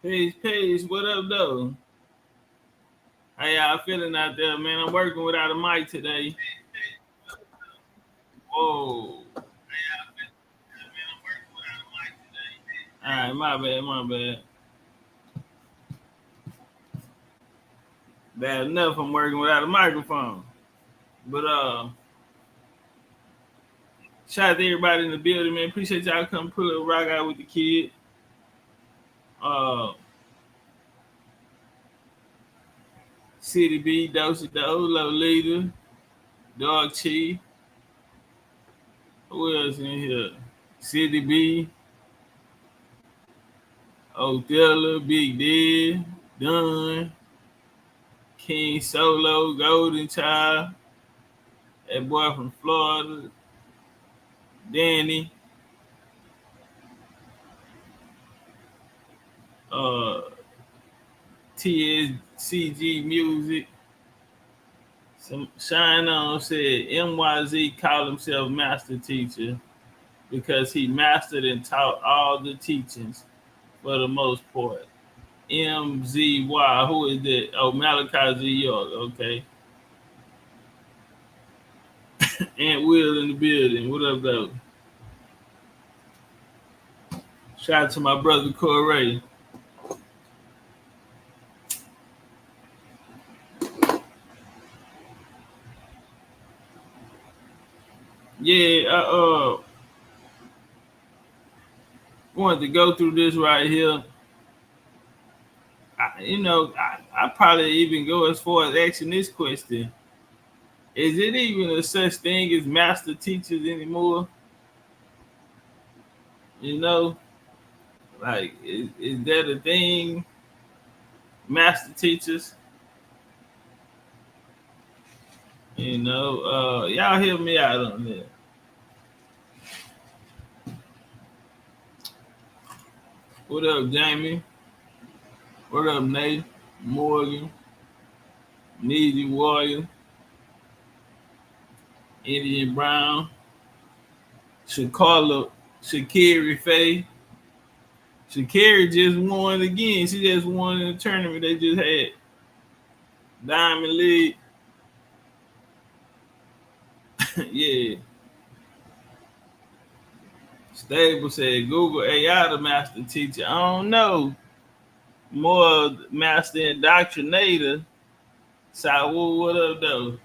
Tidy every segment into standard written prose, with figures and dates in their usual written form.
Peace. What up, though? How y'all feeling out there, man? I'm working without a mic today. Whoa. All right, my bad. Bad enough I'm working without a microphone. But shout out to everybody in the building, man. Appreciate y'all come pull a rock out with the kid. Uh City B, Dosey Do, Lolita, Dog Chi. Who else in here? City B, Othello, Big Dead, Dunn, King Solo, Golden Child, that boy from Florida, Danny, uh, TSCG Music. Some Shine On said MYZ called himself master teacher because he mastered and taught all the teachings for the most part. MZY, who is that? Oh, Malachi Z York, okay. Aunt Will in the building. What up, though? Shout out to my brother Corey. Yeah, I wanted to go through this right here. I probably even go as far as asking this question: is it even a such thing as master teachers anymore? You know, like is that a thing? Master teachers, y'all help me out on that. What up, Jamie? What up, Nate? Morgan, Needy Warrior, Indian Brown, Shakala, Shakiri Faye. Shakiri just won again. She just won in the tournament they just had. Diamond League. Yeah. Stable said Google AI the master teacher. I don't know. More master indoctrinator. So what up though?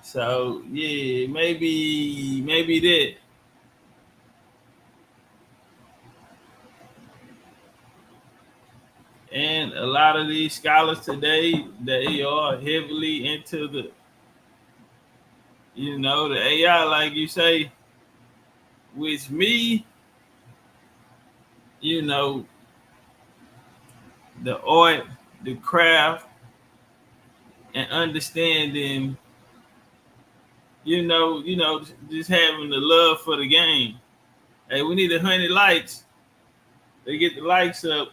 So yeah, maybe that. And a lot of these scholars today, they are heavily into the AI, like you say, which me, you know, the art, the craft, and understanding, just having the love for the game. Hey, we need 100 likes. They get the likes up.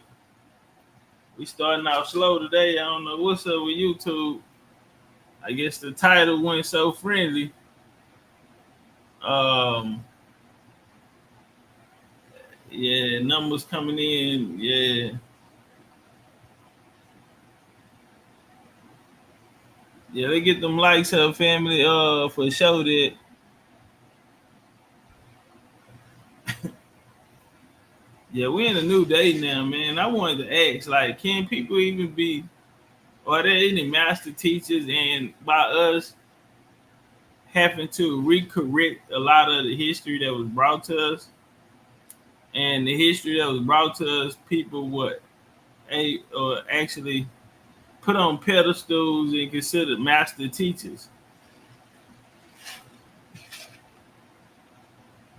We starting out slow today. I don't know what's up with YouTube. I guess the title went so friendly. Um, yeah, numbers coming in. Yeah, they get them likes up, family. For sure that. Yeah, we in a new day now, man. I wanted to ask, like, can people even be? Are there any master teachers? And by us having to recorrect a lot of the history that was brought to us, and the history that was brought to us, people or actually put on pedestals and considered master teachers.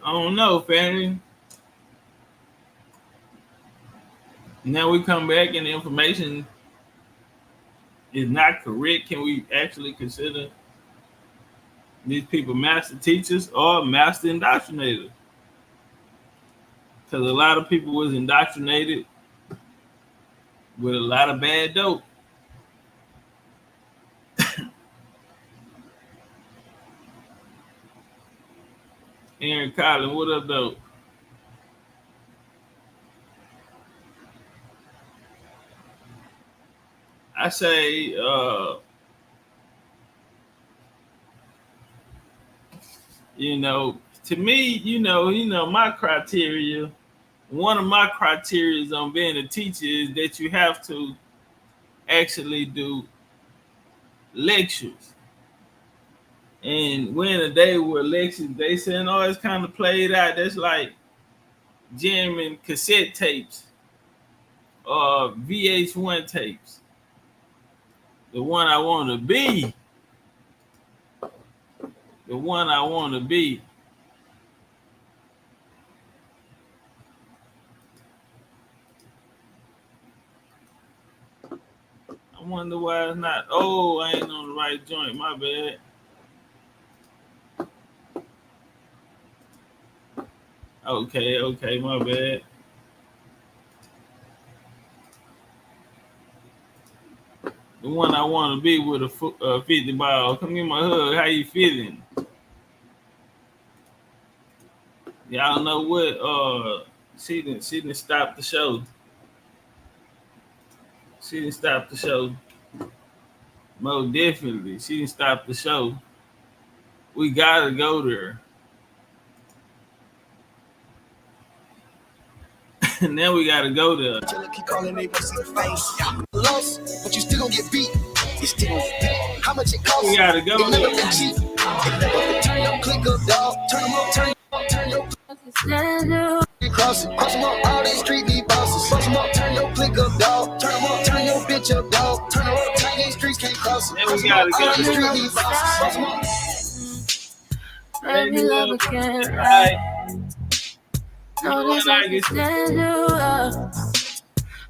I don't know, family. Now we come back and the information is not correct. Can we actually consider these people master teachers or master indoctrinators? Because a lot of people was indoctrinated with a lot of bad dope. Aaron Collins, what up, though? I say, to me, my criteria. One of my criteria on being a teacher is that you have to actually do lectures. And we're in a day where lectures, they saying, oh, it's kind of played out. That's like jamming cassette tapes or VH1 tapes. The one I want to be. The one I want to be. I wonder why it's not. Oh, I ain't on the right joint. My bad. Okay, my bad. The one I want to be with a 50 ball. Come give my hug. How you feeling? Y'all know what? She didn't stop the show. She didn't stop the show. Most definitely, she didn't stop the show. We gotta go there. Now we gotta go there. Keep calling they see the face. Lost, but you still gonna get beat. You still gonna get beat. How much it costs? We gotta go there. Turn your click up, dog. Turn them up, turn your cross them up, all these street need bosses. Cross them up, turn your click up, dog. Turn them up, turn your bitch up, dog. Turn them up, turn these streets can't cross them. Then we gotta go all these street need bosses. Cross them up. Baby, love again, right? No, this I can stand you up.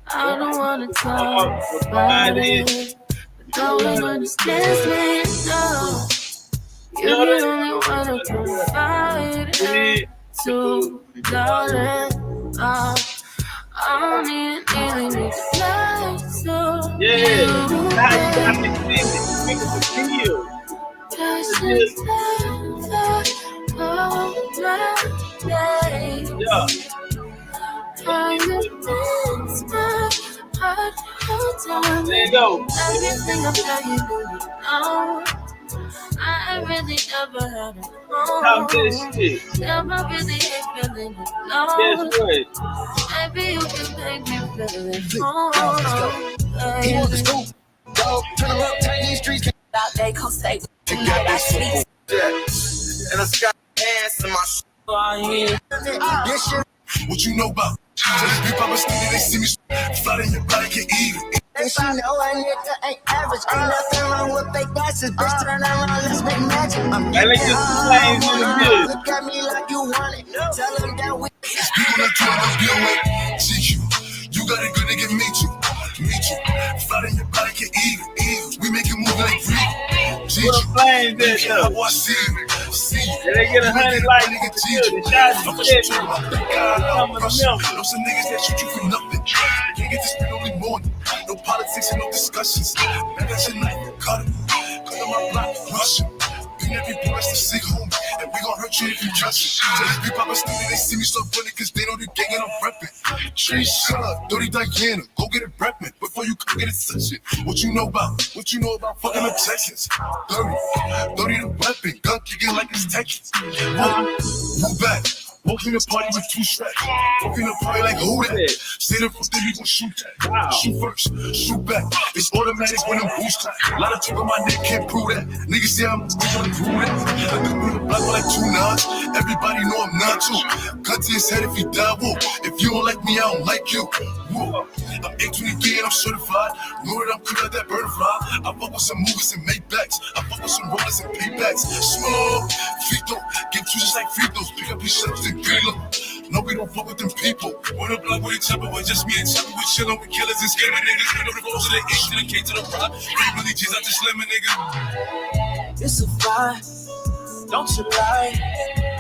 I don't wanna talk about it, but no one understands me. No, you're the only one who can fight it too, darling. I don't need to lie, so Yeah, how you feel? just Yeah. There you go. Everything I tell you, know. I really never had it. Talk that shit. Never really ain't feeling it. Guess what? Maybe you can make me feel it. Let's go. Dog, turn them up, turn these streets. They come stay with You got that shit. And I got ass in my shit. This shit. What you know about? People Papa Stevie, they see me flat in your body, can eat it. And she know a nigga ain't average. Ain't nothing wrong with fake glasses. Bitch, turn around, let's make magic. I'm getting high. Look at me like you want it. Tell them that we. People that try to be away. See you. You got a good nigga, meet you. Flat in your body, can eat it. We make it move like free. What a flame that though. I see you. And they get 100 likes for the shots you said. Some niggas that shoot you for nothing. Can't get this spit only morning. No politics and no discussions. Man, that's your night. Cut it. Cut on my block. Russian. Bring every boy that's the sick home. And we gon' hurt you if you trust it. Tell these people I'm stupid. They see me so funny cause they know the gang and I'm reppin'. Tree shut up. Dirty Diana. Go get it reppin'. Before you come get it such it. What you know about? What you know about fucking up Texans? 30 the weapon. Gun kicking like it's Texas. Move back. Walking the party with 2 straps. Walking the party like who that? Stay there for 3 we gon' shoot that. Shoot first, shoot back. It's automatic when I'm boost clap. A lot of talk on my neck can't prove that. Niggas say I'm gonna prove that. I can bring the block with like 2 nods. Everybody know I'm not too. Cut to his head if he die, whoa. If you don't like me, I don't like you. Whoa. I'm 823 and I'm certified. Know that I'm cool like that bird fly. I fuck with some movies and make backs. I fuck with some rollers and paybacks. Small, free throw. Get you just like free throws. Pick up your shots and reload. No, we don't fuck with them people. When the block with each other, with just me and Chopper, we chillin' with killers and scamming niggas. We know the goals of the H to the K to the rock. Ain't really G's out the slimming nigga. It's a fire. Don't you lie.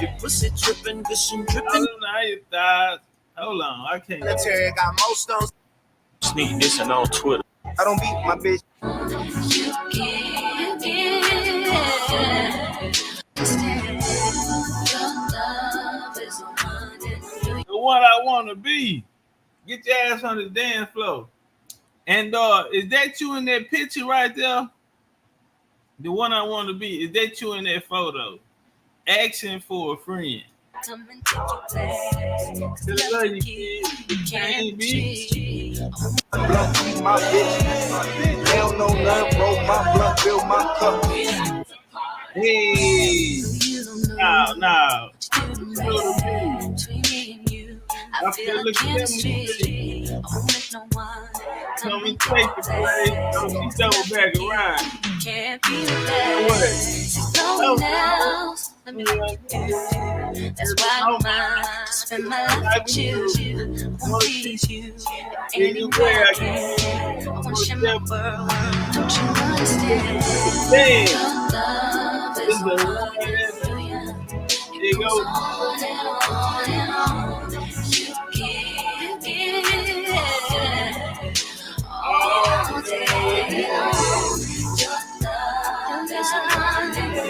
Your pussy drippin', gushing, drippin'. I don't know how you thought. Hold on, I can't. Military got most stones. Sneak dissing on Twitter. I don't beat my bitch. The one I want to be. Get your ass on the dance floor. And is that you in that picture right there? The one I want to be. Is that you in that photo? Asking for a friend. Come and take your place. Cause love you, kid. You can't be. Blunt be my bitch. They don't know nothing, roll my blunt, fill my cup. Hey, no. I feel like chemistry. I won't let no one come and take the place. Don't she double back around. Can't be replaced. No one else. Let me let you do. That's why I don't mind. Spend my life with you. Won't please you anywhere I can. I want to share my world. Don't you understand? Your love is brilliant. It goes on and on and on. You give it all day long. Your love is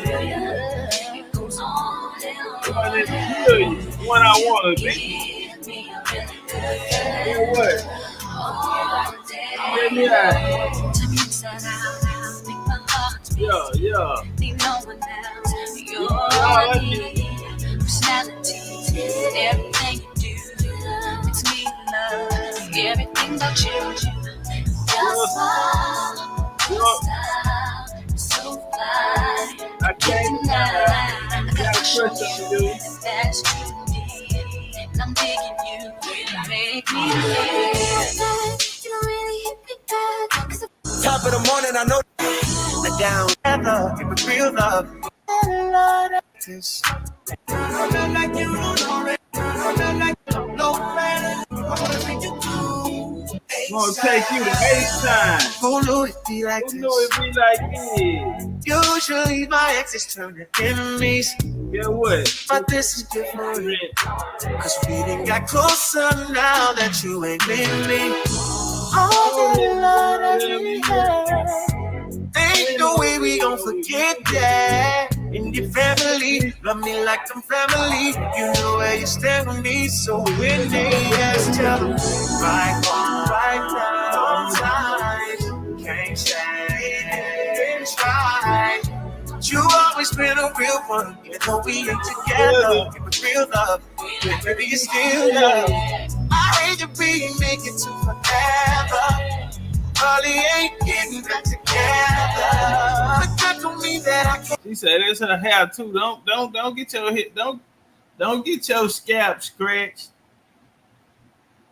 brilliant. It goes on and on. What I want to be. Give me a really good What? all day. Let me out. Turn me inside out. Make my heart beat. Yeah. Need no one else. Your need, personality, everything you do makes me love everything about you. Your smile, your style, so fly. I can't deny. I got to show you that's true to me. And I'm digging you. Make me feel. You don't really hit me back. Top of the morning, I know. Let down, ever, give me real love. I'm not like you already. I'm not like no man. I wanna take you to. I'm gonna take you to H-time. Who knew it'd be like Who this? knew it'd be like this? Usually my exes turn to enemies. Get what? But this is different. Cause we done got closer now that you ain't with me. All the love that we had. Ain't no way we gon' forget that. In your family, love me like I'm family. You know where you stand with me, so when they ask, tell them right on, right now, time. Can't say it's right. But you always been a real one, even though we ain't together. Give it real love, maybe you still love. I hate to be making to forever. Probably ain't getting back together. But that don't mean that I can't. She said that's her hair too. Don't get your hit. Don't get your scalp scratched.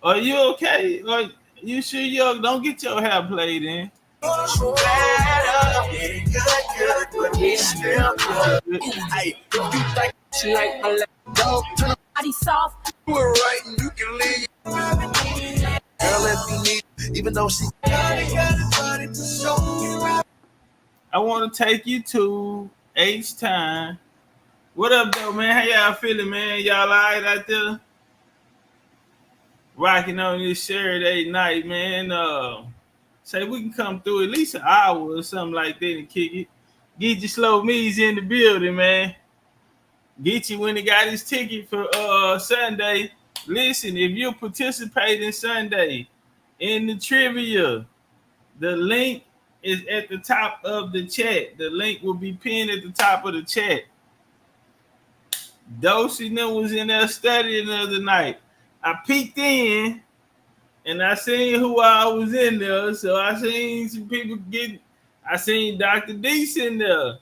Are you okay? Or you sure you don't get your hair played in? Getting good, but we still good. Hey, you like she like my left dog. Turn the body soft. You were right and you can leave. Girl, if you need, even though she got a body to show you. I want to take you to H-time. What up, though, man? How y'all feeling, man? Y'all all right out there? Rocking on this Saturday night, man. Say we can come through at least an hour or something like that and kick it. Get your slow me's in the building, man. Get you when he got his ticket for Sunday. Listen, if you participate in Sunday in the trivia, the link is at the top of the chat. The link will be pinned at the top of the chat. Dosey was in there studying the other night. I peeked in and I seen who I was in there. So I seen some people I seen Dr. D's in there.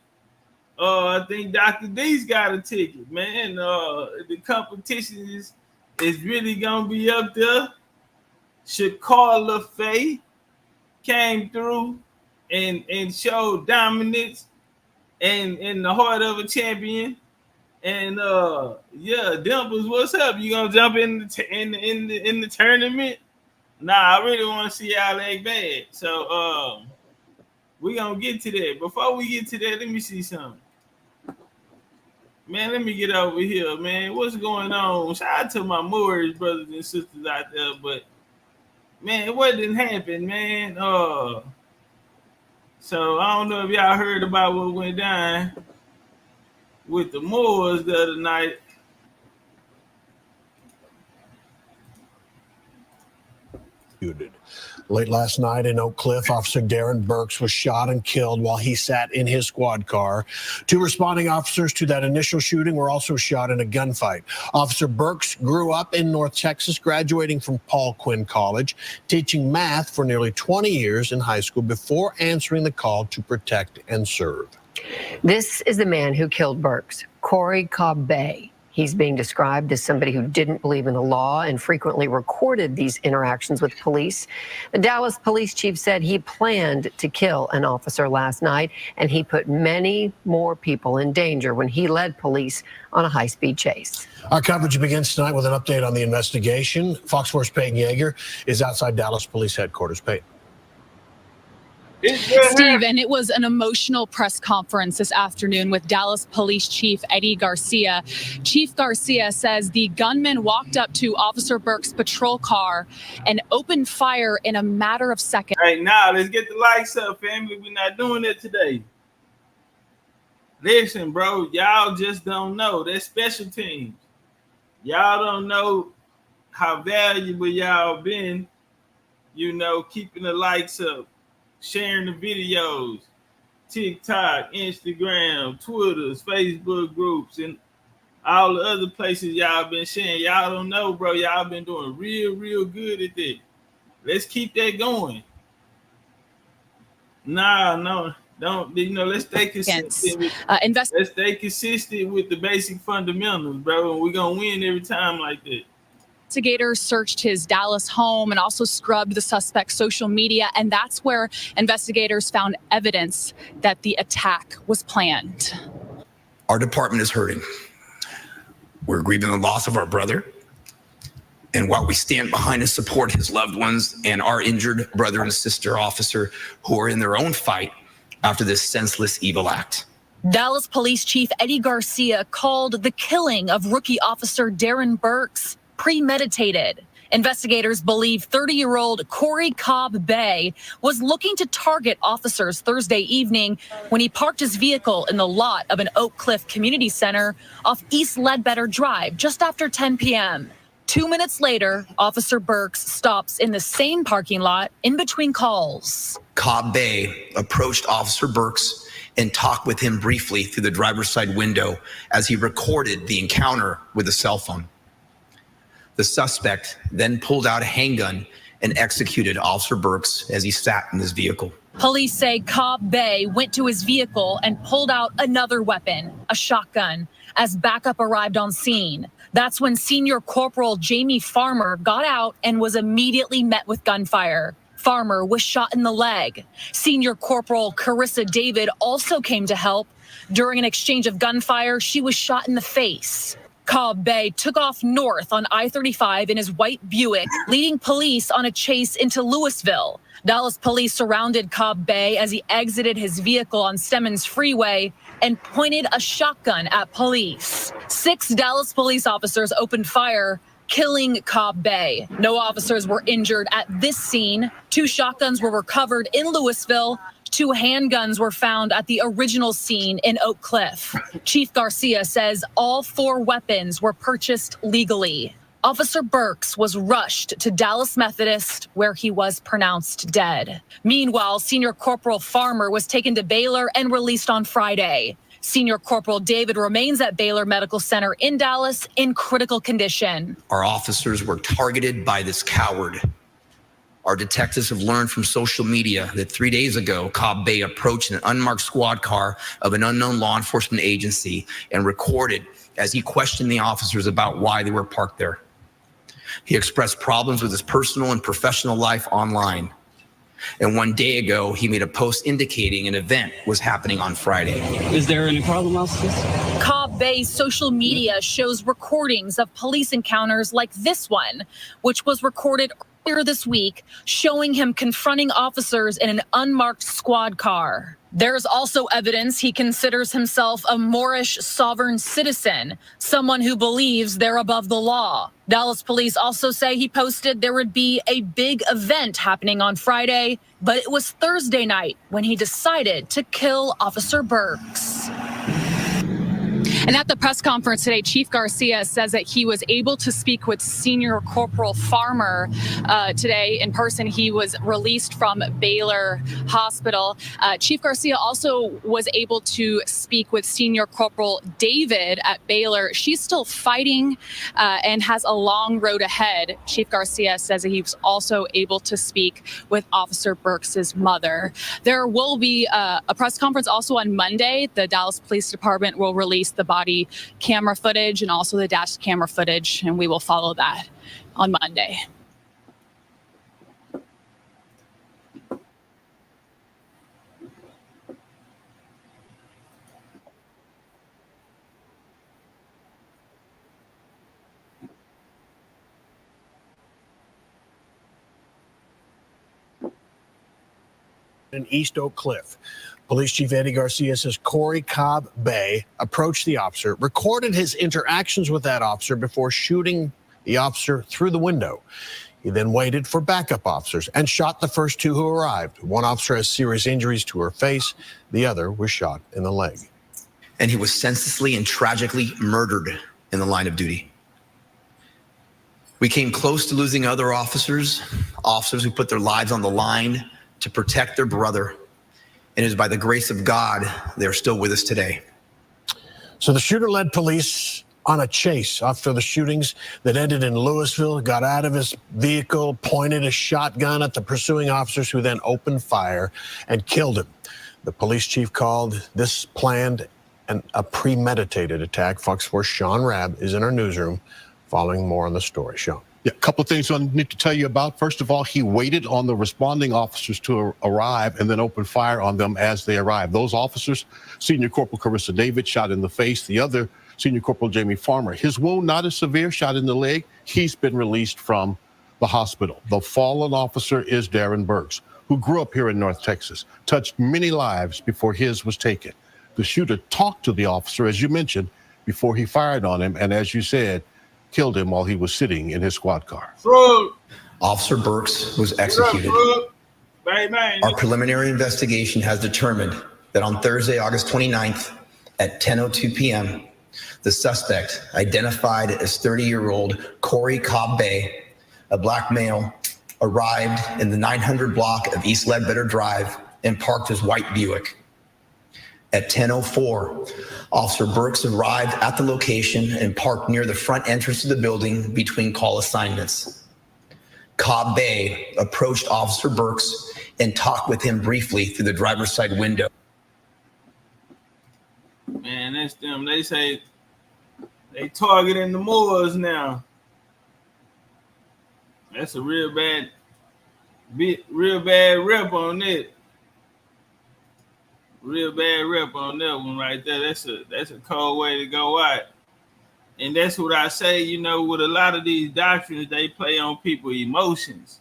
I think Dr. D's got a ticket, man. The competition is really gonna be up there. Shakala Faye came through and showed dominance and in the heart of a champion. And yeah, Dimples, what's up? You gonna jump in the tournament? Nah, I really want to see y'all act bad. So we gonna get to that. Before we get to that, let me see something. Man, let me get over here, man. What's going on? Shout out to my Moorish brothers and sisters out there, but man, what didn't happen, man? So I don't know if y'all heard about what went down with the Moors the other night. Late last night in Oak Cliff, Officer Darren Burks was shot and killed while he sat in his squad car. 2 responding officers to that initial shooting were also shot in a gunfight. Officer Burks grew up in North Texas, graduating from Paul Quinn College, teaching math for nearly 20 years in high school before answering the call to protect and serve. This is the man who killed Burks, Corey Cobb Bay. He's being described as somebody who didn't believe in the law and frequently recorded these interactions with police. The Dallas police chief said he planned to kill an officer last night, and he put many more people in danger when he led police on a high-speed chase. Our coverage begins tonight with an update on the investigation. Fox 4's Peyton Yeager is outside Dallas Police Headquarters. Peyton. Steve, and it was an emotional press conference this afternoon with Dallas Police Chief Eddie Garcia. Chief Garcia says the gunman walked up to Officer Burke's patrol car and opened fire in a matter of seconds. All right, now let's get the lights up, family. We're not doing it today. Listen, bro, y'all just don't know. That's special teams. Y'all don't know how valuable y'all been, you know, keeping the lights up, sharing the videos, TikTok, Instagram, Twitters, Facebook groups, and all the other places y'all been sharing. Y'all don't know, bro. Y'all been doing real good at that. Let's keep that going. No, don't. You know, let's stay consistent. Let's stay consistent with the basic fundamentals, bro. And we're gonna win every time like that. Investigators searched his Dallas home and also scrubbed the suspect's social media, and that's where investigators found evidence that the attack was planned. Our department is hurting. We're grieving the loss of our brother, and while we stand behind and support his loved ones and our injured brother and sister officer who are in their own fight after this senseless evil act. Dallas Police Chief Eddie Garcia called the killing of rookie officer Darren Burks premeditated. Investigators believe 30-year-old Corey Cobb Bay was looking to target officers Thursday evening when he parked his vehicle in the lot of an Oak Cliff Community Center off East Ledbetter Drive just after 10 p.m. 2 minutes later, Officer Burks stops in the same parking lot in between calls. Cobb Bay approached Officer Burks and talked with him briefly through the driver's side window as he recorded the encounter with a cell phone. The suspect then pulled out a handgun and executed Officer Burks as he sat in his vehicle. Police say Cobb Bay went to his vehicle and pulled out another weapon, a shotgun, as backup arrived on scene. That's when Senior Corporal Jamie Farmer got out and was immediately met with gunfire. Farmer was shot in the leg. Senior Corporal Carissa David also came to help. During an exchange of gunfire, she was shot in the face. Cobb Bay took off north on I-35 in his white Buick, leading police on a chase into Louisville. Dallas police surrounded Cobb Bay as he exited his vehicle on Stemmons Freeway and pointed a shotgun at police. 6 Dallas police officers opened fire, killing Cobb Bay. No officers were injured at this scene. 2 shotguns were recovered in Louisville. 2 handguns were found at the original scene in Oak Cliff. Chief Garcia says all 4 weapons were purchased legally. Officer Burks was rushed to Dallas Methodist, where he was pronounced dead. Meanwhile, Senior Corporal Farmer was taken to Baylor and released on Friday. Senior Corporal David remains at Baylor Medical Center in Dallas in critical condition. Our officers were targeted by this coward. Our detectives have learned from social media that 3 days ago, Cobb Bay approached an unmarked squad car of an unknown law enforcement agency and recorded as he questioned the officers about why they were parked there. He expressed problems with his personal and professional life online. And 1 day ago, he made a post indicating an event was happening on Friday. Is there any problem, officers? Cobb Bay's social media shows recordings of police encounters like this one, which was recorded earlier this week, showing him confronting officers in an unmarked squad car. There's also evidence he considers himself a Moorish sovereign citizen, someone who believes they're above the law. Dallas police also say he posted there would be a big event happening on Friday, but it was Thursday night when he decided to kill Officer Burks. And at the press conference today, Chief Garcia says that he was able to speak with Senior Corporal Farmer today in person. He was released from Baylor Hospital. Chief Garcia also was able to speak with Senior Corporal David at Baylor. She's still fighting and has a long road ahead. Chief Garcia says that he was also able to speak with Officer Burks' mother. There will be a press conference also on Monday. The Dallas Police Department will release the body camera footage and also the dash camera footage, and we will follow that on Monday. In East Oak Cliff. Police Chief Eddie Garcia says Corey Cobb Bay approached the officer, recorded his interactions with that officer before shooting the officer through the window. He then waited for backup officers and shot the first two who arrived. One officer has serious injuries to her face. The other was shot in the leg. And he was senselessly and tragically murdered in the line of duty. We came close to losing other officers who put their lives on the line to protect their brother. And it is by the grace of God, they're still with us today. So the shooter led police on a chase after the shootings that ended in Louisville, got out of his vehicle, pointed a shotgun at the pursuing officers who then opened fire and killed him. The police chief called this planned and a premeditated attack. Fox 4's Sean Rabb is in our newsroom following more on the story. Sean. Yeah, a couple of things I need to tell you about. First of all, he waited on the responding officers to arrive and then opened fire on them as they arrived. Those officers, Senior Corporal Carissa David, shot in the face. The other, Senior Corporal Jamie Farmer, his wound not as severe, shot in the leg. He's been released from the hospital. The fallen officer is Darren Burks, who grew up here in North Texas, touched many lives before his was taken. The shooter talked to the officer, as you mentioned, before he fired on him, and as you said, killed him while he was sitting in his squad car. Officer Burks was executed. Our preliminary investigation has determined that on Thursday, August 29th at 10:02 p.m., the suspect, identified as 30-year-old Corey Cobb Bay, a black male, arrived in the 900 block of East Ledbetter Drive and parked his white Buick. At 10:04, Officer Burks arrived at the location and parked near the front entrance of the building between call assignments. Cobb Bay approached Officer Burks and talked with him briefly through the driver's side window. Man, that's them. They say they targeting the Moors now. That's a real bad rep on it. Real bad rep on that one right there. That's a cold way to go out. And that's what I say, you know, with a lot of these doctrines, they play on people's emotions.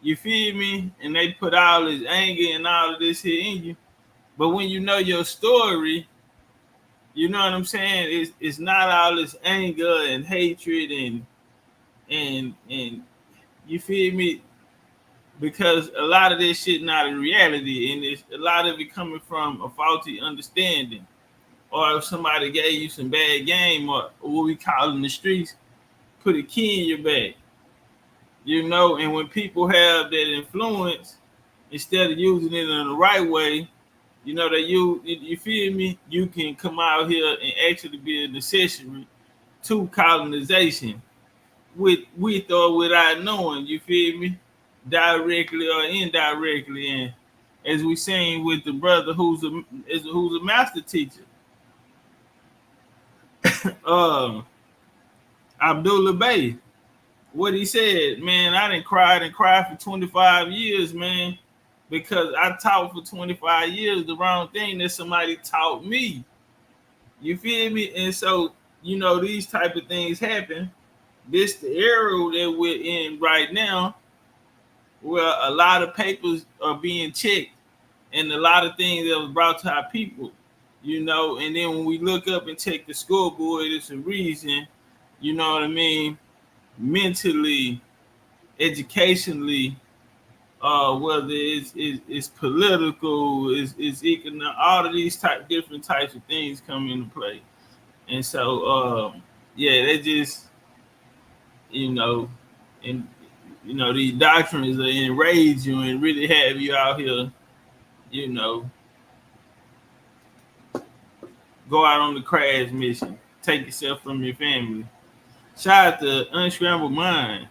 You feel me? And they put all this anger and all of this here in you. But when you know your story, you know what I'm saying? It's not all this anger and hatred and you feel me? Because a lot of this shit not a reality, and it's a lot of it coming from a faulty understanding, or if somebody gave you some bad game, or what we call in the streets, put a key in your bag, you know. And when people have that influence, instead of using it in the right way, you know, that you feel me, you can come out here and actually be an accessory to colonization with or without knowing, you feel me? Directly or indirectly. And as we seen with the brother who's a master teacher, Abdullah Bay, what he said, man, I didn't cry for 25 years, man, because I taught for 25 years the wrong thing that somebody taught me. You feel me? And so, you know, these type of things happen. This the era that we're in right now, where a lot of papers are being checked and a lot of things that was brought to our people, you know. And then when we look up and check the scoreboard, it's a reason, you know what I mean, mentally, educationally, whether it's political, it's economic, all of these different types of things come into play. And so, yeah, they just, you know, and you know, these doctrines will enrage you and really have you out here, you know, go out on the crash mission, take yourself from your family. Shout out to Unscrambled Mind.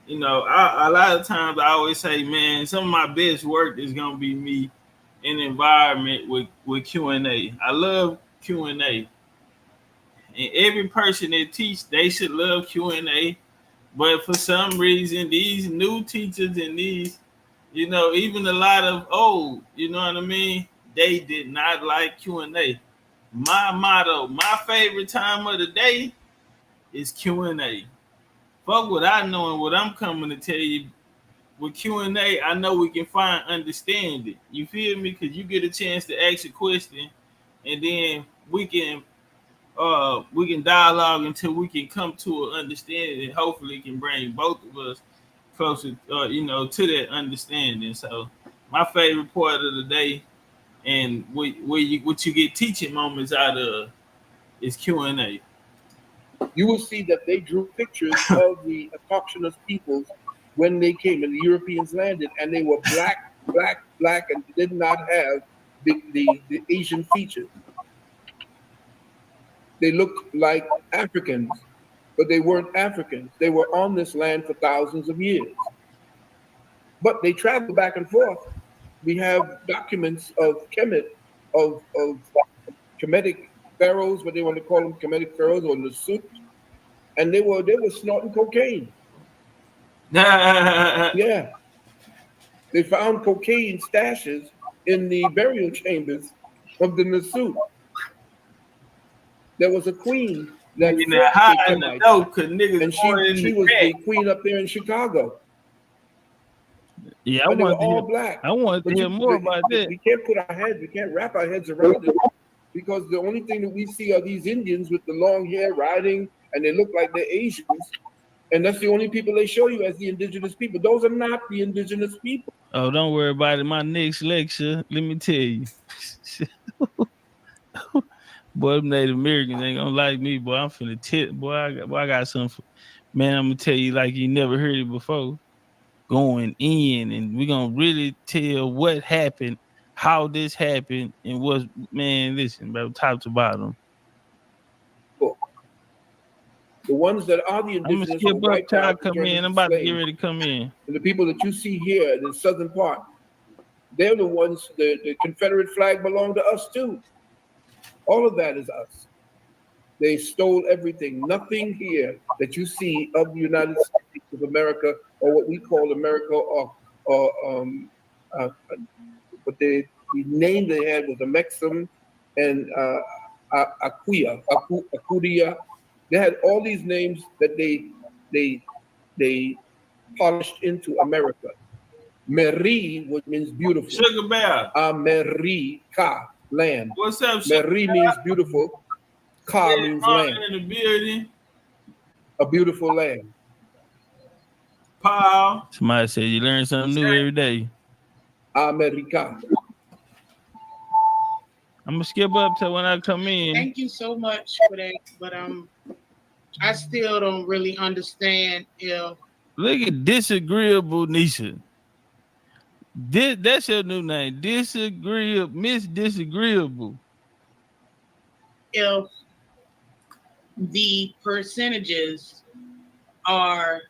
You know, a lot of times I always say, man, some of my best work is gonna be me in an environment with Q&A. I love Q&A. And every person that teach, they should love Q&A. But for some reason, these new teachers and these, you know, even a lot of old, you know what I mean? They did not like Q&A. My motto, my favorite time of the day is Q&A. Fuck what I know and what I'm coming to tell you. With Q&A, I know we can find understanding. You feel me? Because you get a chance to ask a question, and then we can dialogue until we can come to an understanding, and hopefully can bring both of us closer, you know, to that understanding. So, my favorite part of the day, and what you get teaching moments out of, is Q&A. You will see that they drew pictures of the autochthonous peoples when they came and the Europeans landed, and they were black, and did not have the Asian features. They looked like Africans, but they weren't Africans. They were on this land for thousands of years. But they traveled back and forth. We have documents of Kemetic pharaohs, what they want to call them, Kemetic pharaohs or Lusut, and they were snorting cocaine. Yeah. They found cocaine stashes in the burial chambers of the Lusut. There was a queen that and she was the queen up there in Chicago. Yeah, they were all black. I want to hear more about that. We can't we can't wrap our heads around it, because the only thing that we see are these Indians with the long hair riding, and they look like they're Asians. And that's the only people they show you as the indigenous people. Those are not the indigenous people. Oh, don't worry about it. My next lecture, let me tell you. Boy, them Native Americans ain't gonna like me, boy. I'm finna tip. Boy, I got something. Man, I'm gonna tell you like you never heard it before. Going in, and we're gonna really tell what happened, how this happened, and what's, man, listen, bro, top to bottom. The ones that are the indigenous, I'm gonna skip up till I come in. I'm about to get ready to come in. And the people that you see here in the southern part, they're the ones, the Confederate flag belonged to us too. All of that is us. They stole everything. Nothing here that you see of the United States of America, or what we call America, but the name they had was Amexem and Akudia. They had all these names that they polished into America. Meri, which means beautiful. Sugar Bear. America, land. What's up, Meri means beautiful. Ka means land. In the building. A beautiful land. Paul. Somebody said you learn something new every day. America. I'm gonna skip up to when I come in. Thank you so much for that, but I still don't really understand if. Look at Disagreeable Nisha. That's your new name. Disagreeable, Miss Disagreeable. If the percentages are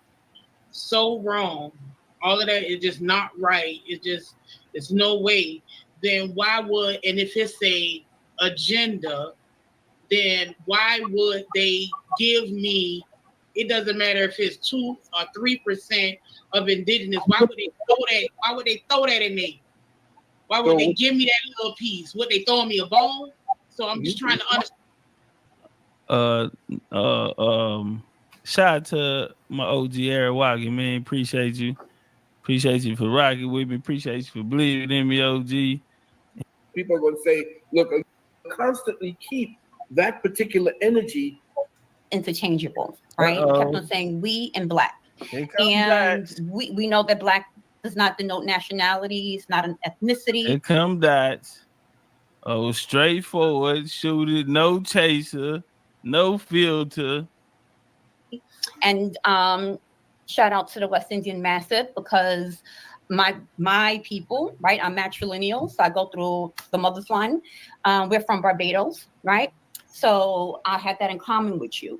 so wrong, all of that is just not right. It's no way. Then why would, and if it's a agenda, then why would they give me, it doesn't matter if it's 2 or 3% of indigenous, why would they throw that? Why would they throw that in there? Why would they give me that little piece? Would they throw me a bone? So I'm just trying to understand. Shout out to my OG Eric Walker, man. Appreciate you. Appreciate you for rocking with me. Appreciate you for believing in me, OG. People are going to say, look, constantly keep that particular energy interchangeable, right? We kept on saying we and black. And we know that black does not denote nationality, it's not an ethnicity. Here come dots. Oh, straightforward, shoot it, no chaser, no filter. And shout out to the West Indian Massive, because my people, right? I'm matrilineal, so I go through the mother's line. We're from Barbados, right? So I had that in common with you.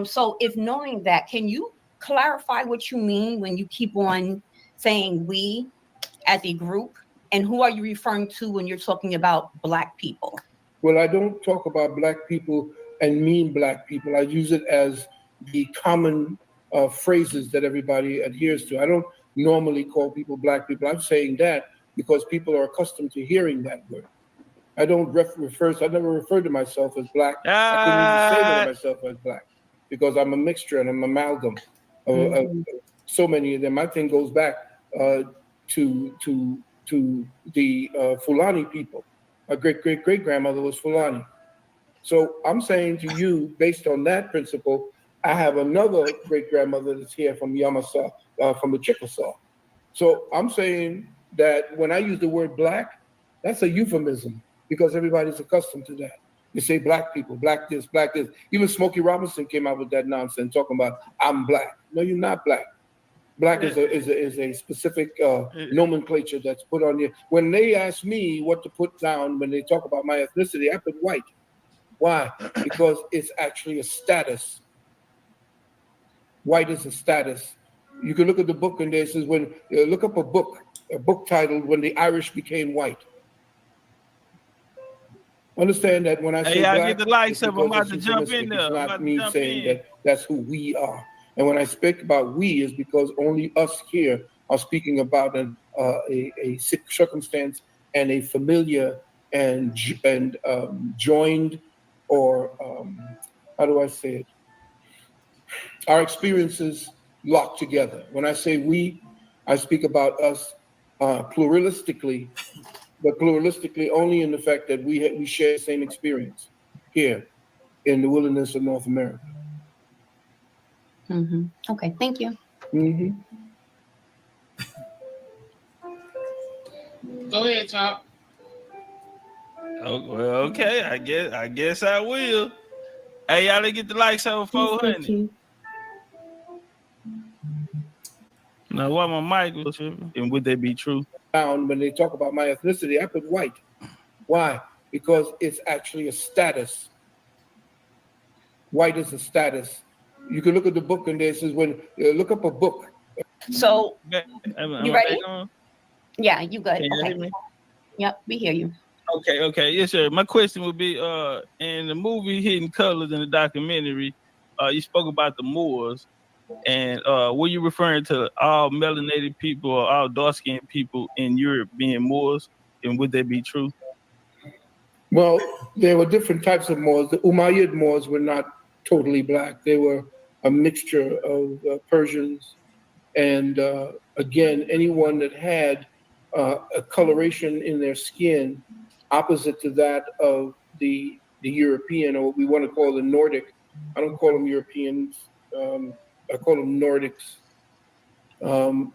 So if knowing that, can you clarify what you mean when you keep on saying we as a group? And who are you referring to when you're talking about Black people? Well, I don't talk about Black people and mean Black people. I use it as the common phrases that everybody adheres to. I don't normally call people Black people. I'm saying that because people are accustomed to hearing that word. I don't I never refer to myself as Black. I couldn't even say that of myself as Black, because I'm a mixture and I'm an amalgam of so many of them. My thing goes back to the Fulani people. My great-great-great-grandmother was Fulani. So I'm saying to you, based on that principle, I have another great-grandmother that's here from Yamasa, from the Chickasaw. So I'm saying that when I use the word Black, that's a euphemism, because everybody's accustomed to that. You say Black people, Black this, Black this. Even Smokey Robinson came out with that nonsense talking about, I'm Black. No, you're not Black. Black is a specific nomenclature that's put on you. When they ask me what to put down when they talk about my ethnicity, I put white. Why? Because it's actually a status. White is a status. You can look at the book and it says, when look up a book titled "When the Irish Became White." Understand that when I say Black, get the likes it's up. I'm about to jump in there. It's not me saying that that's who we are. And when I speak about we, is because only us here are speaking about a circumstance and a familiar and joined, or how do I say it? Our experiences locked together. When I say we, I speak about us pluralistically, but pluralistically only in the fact that we share the same experience here in the wilderness of North America. Mm-hmm. Okay, thank you. Mm-hmm. Go ahead, Top. Oh, well, okay. I guess I will. Hey, y'all, let's get the likes over 400. Now, why my mic was tripping? And would that be true? When they talk about my ethnicity, I put white. Why? Because it's actually a status. White is a status. You can look at the book and it says, when look up a book. So, am you I ready? back on? Yeah, you good. Can you Okay. hear me? Yep, we hear you. Okay, yes, sir. My question would be, in the movie Hidden Colors, in the documentary, you spoke about the Moors, and were you referring to all melanated people or all dark-skinned people in Europe being Moors, and would that be true? Well, there were different types of Moors. The Umayyad Moors were not totally black. They were a mixture of Persians, and again, anyone that had a coloration in their skin opposite to that of the European, or what we want to call the Nordic. I don't call them Europeans. I call them Nordics.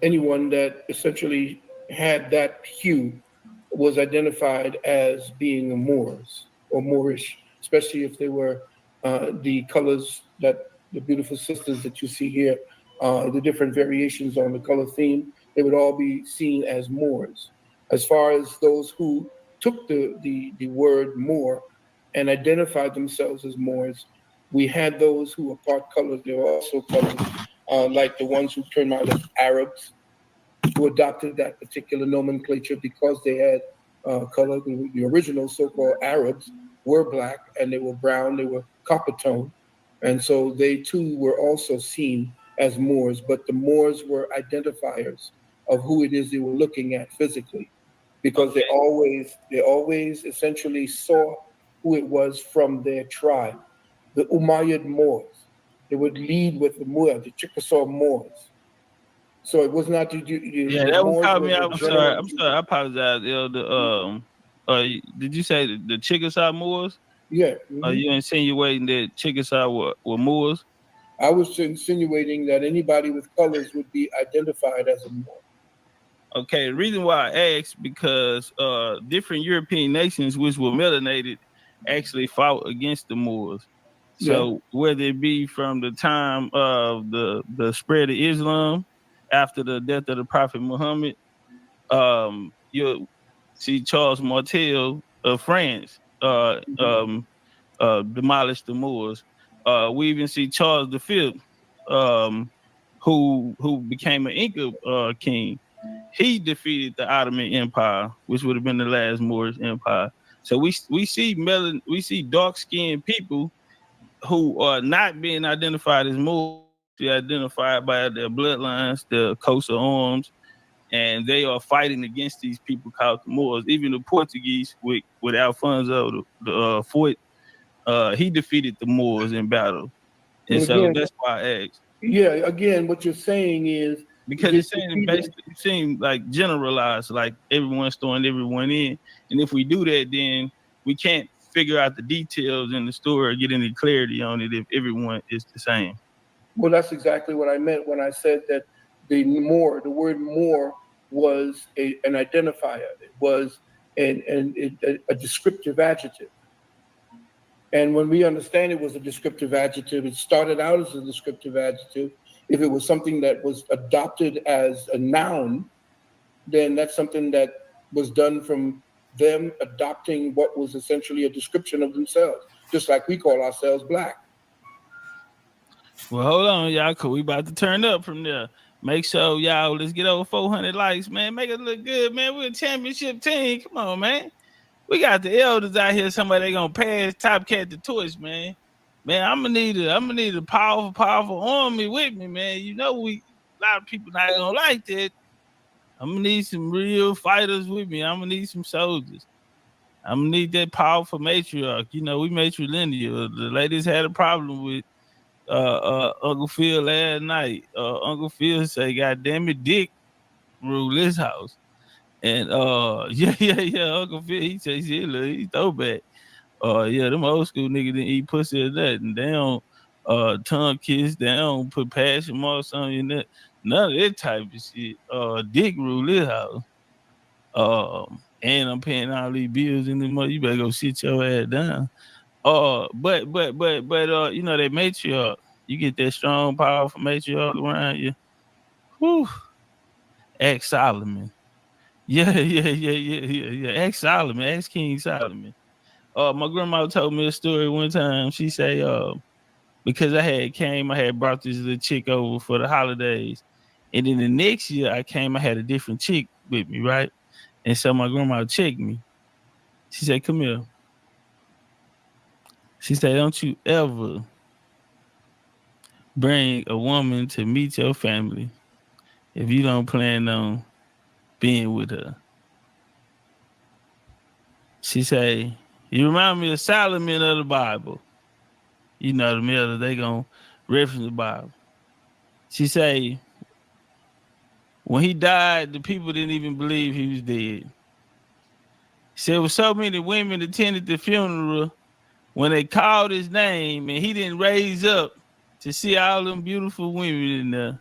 Anyone that essentially had that hue was identified as being a Moors or Moorish, especially if they were the colors that the beautiful sisters that you see here, the different variations on the color theme, they would all be seen as Moors. As far as those who took the word Moor and identified themselves as Moors, we had those who were part colors. There were also colors, like the ones who turned out as Arabs, who adopted that particular nomenclature because they had color. The original so-called Arabs were black, and they were brown, they were copper tone. And so they too were also seen as Moors, but the Moors were identifiers of who it is they were looking at physically, because they always essentially saw who it was from their tribe. The Umayyad Moors, they would lead with the Moors, the Chickasaw Moors. So it was not Yeah, that would call me out. I'm sorry. I apologize. Did you say the Chickasaw Moors? Yeah. Are you insinuating that Chickasaw were Moors? I was insinuating that anybody with colors would be identified as a Moor. Okay, the reason why I asked because different European nations which were melanated actually fought against the Moors. So whether it be from the time of the spread of Islam after the death of the Prophet Muhammad, you'll see Charles Martel of France demolished the Moors. We even see Charles V, who became an Inca king. He defeated the Ottoman Empire, which would have been the last Moorish empire. So we see dark skinned people who are not being identified as Moors, identified by their bloodlines, their coats of arms, and they are fighting against these people called the Moors. Even the Portuguese with Alfonso the Fourth, he defeated the Moors in battle, and so that's why I asked. Yeah, again, what you're saying is because it's saying basically it seems like generalized, like everyone's throwing everyone in, and if we do that, then we can't figure out the details in the story or get any clarity on it if everyone is the same. Well, that's exactly what I meant when I said that the word more was an identifier. It was a descriptive adjective. And when we understand it was a descriptive adjective, it started out as a descriptive adjective. If it was something that was adopted as a noun, then that's something that was done from them adopting what was essentially a description of themselves, just like we call ourselves Black. Well, hold on, y'all, because we about to turn up from there. Make sure, y'all, let's get over 400 likes, man. Make it look good, man. We're a championship team. Come on, man. We got the elders out here. Somebody gonna pass Topcatz the torch, man. Man, I'm gonna need a powerful army with me, man. You know, a lot of people not gonna like that. I'm gonna need some real fighters with me. I'm gonna need some soldiers. I'm gonna need that powerful matriarch. You know, we matrilineal. The ladies had a problem with Uncle Phil last night. Uncle Phil say, "God damn it, Dick rule this house." And yeah, Uncle Phil, he says, "Yeah, look, he throwback." Yeah, them old school niggas didn't eat pussy or nothing. They don't tongue kiss, they don't put passion marks on your neck. None of that type of shit. Dick rule this house. And I'm paying all these bills in the month. You better go sit your ass down. But you know that matriarch, you get that strong, powerful matriarch around you. Whew. Ask Solomon. Yeah. Ask Solomon. Ask King Solomon. My grandma told me a story one time. She say, because I had brought this little chick over for the holidays. And then the next year I came, I had a different chick with me, right? And so my grandma checked me. She said, "Come here." She said, "Don't you ever bring a woman to meet your family if you don't plan on being with her." She say, "You remind me of Solomon of the Bible." You know, the middle, they gonna reference the Bible. She say, when he died, the people didn't even believe he was dead. She said, there was so many women attended the funeral when they called his name and he didn't raise up to see all them beautiful women in there.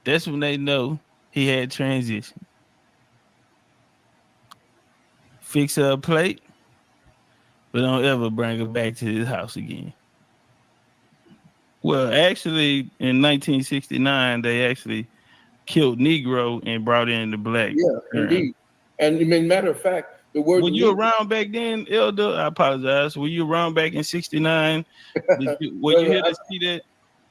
That's when they know he had transition. Fix her a plate, but don't ever bring her back to his house again. Well, actually, in 1969, they actually killed Negro and brought in the Black. Yeah, indeed. And I mean, matter of fact, the word. Were you around back then, Elder? I apologize. Were you around back in '69? Were you here to see that?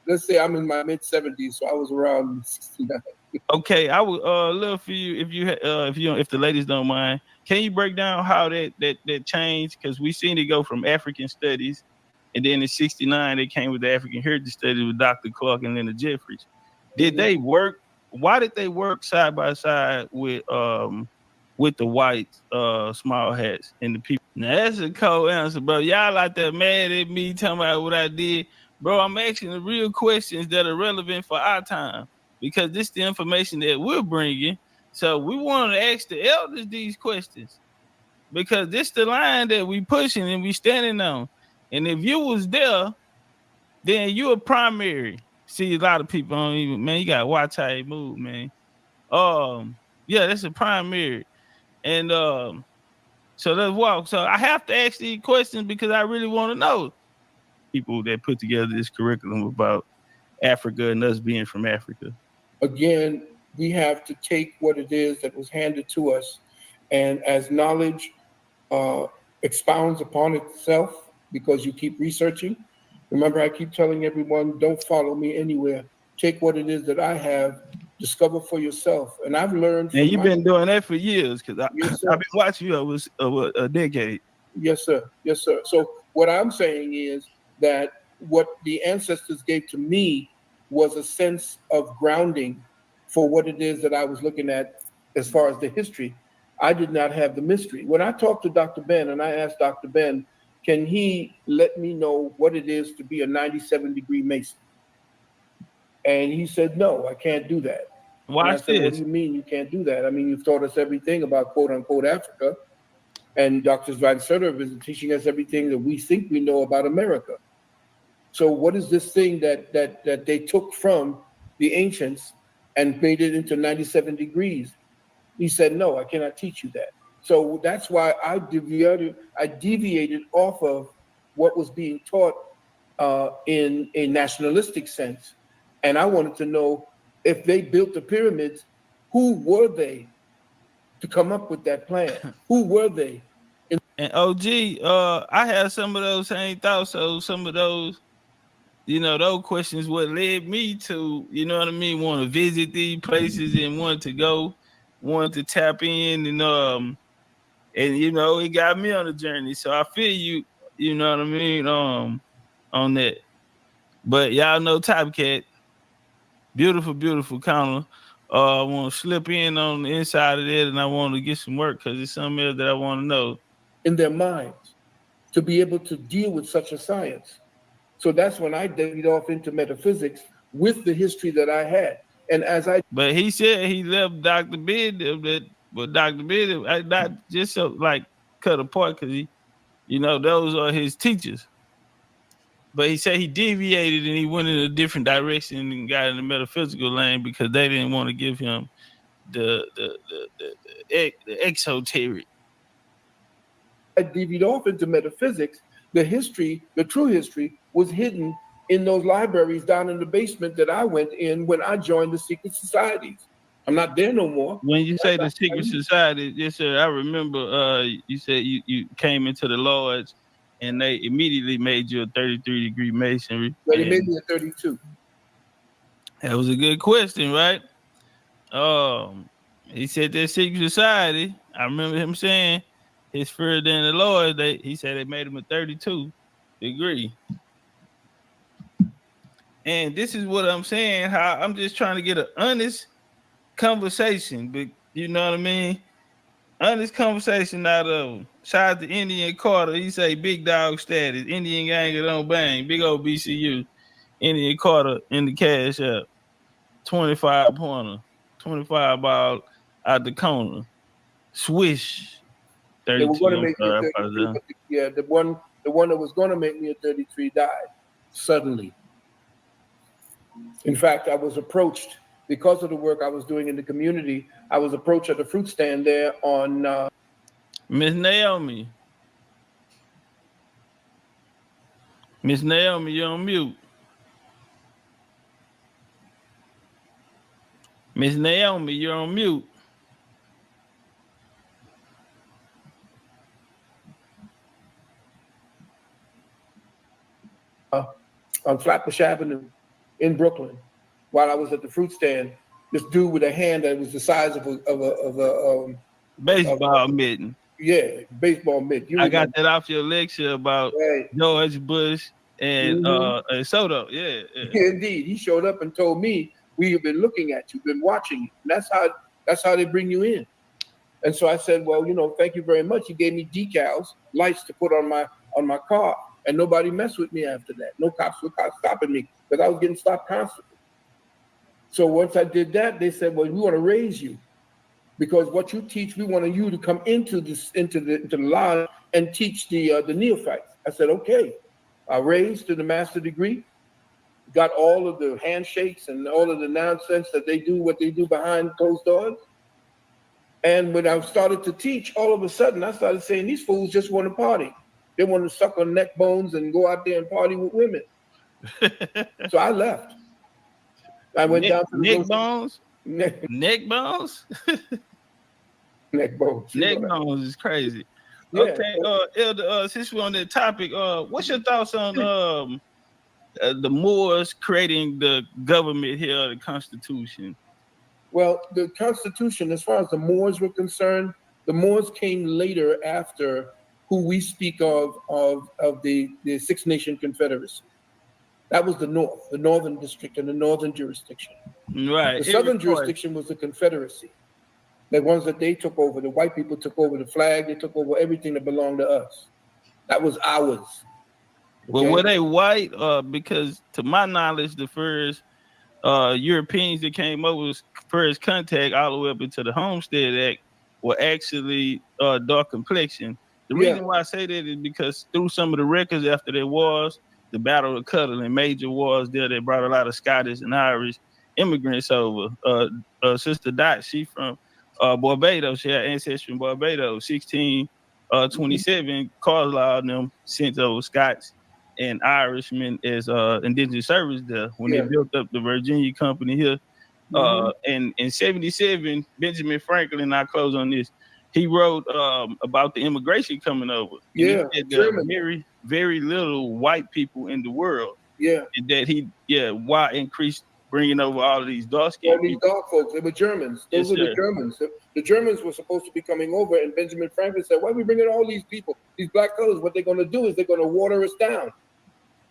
Let's say I'm in my mid-70s, so I was around '69. Okay, I would love for you if the ladies don't mind. Can you break down how that changed? Because we seen it go from African studies, and then in '69 they came with the African heritage studies with Dr. Clark and Leonard Jeffries. Did they work? Why did they work side by side with the white small hats and the people? Now that's a cold answer, bro. Y'all out there mad at me talking about what I did, bro. I'm asking the real questions that are relevant for our time because this is the information that we're bringing. So we want to ask the elders these questions because this the line that we pushing and we standing on. And if you was there, then you a primary. See, a lot of people don't even, man, you gotta watch how they move, man. Yeah, that's a primary. And so let's walk. So I have to ask these questions because I really want to know people that put together this curriculum about Africa and us being from Africa. Again, we have to take what it is that was handed to us, and as knowledge expounds upon itself, because you keep researching. Remember, I keep telling everyone, don't follow me anywhere. Take what it is that I have, discover for yourself. And I've learned from And you've been doing that for years, because Yes, I've been watching you over a decade. Yes, sir. Yes, sir. So what I'm saying is that what the ancestors gave to me was a sense of grounding for what it is that I was looking at as far as the history. I did not have the mystery. When I talked to Dr. Ben and I asked Dr. Ben, can he let me know what it is to be a 97-degree Mason? And he said, no, I can't do that. And I said, what do you mean you can't do that? I mean, you've taught us everything about quote unquote Africa. And Dr. Van Serter is teaching us everything that we think we know about America. So what is this thing that they took from the ancients and made it into 97 degrees? He said, no, I cannot teach you that. So that's why I deviated off of what was being taught in a nationalistic sense. And I wanted to know, if they built the pyramids, who were they to come up with that plan? Who were they? And OG, I had some of those same thoughts. So some of those, those questions what led me to, want to visit these places and want to go, want to tap in, and it got me on the journey. So I feel you, on that. But y'all know Topcatz, beautiful, beautiful counter. I want to slip in on the inside of that, and I want to get some work because it's something else that I want to know. In their minds, to be able to deal with such a science. So that's when I dived off into metaphysics with the history that I had. And But he said he left Dr. Bid, but Dr. Bid, not just so like cut apart because those are his teachers. But he said he deviated and he went in a different direction and got in the metaphysical lane because they didn't want to give him the exoteric. I deviated off into metaphysics. The history, the true history, was hidden in those libraries down in the basement that I went in when I joined the secret societies. I'm not there no more. When you say the secret society, yes, sir, I remember you said you came into the lodge and they immediately made you a 33-degree masonry. But they made me a 32. That was a good question, right? He said that secret society, I remember him saying his further than the Lord, he said they made him a 32 degree. And this is what I'm saying, how I'm just trying to get an honest conversation, but you know what I mean? Honest conversation out of him. Shout out to Indian Carter. He say big dog status. Indian gang it don't bang. Big old BCU. Indian Carter in the cash app. 25 pointer. 25 ball out the corner. Swish. 32. They were going to make me a 33. Yeah, the one that was going to make me a 33 died suddenly. In fact, I was approached because of the work I was doing in the community. I was approached at the fruit stand there on Miss Naomi. Miss Naomi, you're on mute. Miss Naomi, you're on mute. On Flatbush Avenue in Brooklyn, while I was at the fruit stand, this dude with a hand that was the size of a baseball mitten. Yeah, baseball mitt. I got that off your lecture about George Bush and Soto. Yeah, indeed. He showed up and told me, we have been looking at you, been watching you. And that's how they bring you in. And so I said, well, thank you very much. He gave me decals, lights to put on my car, and nobody messed with me after that. No cops were stopping me because I was getting stopped constantly. So once I did that, they said, well, we want to raise you because what you teach, we want you to come into the lodge and teach the neophytes. I said, okay. I raised to the master degree, got all of the handshakes and all of the nonsense that they do, what they do behind closed doors. And when I started to teach, all of a sudden I started saying these fools just want to party. They want to suck on neck bones and go out there and party with women. So I left. I went down to the neck bones. Neck bones. Neck bones. Neck bones is crazy. Yeah. Okay, Elder, since we're on that topic, what's your thoughts on the Moors creating the government here, the Constitution? Well, the Constitution, as far as the Moors were concerned, the Moors came later after who we speak of the Six Nation Confederacy. That was the North, the Northern District and the Northern Jurisdiction. Right. The Southern Jurisdiction was the Confederacy. The ones that they took over, the white people took over the flag, they took over everything that belonged to us. That was ours. Well, were they white? Because to my knowledge, the first Europeans that came over, first contact all the way up into the Homestead Act, were actually dark complexion. The reason why I say that is because through some of the records after there was the Battle of Cuttle and major wars there, they brought a lot of Scottish and Irish immigrants over. Sister Dot, she from Barbados. She had ancestry from Barbados. 1627, Carlisle and them sent over Scots and Irishmen as indigenous service there when they built up the Virginia Company here. And in 77, Benjamin Franklin, I'll close on this, he wrote about the immigration coming over. And he said there are very, very little white people in the world. Yeah. And that why increased bringing over all of these dark skinned all these dark folks. They were Germans. Those were the Germans. The Germans were supposed to be coming over, and Benjamin Franklin said, why are we bringing all these people, these black colors? What they're going to do is they're going to water us down.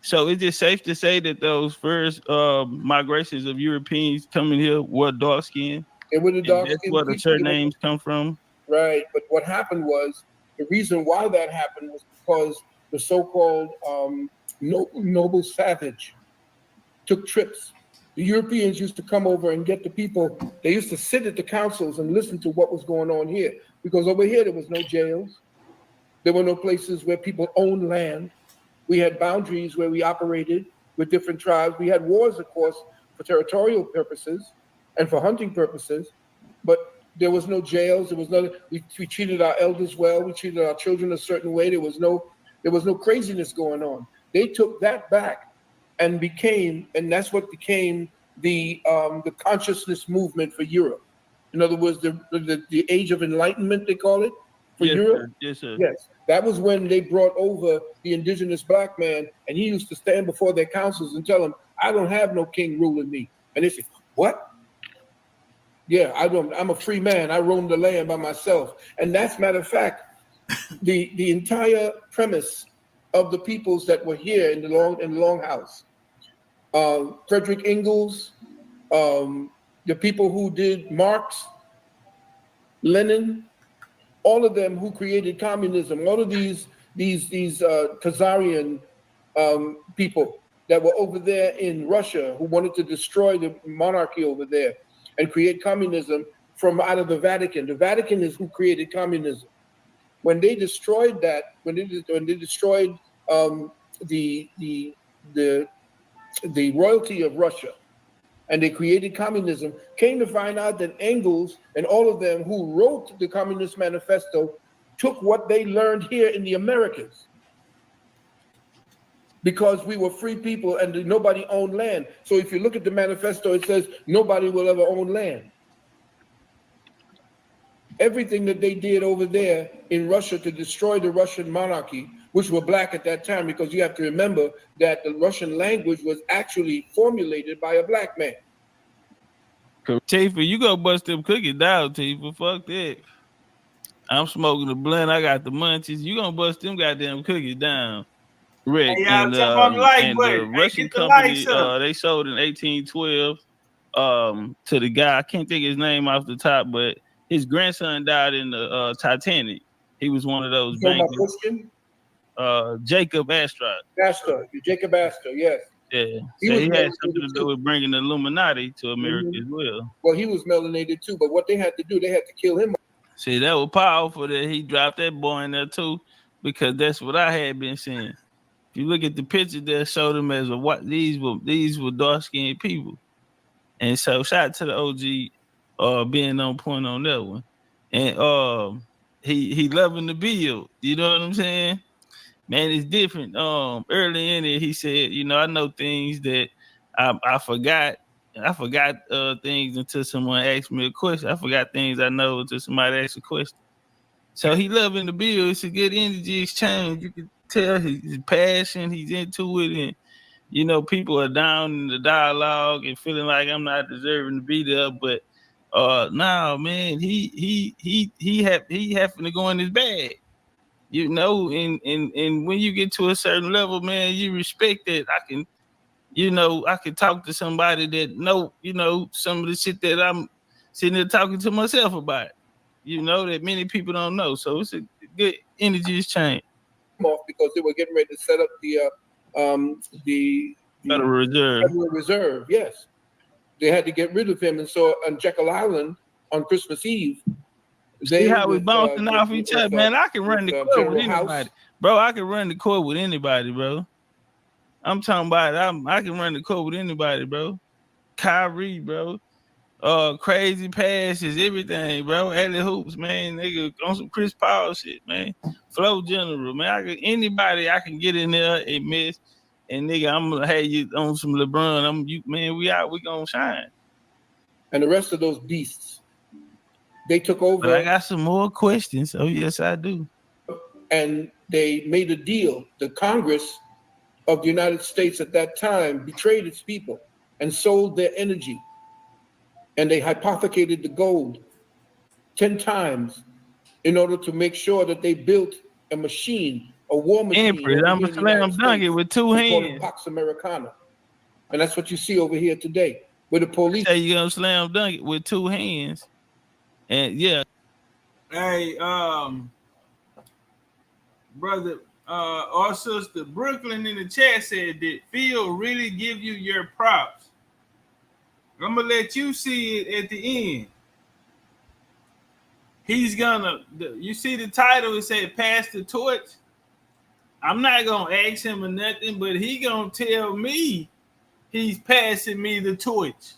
So is it safe to say that those first migrations of Europeans coming here were dark skinned? They were the dark skinned. That's where the surnames come from? Right. But what happened was, the reason why that happened was because the so-called noble savage took trips. The Europeans used to come over and get the people. They used to sit at the councils and listen to what was going on here. Because over here, there was no jails. There were no places where people owned land. We had boundaries where we operated with different tribes. We had wars, of course, for territorial purposes and for hunting purposes. But there was no jails. There was no. We treated our elders well. We treated our children a certain way. There was no craziness going on. They took that back and that's what became the consciousness movement for Europe. In other words, the age of enlightenment, they call it, for Europe. Yes, sir. Yes. That was when they brought over the indigenous black man, and he used to stand before their councils and tell them, I don't have no king ruling me. And they said, what? Yeah, I'm a free man. I roam the land by myself. And that's, matter of fact, the entire premise of the peoples that were here in the Longhouse. Frederick Engels, the people who did Marx, Lenin, all of them who created communism, all of these Khazarian people that were over there in Russia who wanted to destroy the monarchy over there and create communism from out of the Vatican. The Vatican is who created communism. When they destroyed that, when they destroyed the royalty of Russia, and they created communism, came to find out that Engels and all of them who wrote the Communist Manifesto took what they learned here in the Americas. Because we were free people and nobody owned land. So if you look at the manifesto, it says nobody will ever own land. Everything that they did over there in Russia to destroy the Russian monarchy, which were black at that time, because you have to remember that the Russian language was actually formulated by a black man. Tifa, you go bust them cookies down, Tifa. Fuck that. I'm smoking the blunt. I got the munchies. You gonna bust them goddamn cookies down. Rick, Hey, and the Russian company, they sold in 1812 to the guy. I can't think his name off the top, but his grandson died in the Titanic. He was one of those bankers. Jacob Astor. Jacob Astor, yes. Yeah, so he had something to do with bringing the Illuminati to America as well. Well, he was melanated too, but what they had to do, they had to kill him. See, that was powerful that he dropped that boy in there too, because that's what I had been seeing. If you look at the picture that showed them as these were dark-skinned people. And so shout out to the OG being on point on that one. and he loving the bill. You know what I'm saying? Man, it's different. Early in it, he said, I know things that I forgot. I forgot things until someone asked me a question. I forgot things I know until somebody asked a question. So he loving the bill. It's a good energy exchange. You can tell his passion. He's into it, and people are down in the dialogue and feeling like I'm not deserving to be there. But no, man, he having to go in his bag. And when you get to a certain level, man, you respect that I can talk to somebody that know, some of the shit that I'm sitting there talking to myself about, that many people don't know. So it's a good energy exchange. Off because they were getting ready to set up the Federal Reserve. Federal Reserve, yes. They had to get rid of him. And so on Jekyll Island on Christmas Eve, see how we bouncing off each other, man. I can run the court with anybody. Bro, I can run the court with anybody, bro. I'm talking about I can run the court with anybody, bro. Kyrie, bro. Crazy passes, everything, bro. Alley hoops, man. Nigga on some Chris Paul shit, man. Flow general, man. Anybody I can get in there and miss. And nigga, I'm gonna have you on some LeBron. We gonna shine. And the rest of those beasts, they took over. But I got some more questions. Oh, yes, I do. And they made a deal. The Congress of the United States at that time betrayed its people and sold their energy. And they hypothecated the gold 10 times in order to make sure that they built a machine, a war machine. Empress, I'm a slam dunk it with two hands. Pax Americana. And that's what you see over here today. With the police. Say you're gonna slam dunk it with two hands. And yeah. Hey, brother, our sister Brooklyn in the chat said, did Phil really give you your props? I'm gonna let you see it at the end. You see the title, it said pass the torch. I'm not gonna ask him or nothing, but he gonna tell me he's passing me the torch.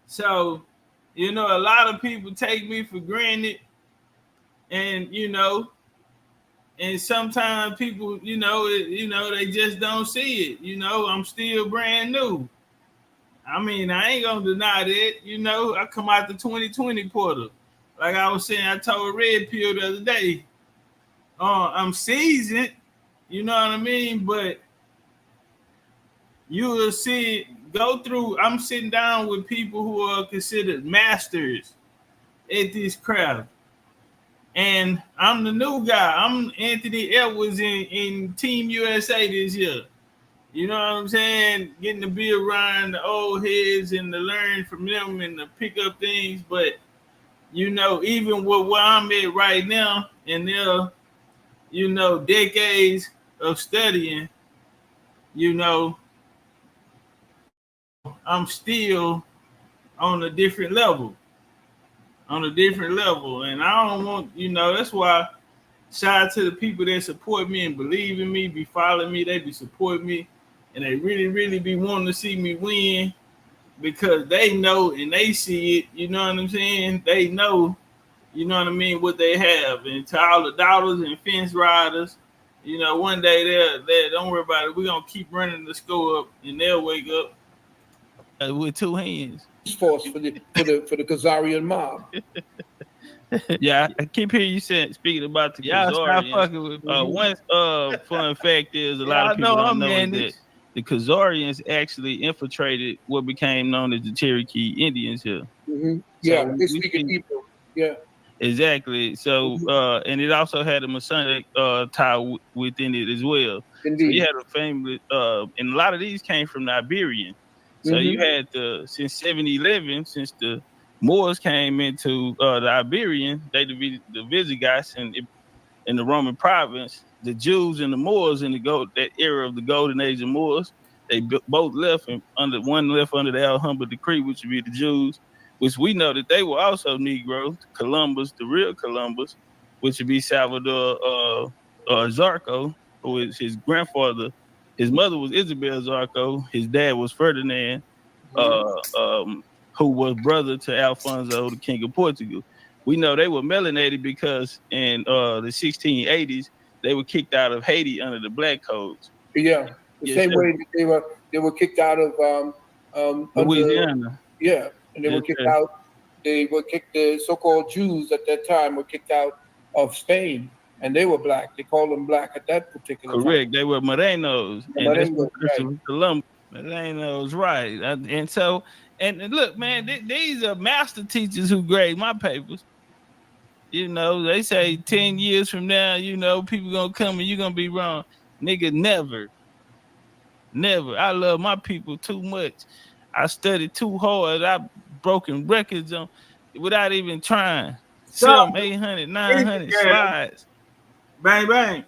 So, a lot of people take me for granted, and and sometimes people, they just don't see it. I'm still brand new. I mean, I ain't gonna deny that. I come out the 2020 portal. Like I was saying, I told Red Pill the other day. I'm seasoned, you know what I mean? But you will see it go through. I'm sitting down with people who are considered masters at this craft. And I'm the new guy. I'm Anthony Edwards in Team USA this year. You know what I'm saying? Getting to be around the old heads and to learn from them and to pick up things. But, even with where I'm at right now, and they're, decades of studying, I'm still on a different level. And I don't want, that's why shout out to the people that support me and believe in me, be following me, they be supporting me. And they really, really be wanting to see me win because they know and they see it. You know what I'm saying? They know, what they have. And to all the doubters and fence riders, one day they'll don't worry about it. We're going to keep running the score up and they'll wake up with two hands. Force for the Khazarian mob. Yeah, I keep hearing you speaking about the Khazarians. Stop fucking with me. One fun fact is a lot of people don't know that the Khazarians actually infiltrated what became known as the Cherokee Indians here. Mm-hmm. Yeah, so they speak in Hebrew. Yeah, exactly. So, and it also had a Masonic tie within it as well. Indeed. So you had a family, and a lot of these came from the Iberian. So you had since 711, since the Moors came into the Iberian, they the Visigoths and in the Roman province. The Jews and the Moors in that era of the Golden Age of Moors, they both left one left under the Alhambra Decree, which would be the Jews, which we know that they were also Negroes. Columbus, the real Columbus, which would be Salvador Zarco, who is his grandfather. His mother was Isabel Zarco. His dad was Ferdinand, who was brother to Alfonso, the King of Portugal. we know they were melanated because in the 1680s they were kicked out of Haiti under the black codes. Yeah, the same way that they were kicked out of Louisiana. And they were kicked out. They were kicked. The so-called Jews at that time were kicked out of Spain, and they were black. They called them black at that particular Correct. time. They were Morenos. Morenos, right. Morenos, right. And so, and look, man, these are master teachers who grade my papers. You know, they say 10 years from now, you know, people gonna come and you're gonna be wrong. Nigga, never. I love my people too much. I studied too hard. I've broken records on without even trying. Some 800, 900 slides. Bang, bang.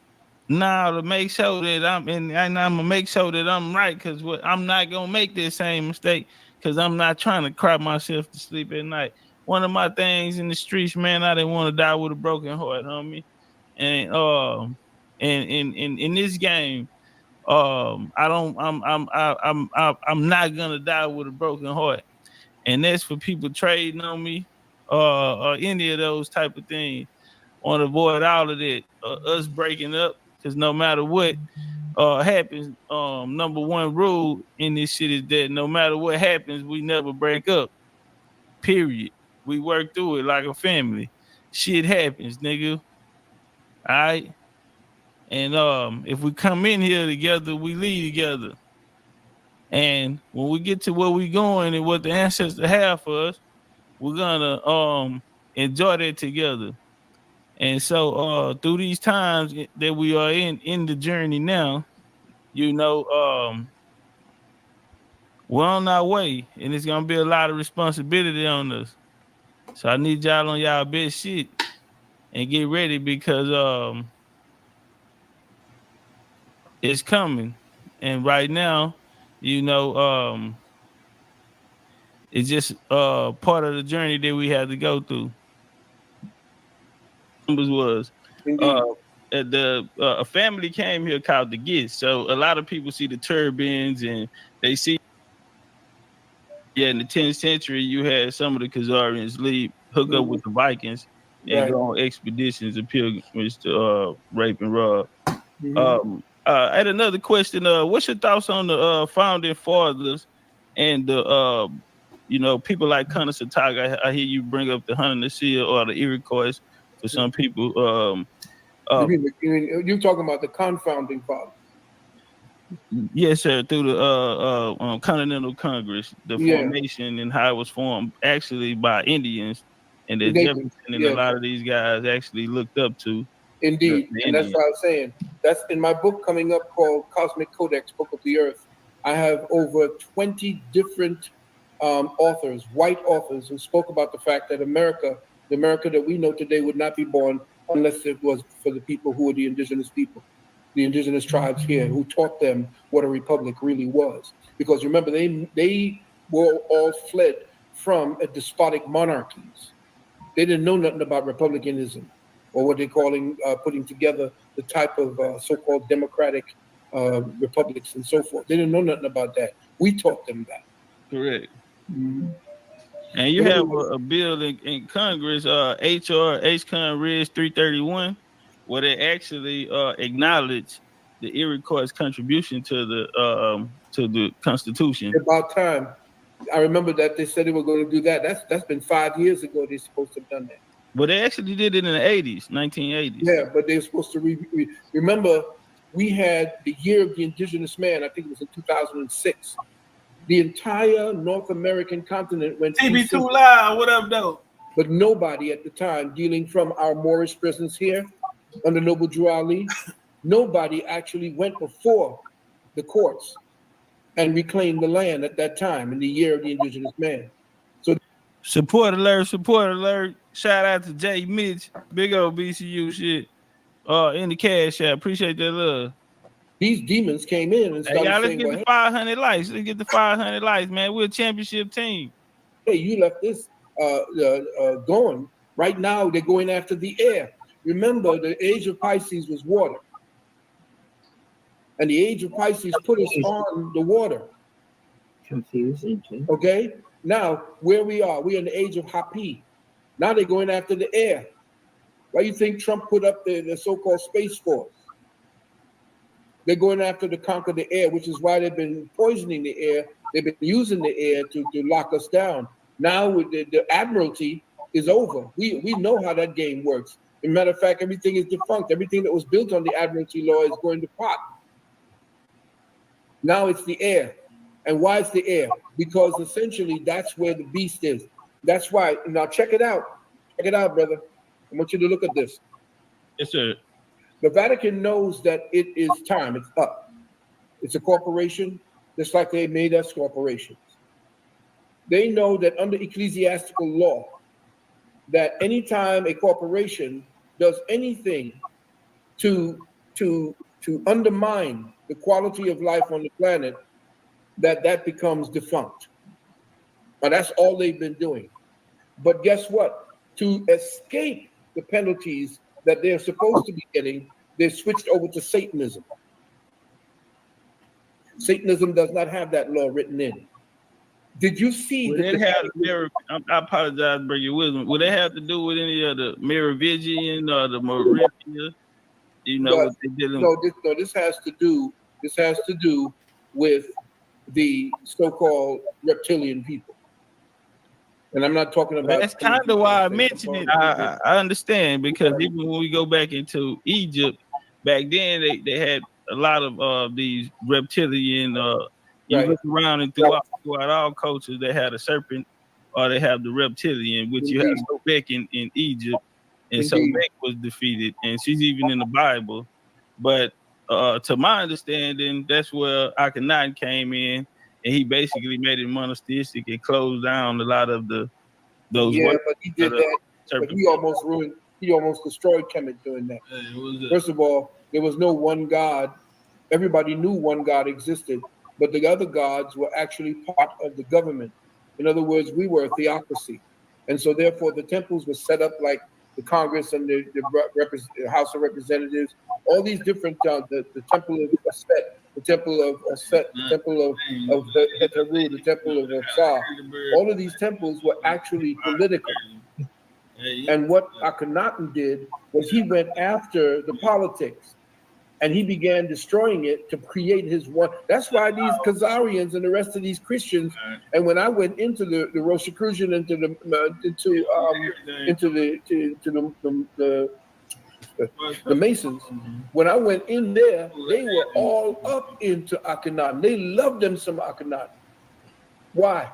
Now to make sure that I'm gonna make sure that I'm right, because I'm not gonna make this same mistake, because I'm not trying to cry myself to sleep at night. One of my things in the streets, man, I didn't want to die with a broken heart, homie. And in this game, I'm not gonna die with a broken heart. And that's for people trading on me, or any of those type of things. Want to avoid all of that, us breaking up, because no matter what happens, number one rule in this shit is that no matter what happens, we never break up. Period. We work through it like a family. Shit happens, nigga. All right. And if we come in here together, we leave together. And when we get to where we going and what the ancestors have for us, we're gonna enjoy that together. And so through these times that we are in the journey now, you know, we're on our way, and it's gonna be a lot of responsibility on us. So I need y'all on y'all best shit and get ready, because it's coming. And right now, you know, it's just part of the journey that we had to go through. Was a family came here called the Gits. So a lot of people see the turbans and they see, in the 10th century you had some of the Khazarians hook up with the Vikings and go on expeditions and pilgrimages to rape and rob. I had another question. What's your thoughts on the founding fathers and the you know, people like Conspiracies? I hear you bring up the Haudenosaunee or the Iroquois for some people. You're talking about the confounding fathers. Yes, sir. Through the Continental Congress, the formation and how it was formed actually by Indians, and that Jefferson and a lot of these guys actually looked up to. Indeed, and that's what I was saying. That's in my book coming up called Cosmic Codex, Book of the Earth. I have over 20 different authors, white authors, who spoke about the fact that the America that we know today would not be born unless it was for the people who are the indigenous people, the indigenous tribes here, who taught them what a republic really was. Because remember, they were all fled from a despotic monarchies. They didn't know nothing about republicanism, or what they're calling putting together the type of so-called democratic republics and so forth. They didn't know nothing about that. We taught them that. Correct. Mm-hmm. And you have a bill in Congress, H.R. H-Con Res 331, where they actually acknowledge the Iroquois' contribution to the Constitution. About time. I remember that they said they were going to do that. That's been 5 years ago. They're supposed to have done that. But they actually did it in the 80s, 1980s. Yeah, but they're supposed to remember. We had the year of the indigenous man. I think it was in 2006. The entire North American continent went. TB2 Live, what up, though? But nobody at the time, dealing from our Moorish prisons here under Noble Drew Ali, nobody actually went before the courts and reclaimed the land at that time in the year of the indigenous man. So, support alert. Shout out to Jay Mitch, big old BCU shit. In the cash app. Appreciate that love. These demons came in and started let's saying, get the 500 likes. Let's get the 500 likes, man. We're a championship team. Hey, you left this going. Right now, they're going after the air. Remember, the age of Pisces was water. And the age of Pisces put us on the water. Confusing. Okay? Now, where we are, we're in the age of Hapi. Now they're going after the air. Why do you think Trump put up the so-called Space Force? They're going after to conquer the air, which is why they've been poisoning the air. They've been using the air to lock us down. Now with the Admiralty is over. We know how that game works. As a matter of fact, everything is defunct. Everything that was built on the Admiralty law is going to pot. Now it's the air. And why is the air? Because essentially that's where the beast is. That's why. Now check it out. Check it out, brother. I want you to look at this. Yes, sir. The Vatican knows that it is time. It's up. It's a corporation, just like they made us corporations. They know that under ecclesiastical law, that anytime a corporation does anything to undermine the quality of life on the planet, that becomes defunct. Now that's all they've been doing. But guess what? To escape the penalties that they're supposed to be getting, they switched over to Satanism. Satanism does not have that law written in. Did you see? Would it have I apologize, bro, your wisdom. Would it have to do with any of the Merovingian or the Moravia? You know what they did? No, this has to do. This has to do with the so-called reptilian people. And I'm not talking about. That's kind of why I mentioned it. I understand, because even when we go back into Egypt, back then they had a lot of these reptilian. You look around and throughout all cultures, they had a serpent, or they have the reptilian, which you have Sobek in Egypt, and Sobek was defeated, and she's even in the Bible. But to my understanding, that's where Akhenaten came in. And he basically made it monotheistic and closed down a lot of those. Yeah, but he did that. But he almost ruined. He almost destroyed Kemet doing that. First of all, there was no one God. Everybody knew one God existed, but the other gods were actually part of the government. In other words, we were a theocracy, and so therefore the temples were set up like the Congress and the House of Representatives. All these different the temple of Set, the temple of Set, the temple of Heteru, the temple of Sa. All of these temples were actually political. And what Akhenaten did was he went after the politics, and he began destroying it to create his one. That's why these Khazarians and the rest of these Christians. And when I went into the Rosicrucian, into the Masons, when I went in there, they were all up into Akhenaten. They loved them some Akhenaten. Why?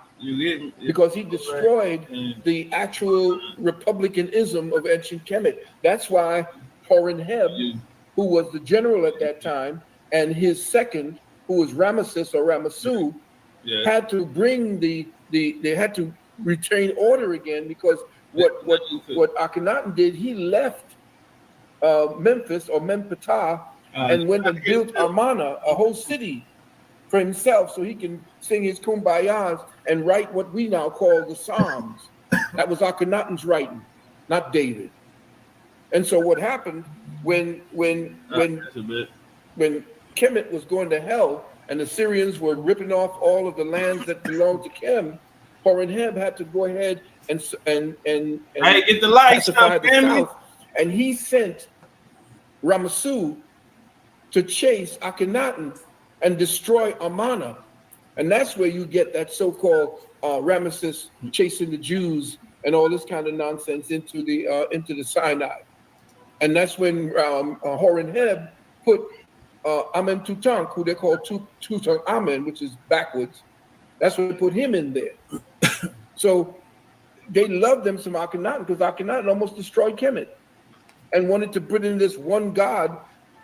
Because he destroyed the actual republicanism of ancient Kemet. That's why Horemheb, who was the general at that time, and his second, who was Ramesses or Ramesu, had to bring they had to retain order again, because what Akhenaten did, he left Memphis or Mempata and went and built Amana, a whole city for himself, so he can sing his kumbayas and write what we now call the Psalms. That was Akhenaten's writing, not David. And so what happened when Kemet was going to hell and the Syrians were ripping off all of the lands that belonged to Kem, Horemheb had to go ahead and get the lights up, family. And he sent Ramesu to chase Akhenaten and destroy Amana. And that's where you get that so-called Ramesses chasing the Jews and all this kind of nonsense into the Sinai. And that's when Horemheb put Amentutank, who they call Tutankhamen, which is backwards. That's when they put him in there. So they loved them some Akhenaten, because Akhenaten almost destroyed Kemet and wanted to put in this one God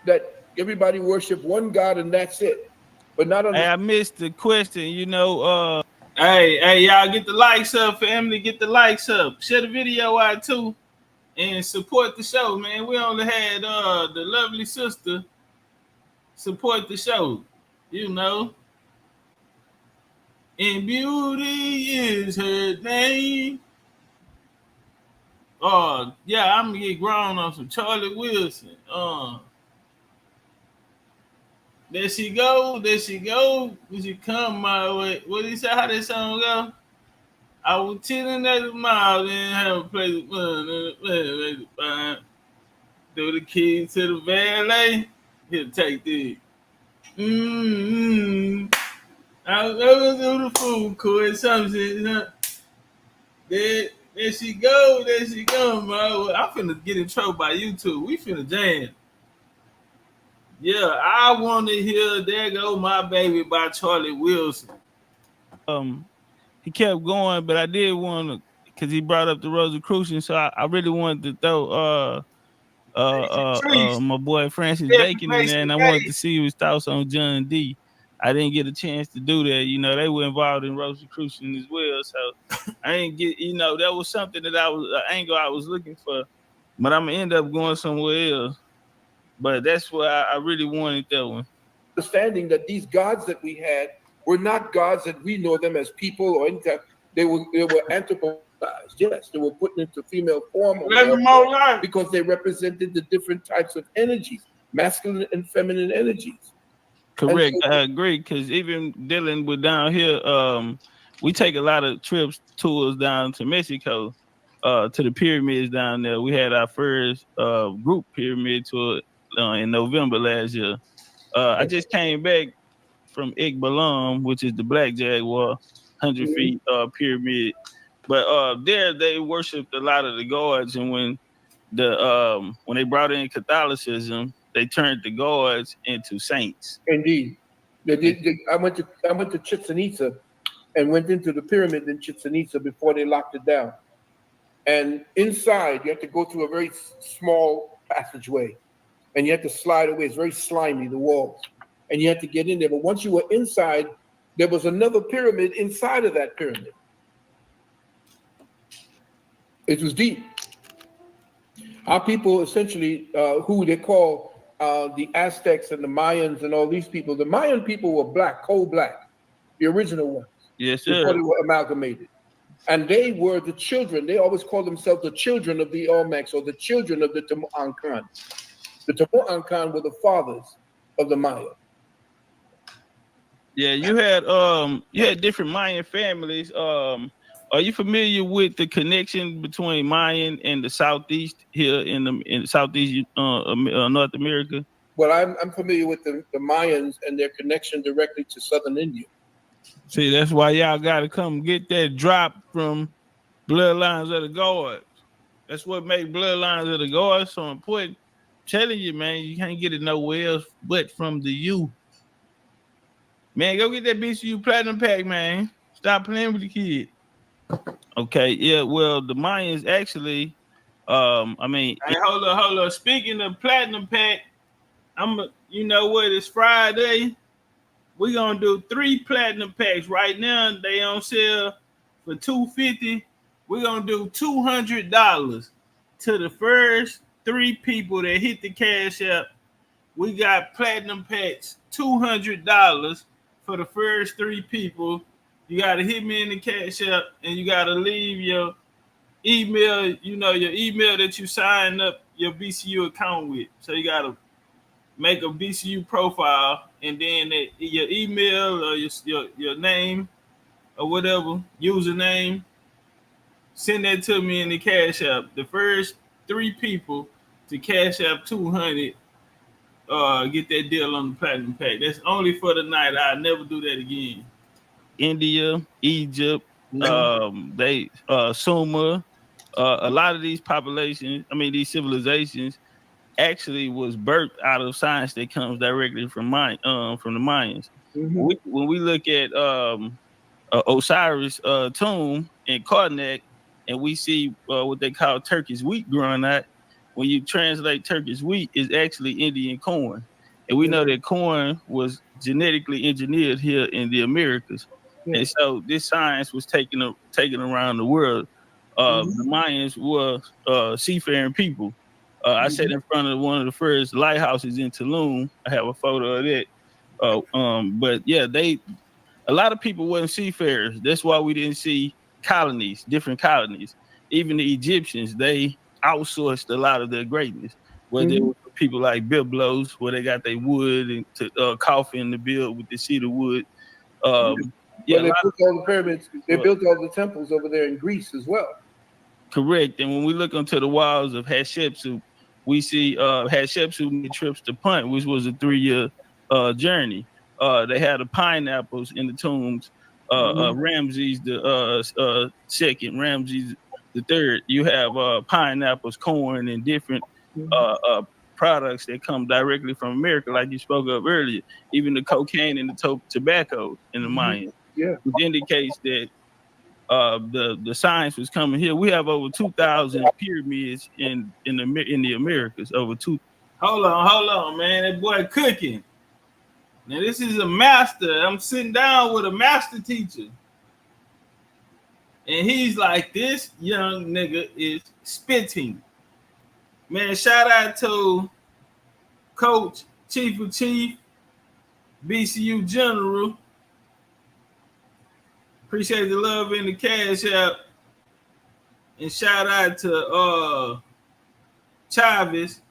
that everybody worship, one God, and that's it. But not on. Hey, I missed the question. You know, hey, y'all get the likes up, family. Get the likes up. Share the video out too, and support the show, man. We only had the lovely sister support the show. You know, and beauty is her name. Oh yeah, I'm gonna get grown on some Charlie Wilson. There she go. There she go. When she come my way. What did he say? How that song go? I was chilling at the mall and have a place of fun. Throw the keys to the valet. He'll take this. I was over to the food court. Something. There she go. There she go, bro. I'm finna get in trouble by YouTube. We finna jam. Yeah, I want to hear "There Go My Baby" by Charlie Wilson. He kept going, but I did want to, because he brought up the Rosicrucian, so I really wanted to throw my boy Francis Bacon in there, and I wanted to see his thoughts on John D. I didn't get a chance to do that. You know, they were involved in Rosicrucian as well, so I didn't get. You know, that was something that an angle I was looking for, but I'm gonna end up going somewhere else. But that's why I really wanted that one. Understanding that these gods that we had were not gods that we know them as people or anything. They were anthropomorphized. Yes, they were put into female form because they represented the different types of energies, masculine and feminine energies. Correct. I agree, because even dealing with down here, we take a lot of tours down to Mexico, to the pyramids down there. We had our first group pyramid tour in November last year. I just came back from Igbalam, which is the Black Jaguar, 100 feet pyramid. But there they worshipped a lot of the gods, and when they brought in Catholicism, they turned the gods into saints. Indeed, I went to Chichen Itza and went into the pyramid in Chichen Itza before they locked it down. And inside, you have to go through a very small passageway, and you have to slide away. It's very slimy, the walls, and you have to get in there. But once you were inside, there was another pyramid inside of that pyramid. It was deep. Our people, essentially, who they call the Aztecs and the Mayans and all these people, the Mayan people were black, coal black, the original ones. Yes, sir. Before they were amalgamated. And they were the children. They always called themselves the children of the Olmecs, or the children of the Temu'ancan. The Temu'ancan were the fathers of the Maya. Yeah, you had different Mayan families. Are you familiar with the connection between Mayan and the Southeast here in Southeast North America? Well, I'm familiar with the Mayans and their connection directly to Southern India. See, that's why y'all got to come get that drop from Bloodlines of the Gods. That's what makes Bloodlines of the Gods so important. I'm telling you, man, you can't get it nowhere else but from the U. Man, go get that BCU Platinum Pack, man. Stop playing with the kid. Okay, yeah, well, the Mayans actually, Hey, hold up. Speaking of Platinum Pack, you know what, it's Friday. We're gonna do 3 Platinum Packs. Right now, they on sale for $250. We're gonna do $200 to the first 3 people that hit the Cash App. We got Platinum Packs, $200 for the first 3 people. You got to hit me in the Cash App, and you got to leave your email, your email that you signed up your BCU account with. So you got to make a BCU profile, and then your email or your name or whatever, username, send that to me in the Cash App. The first 3 people to Cash App 200, get that deal on the Platinum Pack. That's only for the night. I'll never do that again. India, Egypt, Sumer, a lot of these these civilizations actually was birthed out of science that comes directly from the Mayans. Mm-hmm. When we look at Osiris' tomb in Karnak, and we see what they call Turkish wheat growing out, when you translate Turkish wheat, is actually Indian corn. And we know that corn was genetically engineered here in the Americas. And so this science was taken around the world. The Mayans were seafaring people. I sat in front of one of the first lighthouses in Tulum. I have a photo of that. But yeah, a lot of people weren't seafarers. That's why we didn't see different colonies. Even the Egyptians, they outsourced a lot of their greatness. Whether it was people like Biblos, where they got their wood and coffin to build with the cedar wood. Yeah, they built all the pyramids. They built all the temples over there in Greece as well. Correct. And when we look onto the walls of Hatshepsut, we see Hatshepsut made trips to Punt, which was a 3-year journey. They had the pineapples in the tombs. Ramses the second, Ramses the third. You have pineapples, corn, and different products that come directly from America, like you spoke of earlier. Even the cocaine and the tobacco in the Mayans, which indicates that the science was coming here. We have over 2,000 pyramids in the Americas. Over 2. Hold on, man. That boy cooking. Now this is a master. I'm sitting down with a master teacher, and he's like, "This young nigga is spitting." Man, shout out to Coach, Chief of Chief, BCU General. Appreciate the love in the cash app. And shout out to Chavez.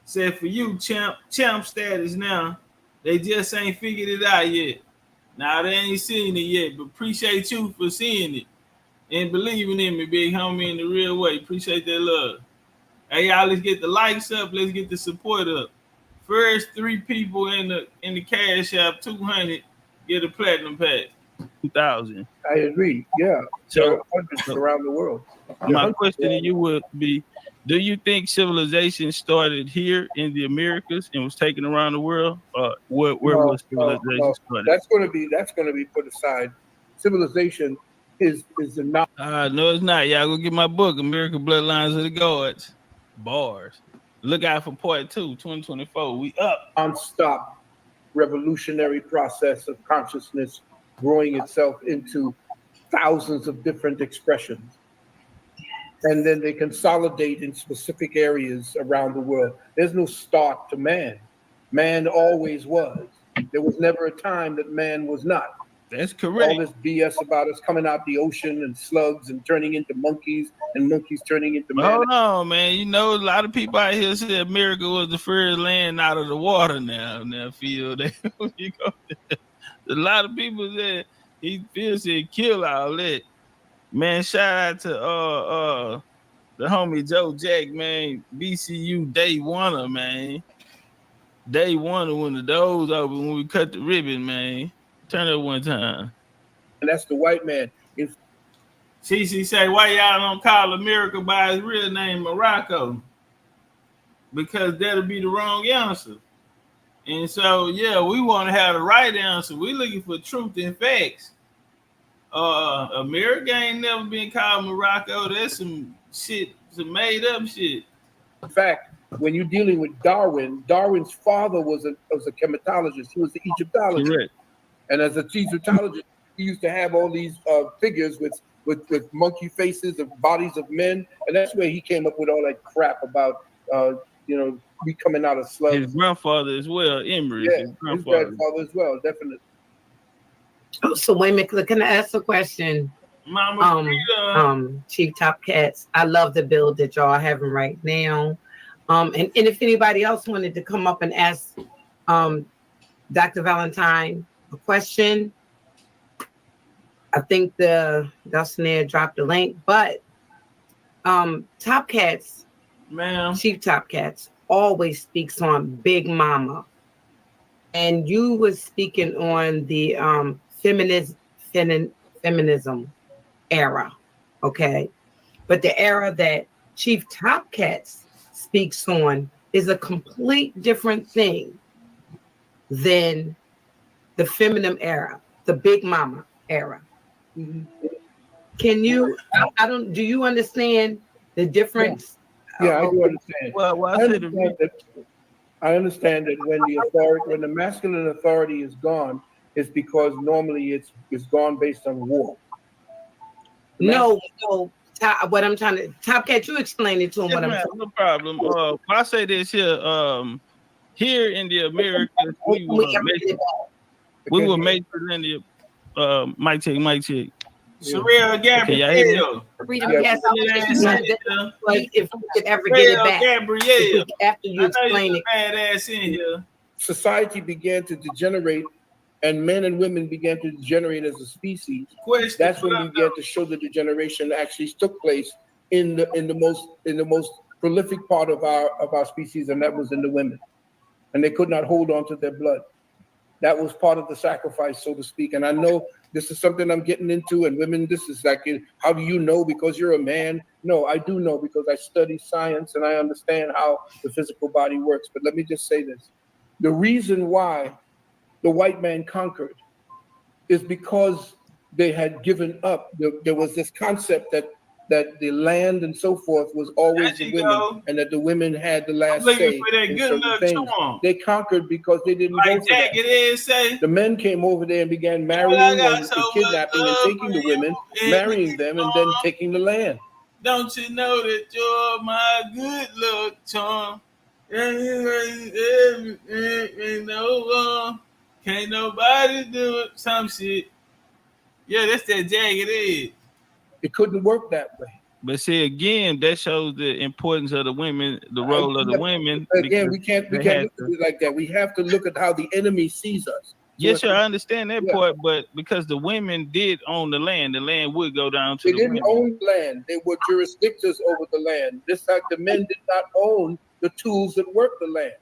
Said for you, champ status now. They just ain't figured it out yet. Now they ain't seen it yet, but appreciate you for seeing it and believing in me, big homie, in the real way. Appreciate that love. Hey y'all, let's get the likes up. Let's get the support up. First 3 people in the cash app, 200, get a platinum pack. 2,000. I agree. Yeah. So hundreds around the world. My question to you would be: do you think civilization started here in the Americas and was taken around the world? Where was civilization started? That's going to be put aside. Civilization is not. No, it's not. Y'all go get my book, American Bloodlines of the Gods. Bars. Look out for part 2, 2024. We up. Non-stop revolutionary process of consciousness growing itself into thousands of different expressions. And then they consolidate in specific areas around the world. There's no start to man. Man always was. There was never a time that man was not. That's correct. All this BS about us coming out the ocean and slugs and turning into monkeys and monkeys turning into men. Hold on, man. You know, a lot of people out here say America was the first land out of the water now. Now, feel that you go there. A lot of people said he feels it kill all that. Man, shout out to the homie Joe Jack, man. BCU day one, man. Day one when the doors open, when we cut the ribbon, man. Turn it one time. And that's the white man. CC say, why y'all don't call America by his real name, Morocco? Because that'll be the wrong answer. And so, yeah, we want to have the right answer. We're looking for truth and facts. America ain't never been called Morocco. That's some shit, some made up shit. In fact, when you're dealing with Darwin, Darwin's father was a chematologist. He was an Egyptologist. Correct. And as an Egyptologist, he used to have all these figures with monkey faces of bodies of men. And that's where he came up with all that crap about, we coming out of slugs. His grandfather as well, Emery. Yeah, his grandfather as well, definitely. Oh, so wait a minute, can I ask a question? Mama, Chief Topcatz, I love the build that y'all are having right now. And if anybody else wanted to come up and ask Dr. Valentine a question, I think Dulcinea dropped the link, but Topcatz, ma'am, Chief Topcatz always speaks on Big Mama. And you was speaking on the feminism era, okay? But the era that Chief Topcatz speaks on is a complete different thing than the feminine era, the Big Mama era. Mm-hmm. Can you, do you understand the difference? Yeah, I do understand. I understand that when the masculine authority is gone, it's because normally it's gone based on war. No, what I'm trying to, Topcatz, you explain it to him. No problem. I say this here, here in the Americas, we were made for India. Mic check. Surreal Gabrielle. If we could ever get it back. Gabrielle. After you explain it. Badass in here. Society began to degenerate and men and women began to degenerate as a species, that's when we began to show the degeneration actually took place in the most prolific part of our species, and that was in the women. And they could not hold on to their blood. That was part of the sacrifice, so to speak. And I know this is something I'm getting into, and women, this is like, how do you know because you're a man? No, I do know because I study science and I understand how the physical body works. But let me just say this. The reason why the white man conquered is because they had given up. There was this concept that the land and so forth was always the women, and that the women had the last say in certain things. They conquered because they didn't go for that. The men came over there and began marrying and kidnapping and taking the women, marrying them, and then taking the land. Don't you know that you're my good luck charm? Can't nobody do it. Some shit. Yeah, that's that jagged edge. It couldn't work that way. But see, again, that shows the importance of the women, the role of the women. Again, we can't look at it like that. We have to look at how the enemy sees us. Yes, sir, I understand that part, but because the women did own the land would go down to the women. They didn't own land. They were jurisdictors over the land. Just like the men did not own the tools that worked the land.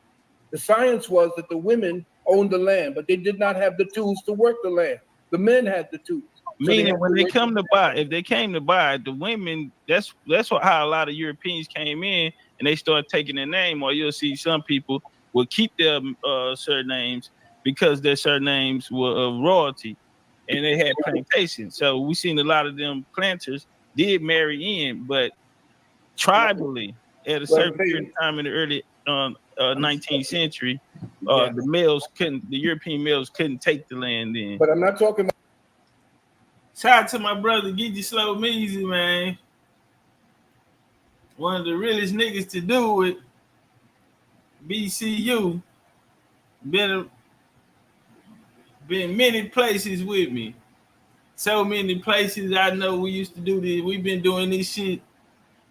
The science was that the women owned the land, but they did not have the tools to work the land. The men had the tools. Meaning when they come to buy, if they came to buy, the women, that's how a lot of Europeans came in and they started taking their name, or you'll see some people will keep their surnames because their surnames were of royalty and they had plantations. So we seen a lot of them planters did marry in, but tribally at a certain period of time in the early 19th century, the European males couldn't take the land in. But I'm not talking about. Shout out to my brother, Get You Slow Measy, man. One of the realest niggas to do it. BCU. Been many places with me. So many places I know we used to do this. We've been doing this shit,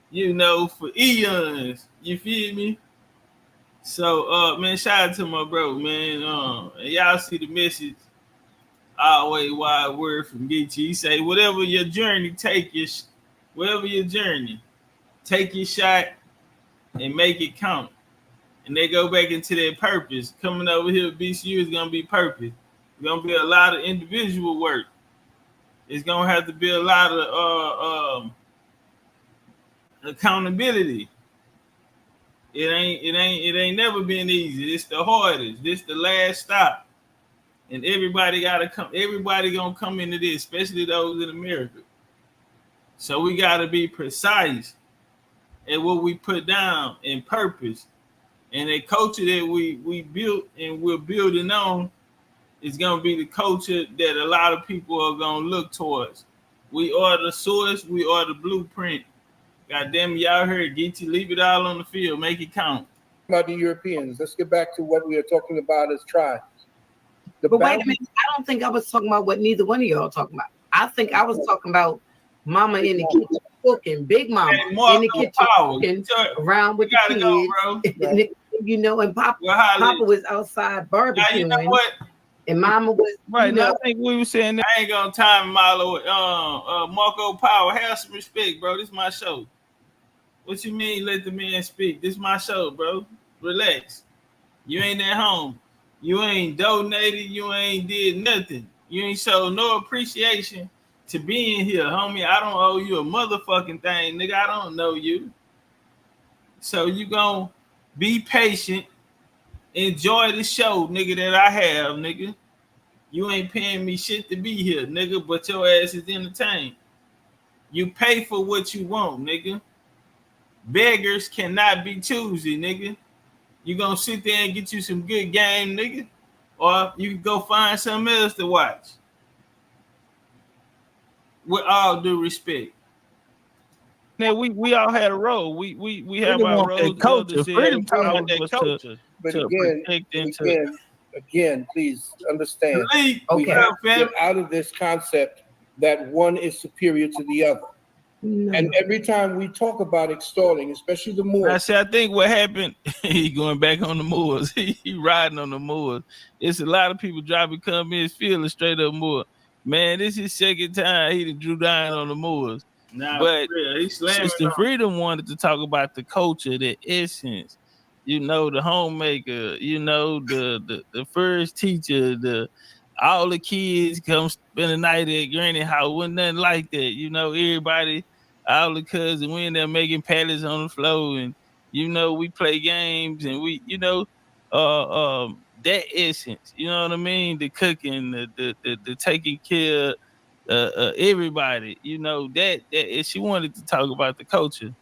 for eons. You feel me? So, man, shout out to my bro, man. Y'all see the message. Always wide word from Geechee. He say, whatever your journey, take your shot and make it count. And they go back into their purpose. Coming over here at BCU is gonna be purpose. It's gonna be a lot of individual work. It's gonna have to be a lot of accountability. It ain't never been easy. It's the hardest. This the last stop. And everybody gotta come. Everybody gonna come into this, especially those in America. So we gotta be precise at what we put down in purpose, and a culture that we built and we're building on is gonna be the culture that a lot of people are gonna look towards. We are the source. We are the blueprint. God damn it, y'all heard Geechee, leave it all on the field, make it count. About the Europeans, let's get back to what we are talking about as tribes. But wait a minute, I don't think I was talking about what neither one of y'all talking about. I think I was talking about mama in the kitchen cooking, big mama in the kitchen cooking around with the kids, and Papa was outside barbecuing. You know what? And mama was right. I think we were saying that I ain't gonna time Milo. Marco Power, have some respect, bro. This is my show. What you mean? Let the man speak. This is my show, bro. Relax. You ain't at home. You ain't donated. You ain't did nothing. You ain't showed no appreciation to being here, homie. I don't owe you a motherfucking thing, nigga. I don't know you. So you gonna be patient. Enjoy the show, nigga, that I have, nigga. You ain't paying me shit to be here, nigga, but your ass is entertained. You pay for what you want, nigga. Beggars cannot be choosy, nigga. You gonna sit there and get you some good game, nigga, or you can go find something else to watch. With all due respect. Now we all had a role. We have our role. Culture. Freedom culture. But again, please understand. We have to get out of this concept that one is superior to the other. No. And every time we talk about extolling, especially the Moors. I say, I think what happened, he going back on the Moors. he riding on the Moors. It's a lot of people driving comments feeling straight up Moor. Man, this is second time he done drew down on the Moors. Nah, But for real, he slamming Sister on. Freedom wanted to talk about the culture, the essence, you know, the homemaker, you know, the first teacher, all the kids come spend the night at Granny house. Wasn't nothing like that, you know. Everybody, all the cousins, we in there making pallets on the floor, and you know, we play games, and we, you know, that essence, you know what I mean? The cooking, the taking care everybody, you know, that she wanted to talk about the culture.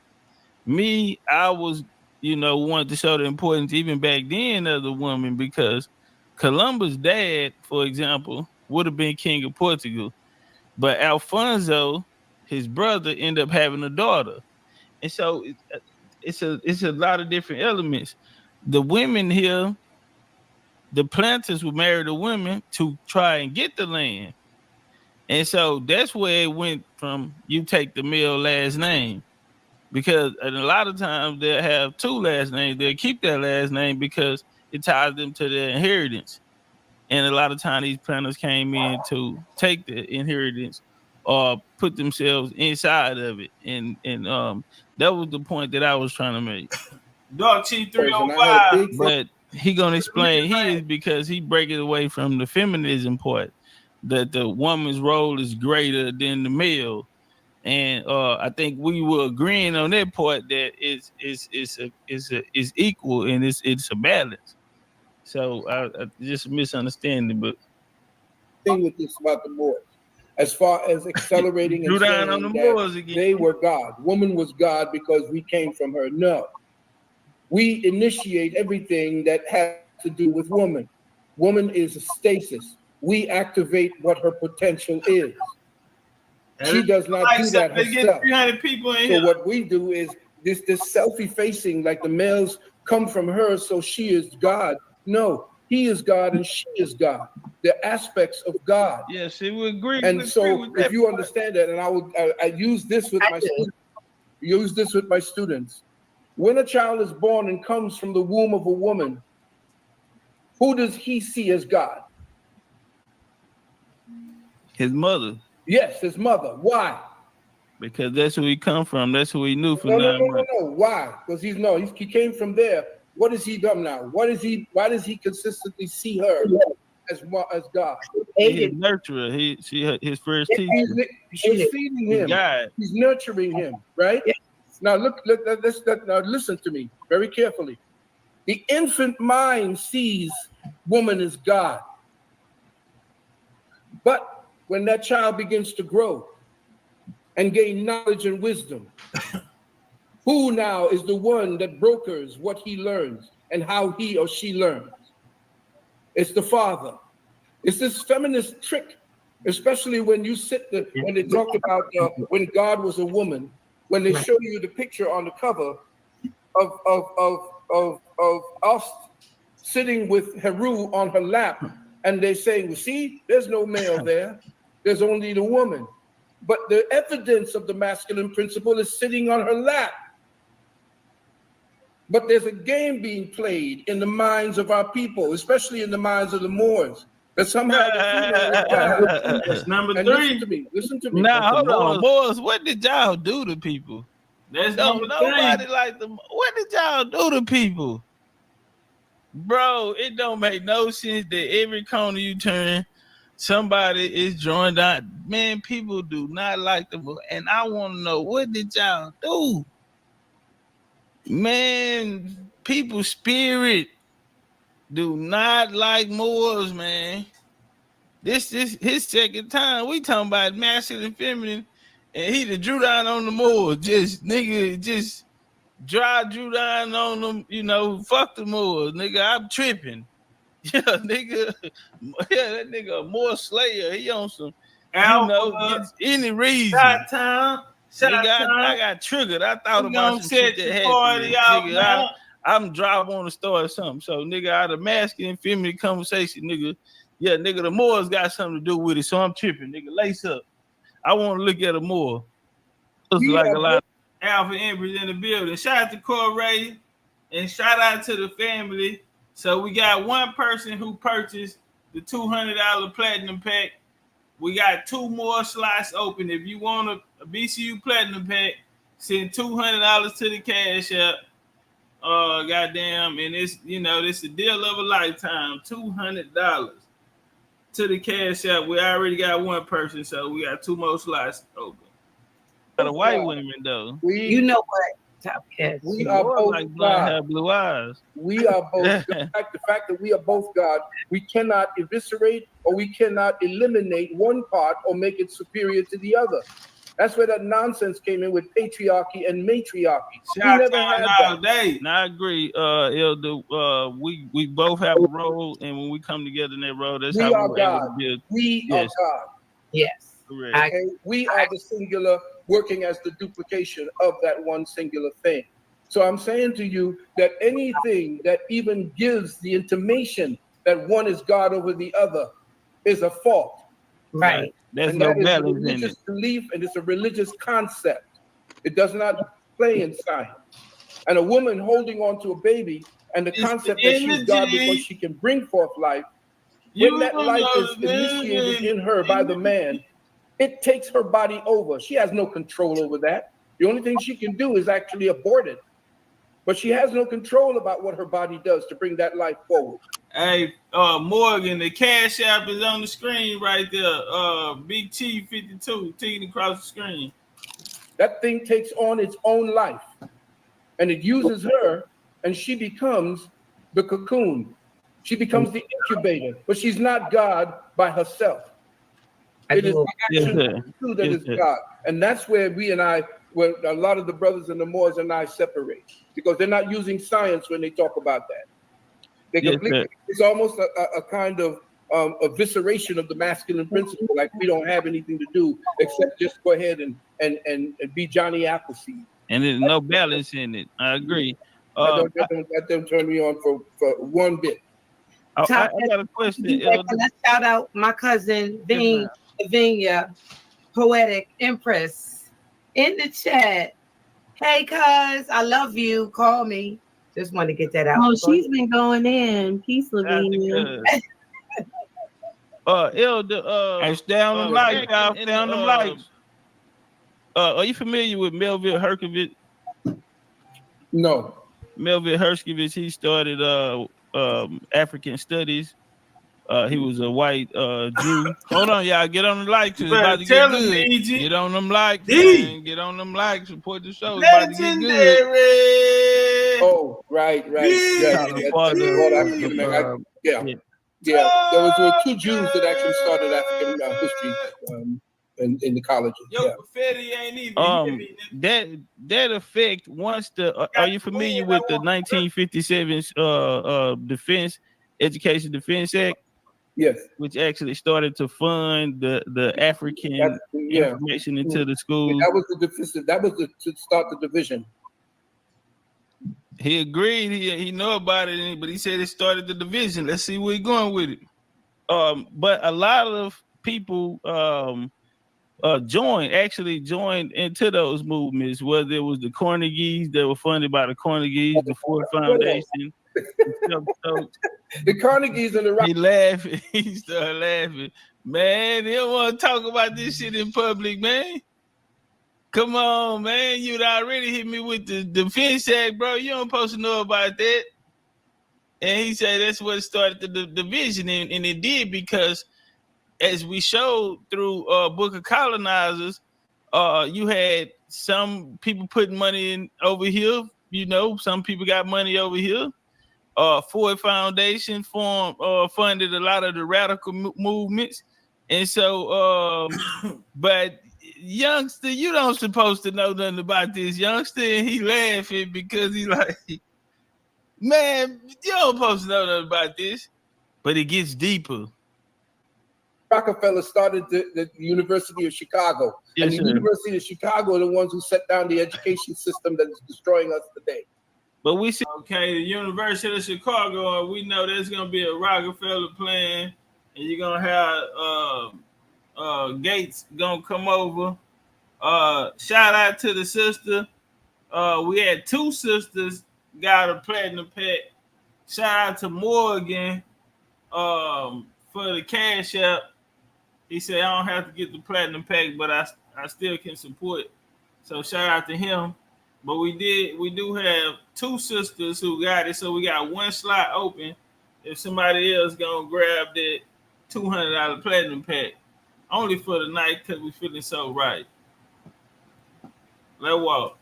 Me, I was, you know, wanted to show the importance even back then of the woman, because Columbus' dad, for example, would have been king of Portugal, but Alfonso, his brother, ended up having a daughter, and so it's a lot of different elements. The women here, the planters would marry the women to try and get the land. And so that's where it went from you take the male last name. Because and a lot of times they'll have two last names. They'll keep their last name because it ties them to their inheritance. And a lot of times these planters came in to take the inheritance or put themselves inside of it. And that was the point that I was trying to make. Dog Chief 305. But he gonna explain his because he break it away from the feminism part, that the woman's role is greater than the male. And I think we were agreeing on that part that it's equal and it's a balance. So I just a misunderstanding, but thing with this about the Moors, as far as accelerating and saying on the that Moors again. They were God. Woman was God because we came from her. No. We initiate everything that has to do with woman. Woman is a stasis. We activate what her potential is. She does not do that herself. 300 people in so here. What we do is this selfie facing, like the males come from her, so she is God. No, he is God and she is God. They're aspects of God. Yes, he would agree. And so if you understand that, and I use this with my students, use this with my students. When a child is born and comes from the womb of a woman, who does he see as God? His mother. Yes, his mother. Why? Because that's who he come from. That's who he knew for No. 9 months. Why? Because he came from there. What has he done now? Why does he consistently see her as God? He's a nurturer. His first teacher. She's feeding him. He's nurturing him, right? Yes. Now now listen to me very carefully. The infant mind sees woman as God. But when that child begins to grow and gain knowledge and wisdom, who now is the one that brokers what he learns and how he or she learns? It's the father. It's this feminist trick, especially when you when they talked about when God was a woman, when they show you the picture on the cover of us sitting with Heru on her lap, and they saying, well, see, there's no male there. There's only the woman. But the evidence of the masculine principle is sitting on her lap. But there's a game being played in the minds of our people, especially in the minds of the Moors, that somehow that's number 3. Listen to me. Now, hold on, Moors, what did y'all do to people? That's nobody like them. What did y'all do to people? Bro, it don't make no sense that every corner you turn, somebody is joined out. Man, people do not like them. And I want to know, what did y'all do? Man, people's spirit do not like Moors, man. This is his second time. We talking about masculine and feminine, and he done drew down on the Moors. Just drew down on them, you know, fuck the Moors, nigga. I'm tripping. Yeah, nigga. Yeah, that nigga a Moor slayer. He on some, any reason. I got triggered. I thought about some shit that happened. Nigga, I'm driving on the store or something. So, nigga, out of masculine, feminine conversation, nigga, yeah, nigga, the Moors got something to do with it. So I'm tripping, nigga. Lace up. I want to look at a Moor. Looks like a lot of Alpha Emperors in the building. Shout out to Corey and shout out to the family. So we got one person who purchased the $200 platinum pack. We got 2 more slots open. If you want a BCU platinum pack, send $200 to the Cash App. Goddamn, and it's this a deal of a lifetime. $200 to the Cash App. We already got one person, so we got 2 more slots open. For the white women though, you know what? Topcatz. We are both like God. blue eyes. We are both God. The fact that we are both God, we cannot eviscerate or we cannot eliminate one part or make it superior to the other. That's where that nonsense came in with patriarchy and matriarchy. We never had that. I agree, Elder. We both have a role, and when we come together in that role, that's we how are we're God. able to build. We are God. Yes. Correct. Okay? We are the singular working as the duplication of that one singular thing. So I'm saying to you that anything that even gives the intimation that one is God over the other is a fault. Right. There's and no that is a balance in religious it. belief, and it's a religious concept. It does not play in science. And a woman holding on to a baby and the concept that she's God because she can bring forth life, when that life is initiated in her by the man, it takes her body over. She has no control over that. The only thing she can do is actually abort it. But she has no control about what her body does to bring that life forward. Hey, Morgan, the Cash App is on the screen right there. Big T 52, ticking across the screen. That thing takes on its own life, and it uses her, and she becomes the cocoon. She becomes the incubator, but she's not God by herself. It is the action that is God, and that's where where a lot of the brothers and the Moors and I separate, because they're not using science when they talk about that. They completely, it's almost a kind of evisceration of the masculine principle, like we don't have anything to do except just go ahead and be Johnny Appleseed. And there's no balance in it. I agree. That don't turn me on for one bit. I got a question. Let's shout out my cousin Vinya, Poetic Empress, in the chat. Hey, cuz, I love you. Call me. Just want to get that out. Oh, she's been going in. Peace, Lavinia. Elder, stay on them lights, y'all. Stay on them lights. Are you familiar with Melville Herkovich? No. Melville Herkovich, he started African studies. He was a white Jew. Hold on, y'all. Get on the lights. It's about to get good. Get on them lights, man. Get on them lights. Support the show. It's about to get good. Oh, right. Yeah. There were 2 Jews that actually started African history in the colleges. Confetti ain't even. That effect once the. Are you familiar with the 1957 Education Defense Act? Yes, which actually started to fund the African information into the schools. That was the deficit. That was to start the division. He agreed. He know about it, but he said it started the division. Let's see where he's going with it. But a lot of people joined into those movements, whether it was the Carnegies that were funded by the Carnegies, the Ford Foundation. The Carnegies and the he laughing. He started laughing. Man, they don't want to talk about this shit in public, man. Come on, man. You'd already hit me with the Defense Act, bro. You don't supposed to know about that. And he said that's what started the division, and it did because, as we showed through Book of Colonizers, you had some people putting money in over here. You know, some people got money over here. Ford Foundation funded a lot of the radical movements, and so but youngster, you don't supposed to know nothing about this, youngster. And he laughing because he like, man, you don't supposed to know nothing about this, but it gets deeper. Rockefeller started the University of Chicago, and the University of Chicago are the ones who set down the education system that is destroying us today. But we see, okay, the University of Chicago, we know there's gonna be a Rockefeller plan, and you're gonna have Gates gonna come over. Shout out to the sister. We had 2 sisters got a platinum pack. Shout out to Morgan for the cash app. He said I don't have to get the platinum pack, but I still can support. So shout out to him. But we do have 2 sisters who got it, so we got 1 slot open. If somebody else gonna grab that $200 platinum pack, only for the night because we feeling so right. Let's walk.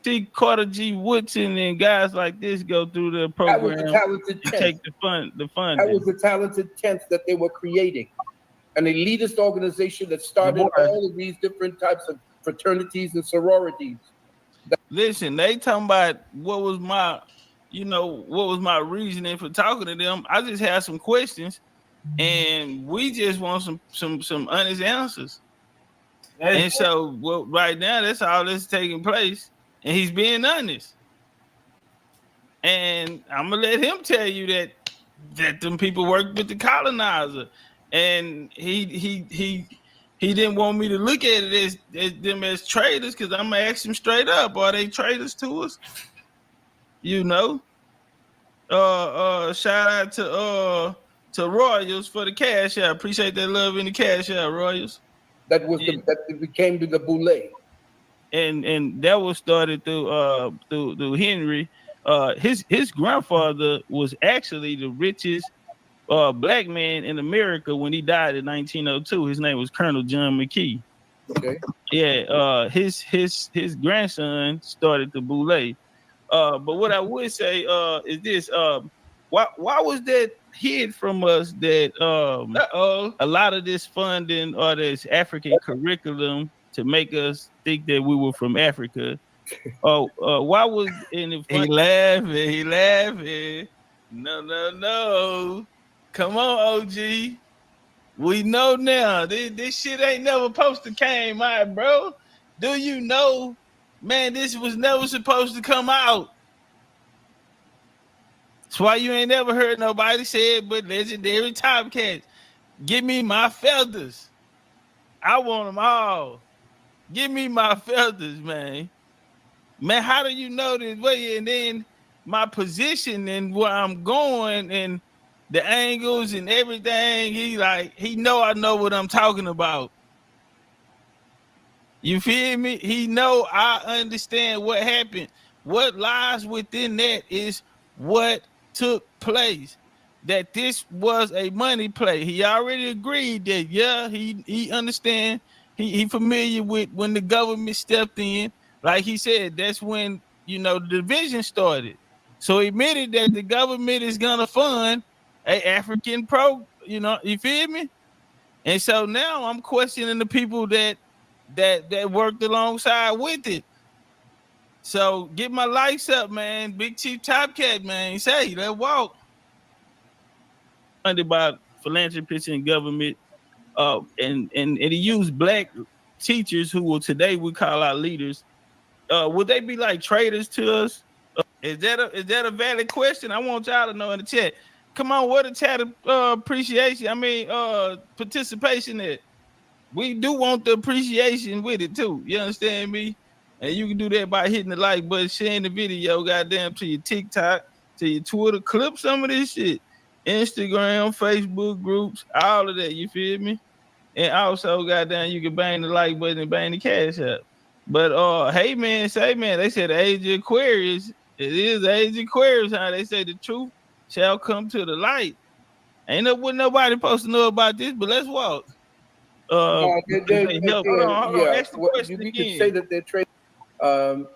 See Carter G. Woodson and guys like this go through the program and take the fund. That was the talented 10th that they were creating, an elitist organization that started all of these different types of fraternities and sororities. Listen, they talking about what was my reasoning for talking to them. I just had some questions, and we just want some honest answers. And so, right now, that's all that's taking place, and he's being honest. And I'm gonna let him tell you that them people worked with the colonizer, and he didn't want me to look at it as them as traitors, because I'm gonna ask him straight up: are they traitors to us? You know. Shout out to Royals for the cash out. Appreciate that love in the cash out, Royals. That became the boule. And that was started through Henry. His grandfather was actually the richest black man in America when he died in 1902. His name was Colonel John McKee. Okay. Yeah. His grandson started the boule. But what I would say is this: why was that hid from us that a lot of this funding or this African curriculum to make us think that we were from Africa? Why was he laughing? No. Come on, OG. We know now. This shit ain't never supposed to came out, bro. Do you know, man, this was never supposed to come out. That's why you ain't never heard nobody say it but Legendary Topcatz. Give me my feathers. I want them all. Give me my feathers, man. Man, how do you know this way? And then my position and where I'm going and the angles and everything, he know I know what I'm talking about. You feel me? He know I understand what happened. What lies within that is what took place. That this was a money play. He already agreed that, yeah, he understand. He familiar with when the government stepped in. Like he said, that's when, the division started. So he admitted that the government is gonna fund a African you feel me? And so now I'm questioning the people that worked alongside with it. So get my lights up, man. Big Chief Topcatz, man. Say, let's walk. Funded by philanthropists and government, and he used black teachers who will today we call our leaders. Would they be like traitors to us? Is that a valid question? I want y'all to know in the chat. Come on, what a chat appreciation. Participation at. We do want the appreciation with it too. You understand me? And you can do that by hitting the like button, sharing the video, goddamn, to your TikTok, to your Twitter, clip some of this shit. Instagram, Facebook groups, all of that, you feel me? And also, goddamn, you can bang the like button and bang the cash up. But hey man, they said the age of Aquarius. It is the age of Aquarius, huh? They say the truth shall come to the light. Ain't nobody supposed to know about this, but let's walk. You can say that they're trading. The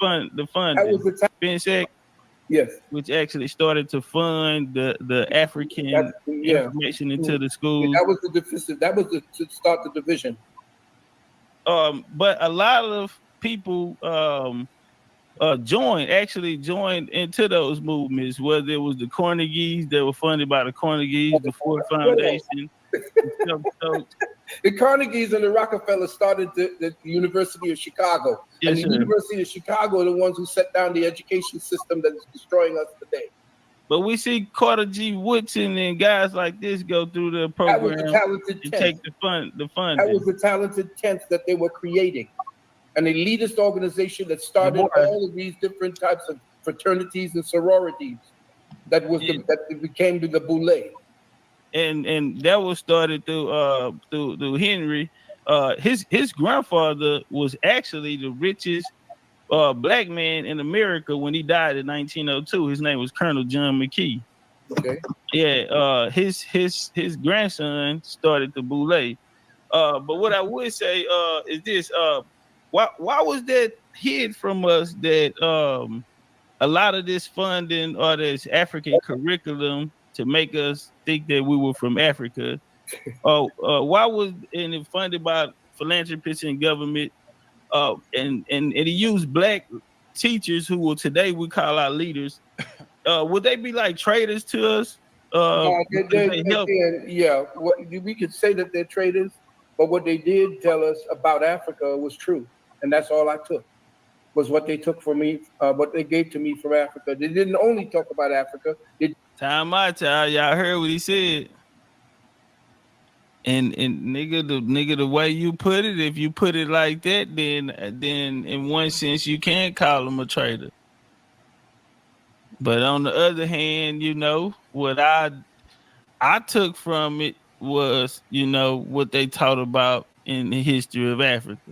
fund. That was the time. FinSec, yes, which actually started to fund the African information into the schools. Yeah, that was the deficit. That was to start the division. But a lot of people joined into those movements, whether it was the Carnegies that were funded by the Carnegies, the Ford Foundation. The Carnegies and the Rockefellers started the University of Chicago. Yes, and the University of Chicago are the ones who set down the education system that is destroying us today. But we see Carter G. Woodson and guys like this go through the program and take the funding. That was the talented tenth that they were creating. An elitist organization that started all of these different types of fraternities and sororities that became the Boule. And that was started through Henry. His grandfather was actually the richest black man in America when he died in 1902. His name was Colonel John McKee. Okay. Yeah, his grandson started the Boule. But what I would say is this: why was that hid from us that a lot of this funding or this African curriculum to make us think that we were from Africa? Why was it funded by philanthropists and government? And he used black teachers who will today we call our leaders. Would they be like traitors to us? Yeah, we could say that they're traitors, but what they did tell us about Africa was true, and that's all I took. Was what they took from me, what they gave to me from Africa. They didn't only talk about Africa. Time out, y'all. Y'all heard what he said. And nigga, the way you put it, if you put it like that, then in one sense you can call him a traitor. But on the other hand, you know, what I took from it was, you know, what they taught about in the history of Africa.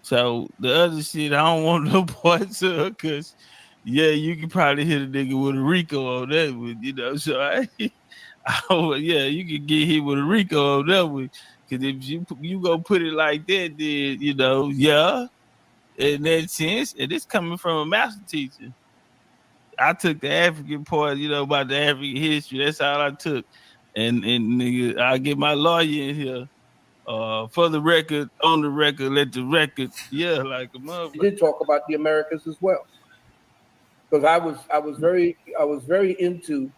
So the other shit, I don't want no parts of, because yeah, you can probably hit a nigga with a Rico on that one, you know. So yeah, you can get hit with a Rico on that one. Because if you go put it like that, then, you know, yeah, in that sense, and it's coming from a master teacher. I took the African part, you know, about the African history. That's all I took. And nigga, I'll get my lawyer in here. For the record, on the record, let the record, yeah, like a motherfucker. He did talk about the Americas as well. Because I was very into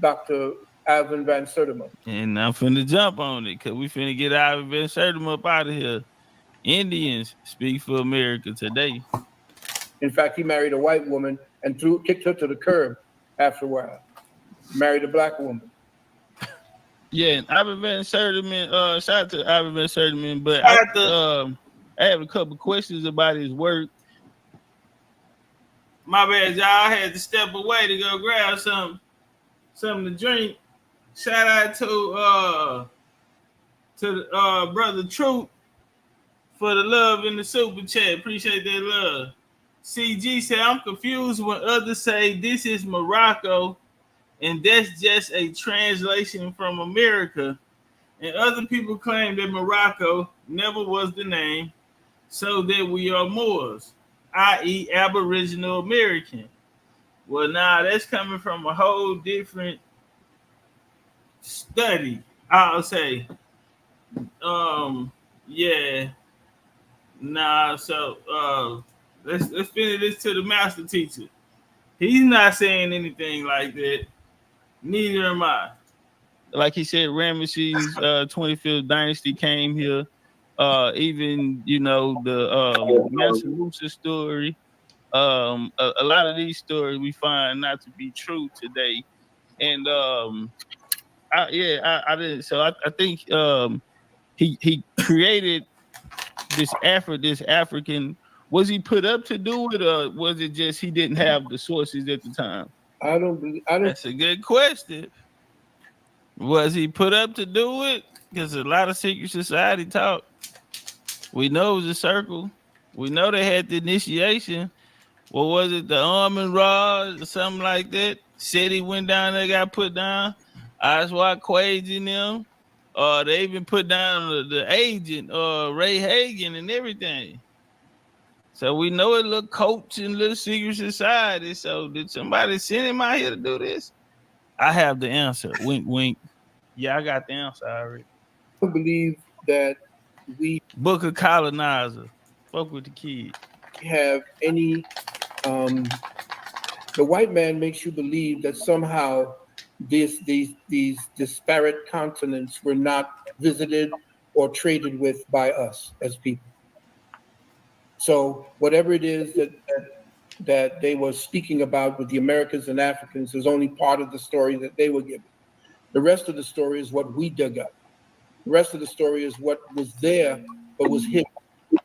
Dr. Alvin Van Sertima. And I'm finna jump on it, because we finna get Alvin Van Sertima up out of here. Indians speak for America today. In fact, he married a white woman and kicked her to the curb after a while. Married a black woman. Yeah, and Alvin Van Sertima, shout out to Alvin Van Sertima, but I have a couple questions about his work. My bad, y'all. I had to step away to go grab something to drink. Shout out to Brother Truth for the love in the super chat. Appreciate that love. CG said, I'm confused when others say this is Morocco and that's just a translation from America. And other people claim that Morocco never was the name, so that we are Moors, i.e. Aboriginal American. Well, nah, that's coming from a whole different study, I'll say. Yeah. Nah, so let's finish this to the master teacher. He's not saying anything like that. Neither am I. Like he said, Ramesses 25th dynasty came here. Even, you know, the Mansa Musa story. A lot of these stories we find not to be true today. And I didn't. So I think he created this African. Was he put up to do it, or was it just he didn't have the sources at the time? I don't. That's a good question. Was he put up to do it? Because a lot of secret society talk. We know it was a circle. We know they had the initiation. What was it? The almond rod or something like that? Said he went down there, got put down. Oswald Quaid in them. They even put down the agent, Ray Hagen and everything. So we know it looked coach and little secret society. So did somebody send him out here to do this? I have the answer. Wink, wink. Yeah, I got the answer already. I believe that we book a colonizer. Fuck with the kid. Have any the white man makes you believe that somehow these disparate continents were not visited or traded with by us as people. So whatever it is that that they were speaking about with the Americans and Africans is only part of the story that they were given. The rest of the story is what we dug up. The rest of the story is what was there but was hidden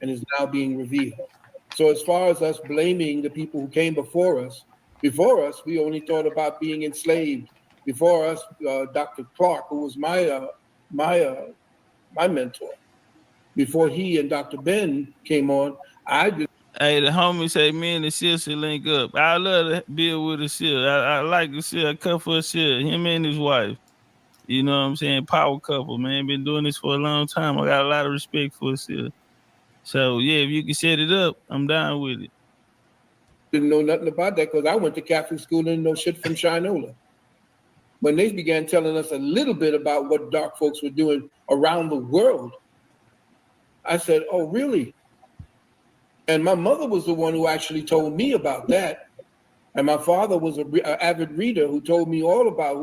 and is now being revealed. So as far as us blaming the people who came before us, we only thought about being enslaved. Before us, Dr. Clark, who was my mentor, before he and Dr. Ben came on, Hey, the homie say me and the Seal should link up. I love to build with the Seal. I like the Seal. I cut for a Seal. Him and his wife. You know what I'm saying? Power couple, man. Been doing this for a long time. I got a lot of respect for the Seal. So yeah, if you can set it up, I'm down with it. Didn't know nothing about that because I went to Catholic school and didn't know shit from Shinola. When they began telling us a little bit about what dark folks were doing around the world, I said, oh, really? And my mother was the one who actually told me about that. And my father was an avid reader who told me all about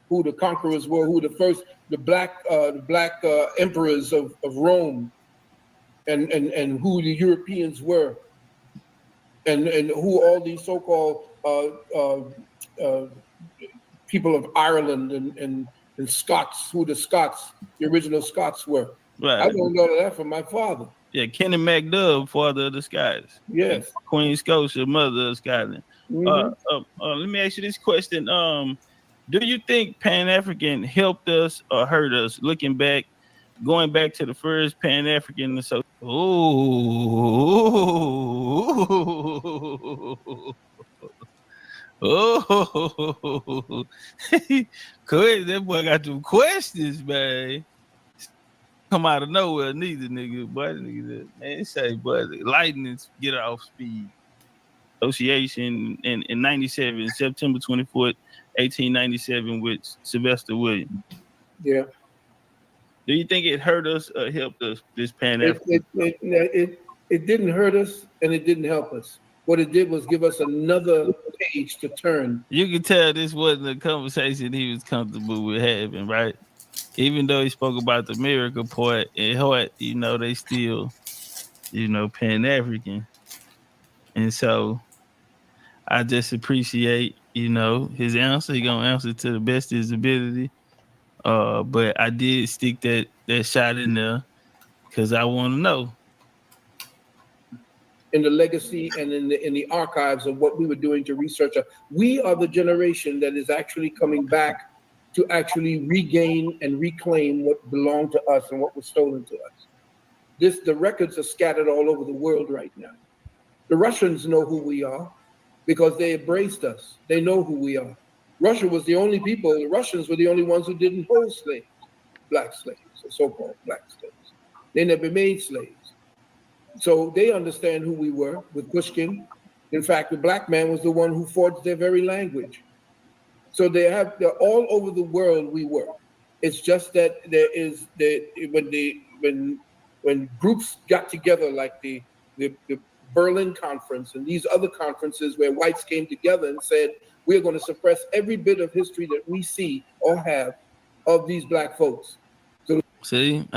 who the conquerors were, who the black emperors of Rome, and who the Europeans were, and who all these so-called people of Ireland and Scots, who the original Scots were. Right. I learned all of that from my father. Yeah, Kenny MacDuff, father of the Scots. Yes. Queen Scotia, mother of Scotland. Let me ask you this question. Do you think Pan-African helped us or hurt us? Looking back, going back to the first Pan-African association. That boy got them questions, man. Come out of nowhere, neither nigga, but nigga, man, say, but lightning get off speed. Association in 97, September 24th, 1897, with Sylvester Williams. Yeah. Do you think it hurt us or helped us, this Pan-African? It didn't hurt us and it didn't help us. What it did was give us another page to turn. You can tell this wasn't a conversation he was comfortable with having, right? Even though he spoke about the America part, at heart, they still, Pan-African. And so I just appreciate, his answer. He gonna answer to the best of his ability. But I did stick that shot in there because I want to know. In the legacy and in the archives of what we were doing to research. We are the generation that is actually coming back to actually regain and reclaim what belonged to us and what was stolen to us. The records are scattered all over the world right now. The Russians know who we are because they embraced us. They know who we are. The Russians were the only ones who didn't hold slaves, black slaves, or so-called black slaves. They never made slaves. So they understand who we were with Pushkin. In fact, the black man was the one who forged their very language. So they're all over the world we were. It's just that when groups got together like the Berlin Conference and these other conferences where whites came together and said, we're going to suppress every bit of history that we see or have of these black folks. So, see,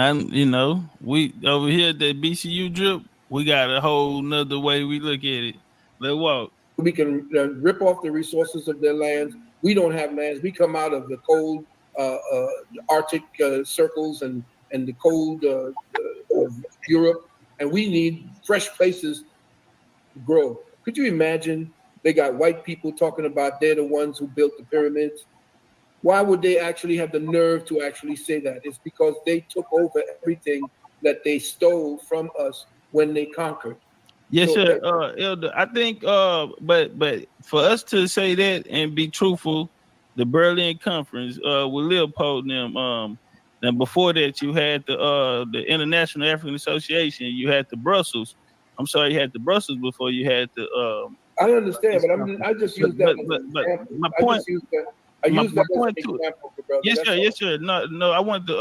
we over here at the BCU drip, we got a whole nother way we look at it. Let's walk. We can rip off the resources of their lands. We don't have lands. We come out of the cold Arctic circles and the cold of Europe, and we need fresh places to grow. Could you imagine? They got white people talking about they're the ones who built the pyramids. Why would they actually have the nerve to actually say that? It's because they took over everything that they stole from us when they conquered. Yes, sir. Elder, I think, but for us to say that and be truthful, the Berlin Conference with Leopold and them, and before that you had the International African Association, you had the Brussels. I'm sorry, you had the Brussels before you had the. I understand, but I just use that. But my point. I use that as an example, brother. Yes, sir. Yes, sir. No. I want to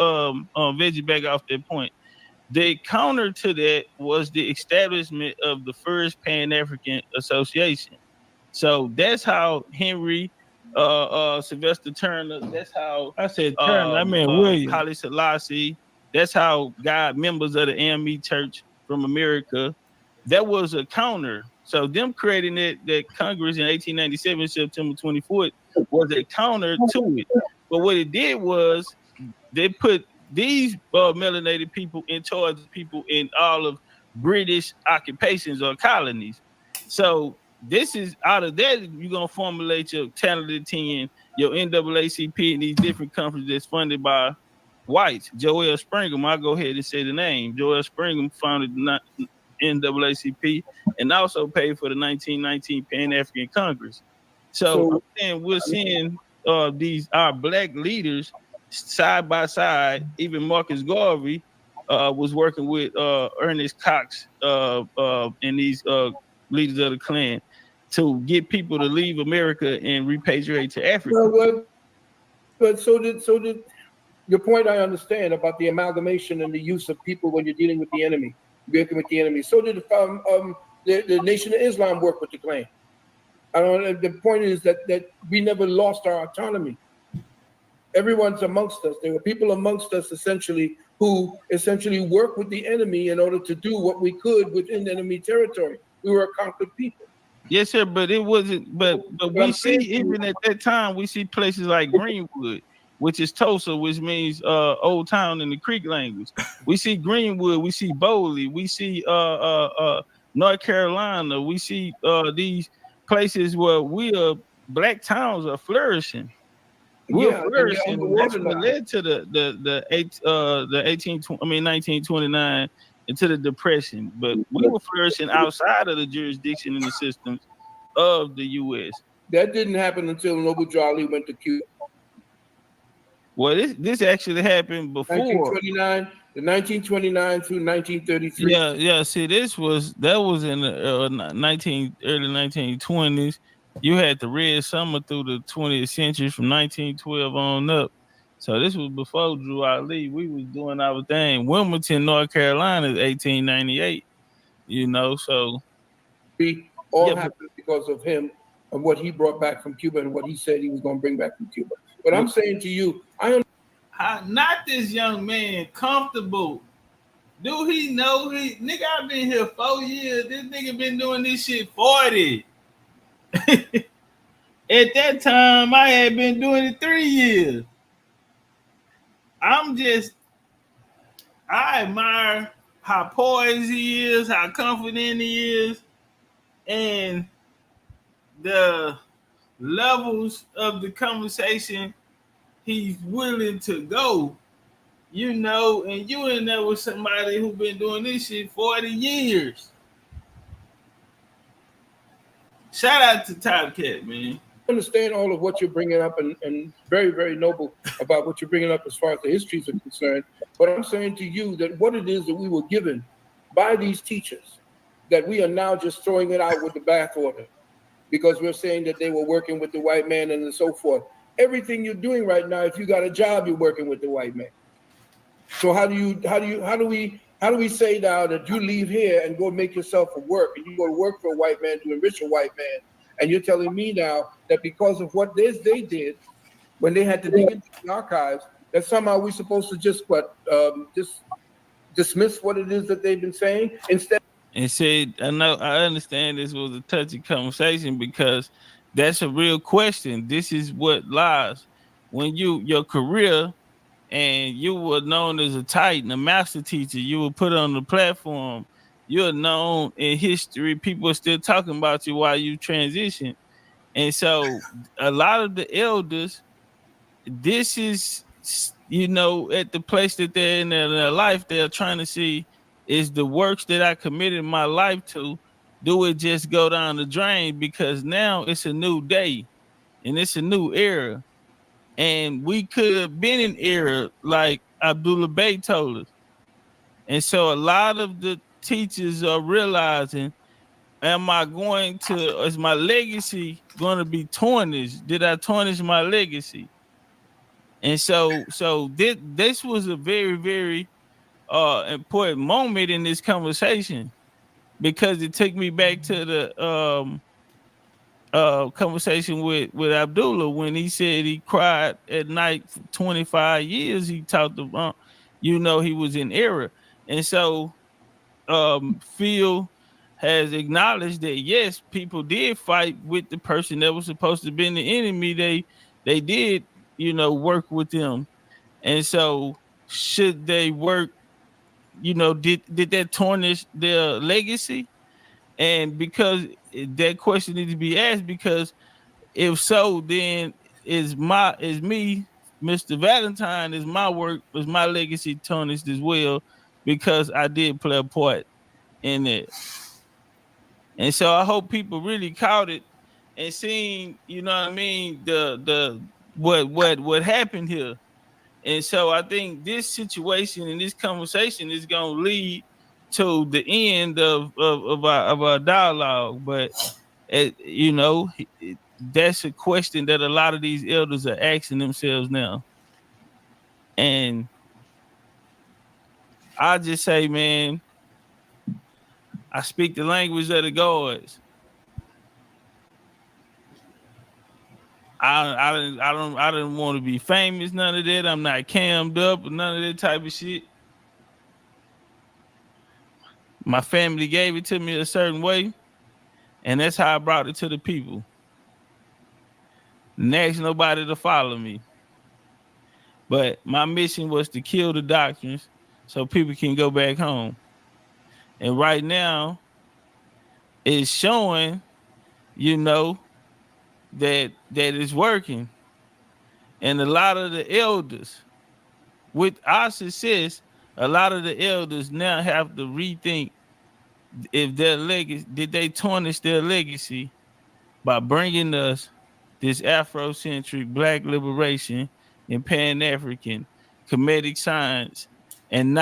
veggie back off that point. The counter to that was the establishment of the first Pan-African Association. So that's how Henry, Sylvester Turner, that's how I said Turner, I meant William, Haile Selassie, that's how God members of the AME Church from America that was a counter. So them creating that Congress in 1897, September 24th, was a counter to it. But what it did was they put these melanated people in charge of people in all of British occupations or colonies. So this is out of that, you're gonna formulate your talented 10, your NAACP, and these different companies that's funded by whites. Joel Springham, I'll go ahead and say the name. Joel Springham founded the NAACP and also paid for the 1919 Pan-African Congress. So we're seeing these our black leaders side by side. Even Marcus Garvey was working with Ernest Cox and these leaders of the Klan to get people to leave America and repatriate to Africa. But so did your point. I understand about the amalgamation and the use of people when you're dealing with the enemy, working with the enemy. So did the Nation of Islam work with the Klan. I don't. The point is that we never lost our autonomy. Everyone's amongst us. There were people amongst us essentially who essentially worked with the enemy in order to do what we could within enemy territory. We were a conquered people. Yes, sir, but it wasn't. But we see even at that time, we see places like Greenwood, which is Tulsa, which means old town in the Creek language. We see Greenwood, we see Bowley, we see North Carolina, we see these places where black towns are flourishing. We're flourishing. That's what led to the 1929 into the Depression. But we were flourishing outside of the jurisdiction and the systems of the U.S. That didn't happen until Noble Drew Ali went to Cuba. Well, this actually happened before 1929 through 1933. Yeah. See, that was in the early 1920s. You had the Red Summer through the 20th century from 1912 on up. So this was before Drew Ali. We was doing our thing. Wilmington, North Carolina, 1898. So we all happened because of him and what he brought back from Cuba and what he said he was going to bring back from Cuba. But I'm saying to you, not this young man comfortable. Do he know nigga? I've been here 4 years. This nigga been doing this shit 40. At that time, I had been doing it 3 years. I admire how poised he is, how confident he is, and the levels of the conversation he's willing to go, and you in there with somebody who been doing this shit 40 years. Shout out to Topcatz, man. I understand all of what you're bringing up and very, very noble about what you're bringing up as far as the histories are concerned. But I'm saying to you that what it is that we were given by these teachers, that we are now just throwing it out with the bathwater because we're saying that they were working with the white man and so forth. Everything you're doing right now, if you got a job, you're working with the white man. So how do we say now that you leave here and go make yourself a work and you go to work for a white man to enrich a white man? And you're telling me now that because of what they did when they had to dig into the archives, that somehow we're supposed to just dismiss what it is that they've been saying instead. And said, I understand this was a touchy conversation because that's a real question. This is what lies when your career and you were known as a titan, a master teacher, you were put on the platform. You're known in history. People are still talking about you while you transition. And so a lot of the elders, this is, at the place that they're in their life, they're trying to see, is the works that I committed my life to, do it just go down the drain? Because now it's a new day and it's a new era. And we could have been in era like Abdullah Bey told us. And so a lot of the teachers are realizing, is my legacy going to be tarnished? Did I tarnish my legacy? And so this was a very, very important moment in this conversation because it took me back to the conversation with Abdullah when he said he cried at night for 25 years. He talked about, he was in error. And so Phil has acknowledged that yes, people did fight with the person that was supposed to be the enemy. They did, work with them. And so should they work, did that tarnish their legacy? And because that question needs to be asked, because if so, then is me, Mr. Valentine, is my legacy tarnished as well, because I did play a part in it. And so I hope people really caught it and seen, the what happened here. And so I think this situation and this conversation is going to lead to the end of our dialogue. But that's a question that a lot of these elders are asking themselves now. And I just say, man, I speak the language of the gods. I don't want to be famous, none of that. I'm not cammed up or none of that type of shit. My family gave it to me a certain way, and that's how I brought it to the people. Next, nobody to follow me. But my mission was to kill the doctrines so people can go back home. And right now, it's showing, that it's working. And a lot of the elders, with our success, a lot of the elders now have to rethink if their legacy, did they tarnish their legacy by bringing us this Afrocentric Black liberation and Pan-African comedic science, and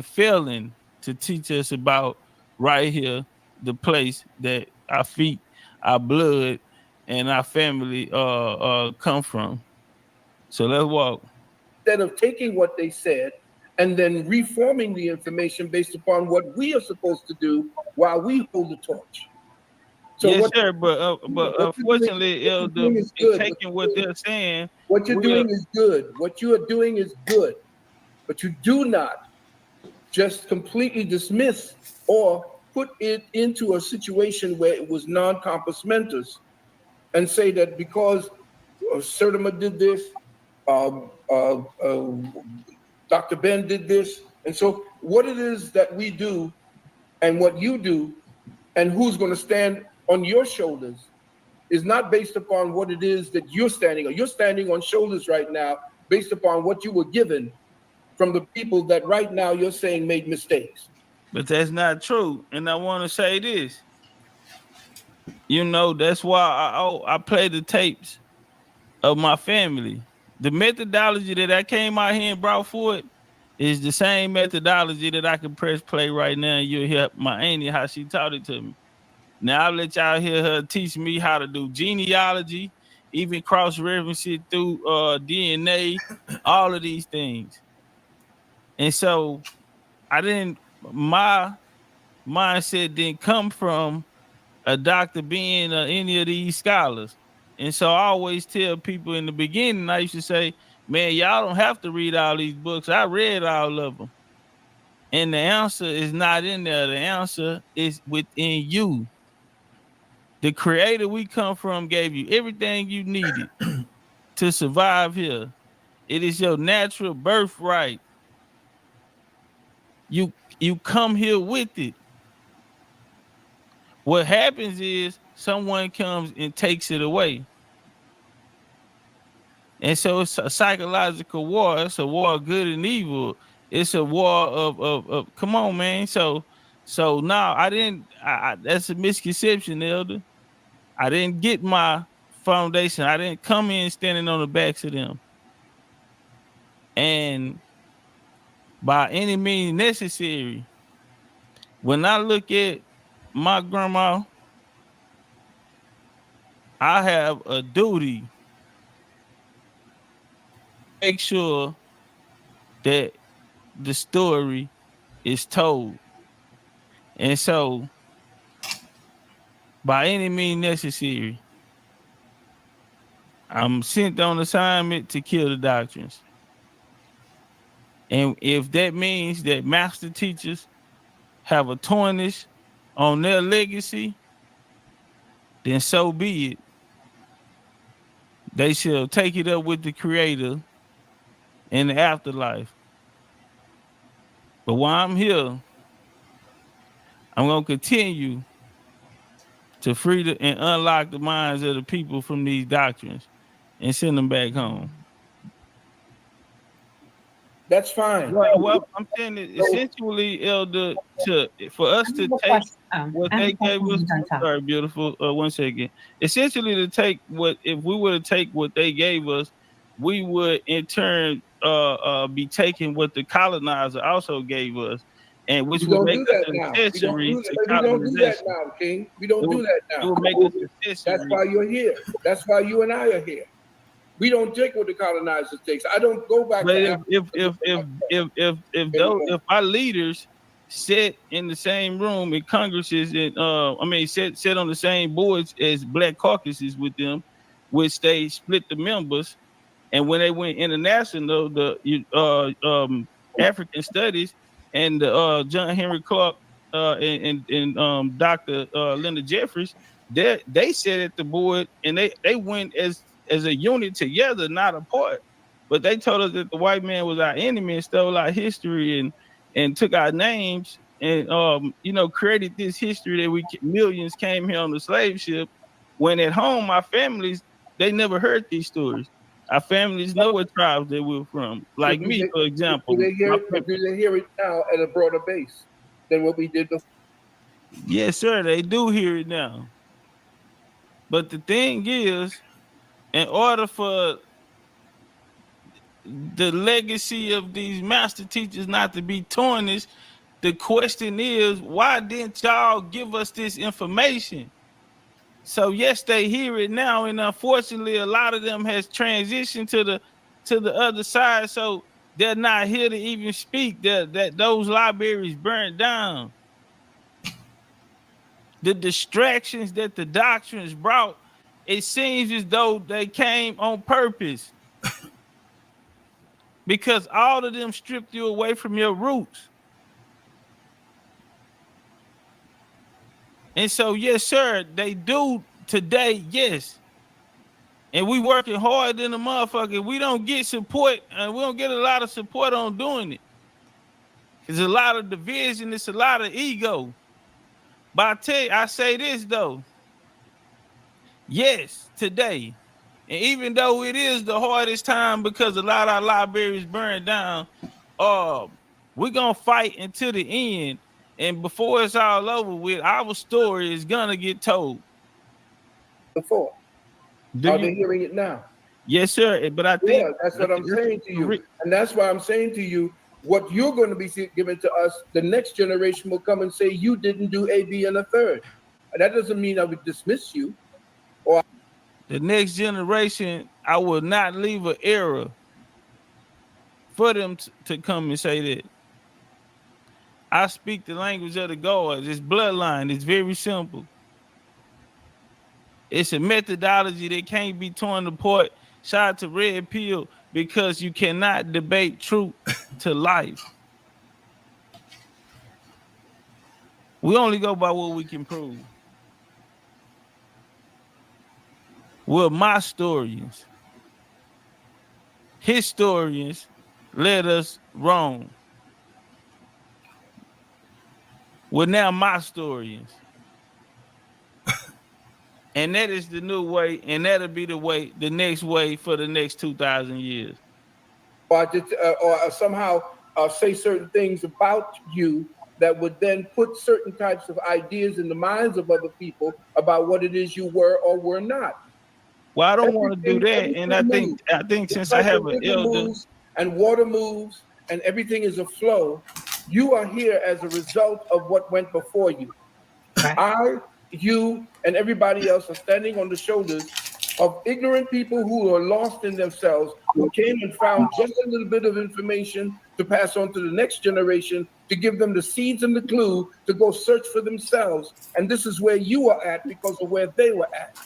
failing to teach us about right here, the place that our feet, our blood, and our family come from. So let's walk. Instead of taking what they said and then reforming the information based upon what we are supposed to do while we hold the torch. So yes, sir, but unfortunately, Elder, taking what they're saying. What you're doing is good. What you are doing is good. But you do not just completely dismiss or put it into a situation where it was non-compass mentors and say that because Sertima did this, Dr. Ben did this. And so what it is that we do and what you do and who's going to stand on your shoulders is not based upon what it is that you're standing on. You're standing on shoulders right now based upon what you were given from the people that right now you're saying made mistakes. But that's not true. And I want to say this. That's why I play the tapes of my family. The methodology that I came out here and brought forward is the same methodology that I can press play right now. And you'll hear my auntie, how she taught it to me. Now I'll let y'all hear her teach me how to do genealogy, even cross-reference it through DNA, all of these things. And so my mindset didn't come from a Dr. Ben or any of these scholars. And so I always tell people in the beginning, I used to say, man, y'all don't have to read all these books. I read all of them. And the answer is not in there. The answer is within you. The creator we come from gave you everything you needed to survive here. It is your natural birthright. You come here with it. What happens is someone comes and takes it away. And so it's a psychological war. It's a war of good and evil. It's a war of come on, man. So now that's a misconception, Elder. I didn't get my foundation. I didn't come in standing on the backs of them. And by any means necessary, when I look at my grandma, I have a duty to make sure that the story is told. And so, by any means necessary, I'm sent on assignment to kill the doctrines. And if that means that master teachers have a tarnished on their legacy, then so be it. They shall take it up with the Creator in the afterlife. But while I'm here, I'm going to continue to free and unlock the minds of the people from these doctrines and send them back home. That's fine. Well, I'm saying that essentially, Elder, for us to take what they gave us. Sorry, beautiful. 1 second. Essentially, to take if we were to take what they gave us, we would in turn be taking what the colonizer also gave us, and which would make us an accessory to colonization. We don't do that now, King. We don't do that now. It would make us an accessory. That's why you're here. That's why you and I are here. We don't take what the colonizers takes. I don't go back. But if our leaders sit in the same room in Congresses and sit on the same boards as black caucuses with them, which they split the members, and when they went international, the African studies and John Henry Clark and Dr. Linda Jeffries, they sat at the board and they went as a unit together, not apart. But they told us that the white man was our enemy and stole our history and took our names and created this history that millions came here on the slave ship. When at home, our families, they never heard these stories. Our families know what tribes they were from. Like me, for example. Do they hear it now at a broader base than what we did before? Yes, sir, they do hear it now. But the thing is, in order for the legacy of these master teachers not to be tarnished, the question is, why didn't y'all give us this information? So yes, they hear it now, and unfortunately, a lot of them has transitioned to the other side, so they're not here to even speak. That those libraries burned down. The distractions that the doctrines brought, it seems as though they came on purpose. Because all of them stripped you away from your roots. And so, yes, sir, they do today, yes. And we working hard than a motherfucker. We don't get support, and we don't get a lot of support on doing it. There's a lot of division, it's a lot of ego. But I say this though. Yes, today. And even though it is the hardest time because a lot of our libraries burned down, we're gonna fight until the end. And before it's all over with, our story is gonna get told. Before. Are they hearing it now? Yes, sir. But I think that's what I'm saying to you. And that's why I'm saying to you, what you're going to be giving to us, the next generation will come and say, you didn't do A, B, and a third. And that doesn't mean I would dismiss you. Or the next generation, I will not leave an era for them to come and say that. I speak the language of the gods. It's bloodline. It's very simple. It's a methodology that can't be torn apart. Shout out to Red Pill, because you cannot debate truth to life. We only go by what we can prove. We're Mystorians. Historians led us wrong. We're now Mystorians. And that is the new way, and that'll be the way, the next way for the next 2,000 years. Or somehow say certain things about you that would then put certain types of ideas in the minds of other people about what it is you were or were not. Well, I don't want to do that, and I think since I have an elder and water moves and everything is a flow, you are here as a result of what went before you. You and everybody else are standing on the shoulders of ignorant people who are lost in themselves, who came and found just a little bit of information to pass on to the next generation, to give them the seeds and the clue to go search for themselves. And this is where you are at because of where they were at.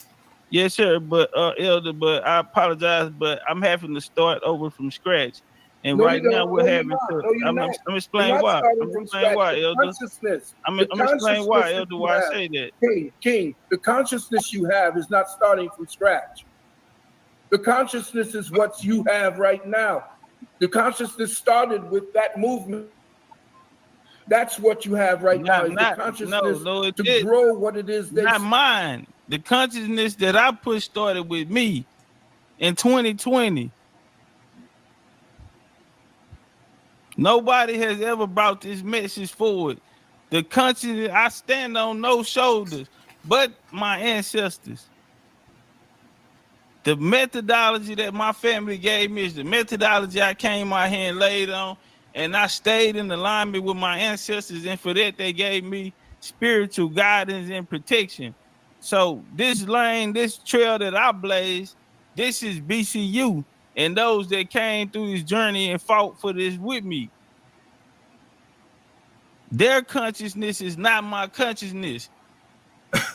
Yes, sir. But Elder, but I apologize, but I'm having to start over from scratch. And No, right you now don't. we're No, you're having not. to. No, you're I'm not. explaining You're not why. starting I'm from explaining scratch. why, The Elder. consciousness, I'm the explaining why, consciousness that Elder. you Why I have, say that. King, the consciousness you have is not starting from scratch. The consciousness is what you have right now. The consciousness started with that movement. That's what you have right now, is the consciousness to grow what it is they not mine. The consciousness that I pushed started with me in 2020. Nobody has ever brought this message forward. The consciousness, I stand on no shoulders but my ancestors. The methodology that my family gave me is the methodology I came out here and laid on, and I stayed in alignment with my ancestors, and for that they gave me spiritual guidance and protection. So this lane, this trail that I blaze, this is BCU and those that came through this journey and fought for this with me. Their consciousness is not my consciousness.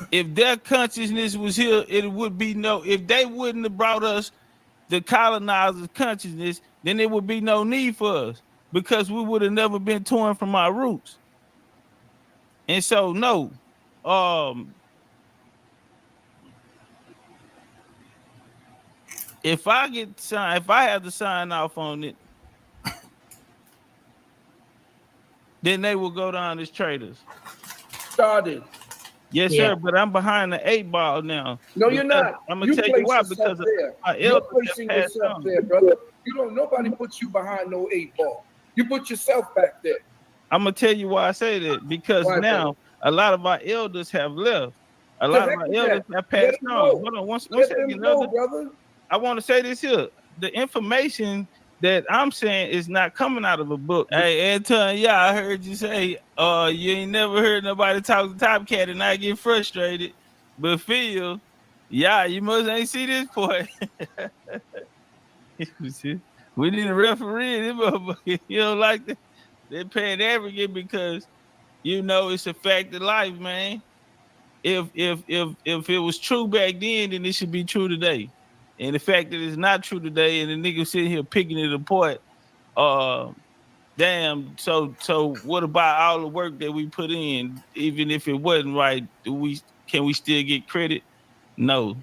If their consciousness was here, it would be no, if they wouldn't have brought us the colonizers' consciousness, then there would be no need for us, because we would have never been torn from our roots. And so, no, if I have to sign off on it, then they will go down as traitors. started. Yes, sir, but I'm behind the 8 ball now. No, you're not. I'm gonna tell you why, because you're placing yourself there, brother. Nobody puts you behind no 8 ball. You put yourself back there. I'm gonna tell you why I say that, because now a lot of our elders have left. A lot of our elders have passed on. Hold on, one second, brother. I want to say this here. The information that I'm saying is not coming out of a book. Hey, Anton, yeah, I heard you say, you ain't never heard nobody talk to Topcatz and not get frustrated. But Phil, yeah, you must ain't see this point. We need a referee. This motherfucker, you don't like that. They're paying advocate because it's a fact of life, man. If it was true back then it should be true today. And the fact that it's not true today, and the nigga sitting here picking it apart, damn. So what about all the work that we put in? Even if it wasn't right, can we still get credit? No,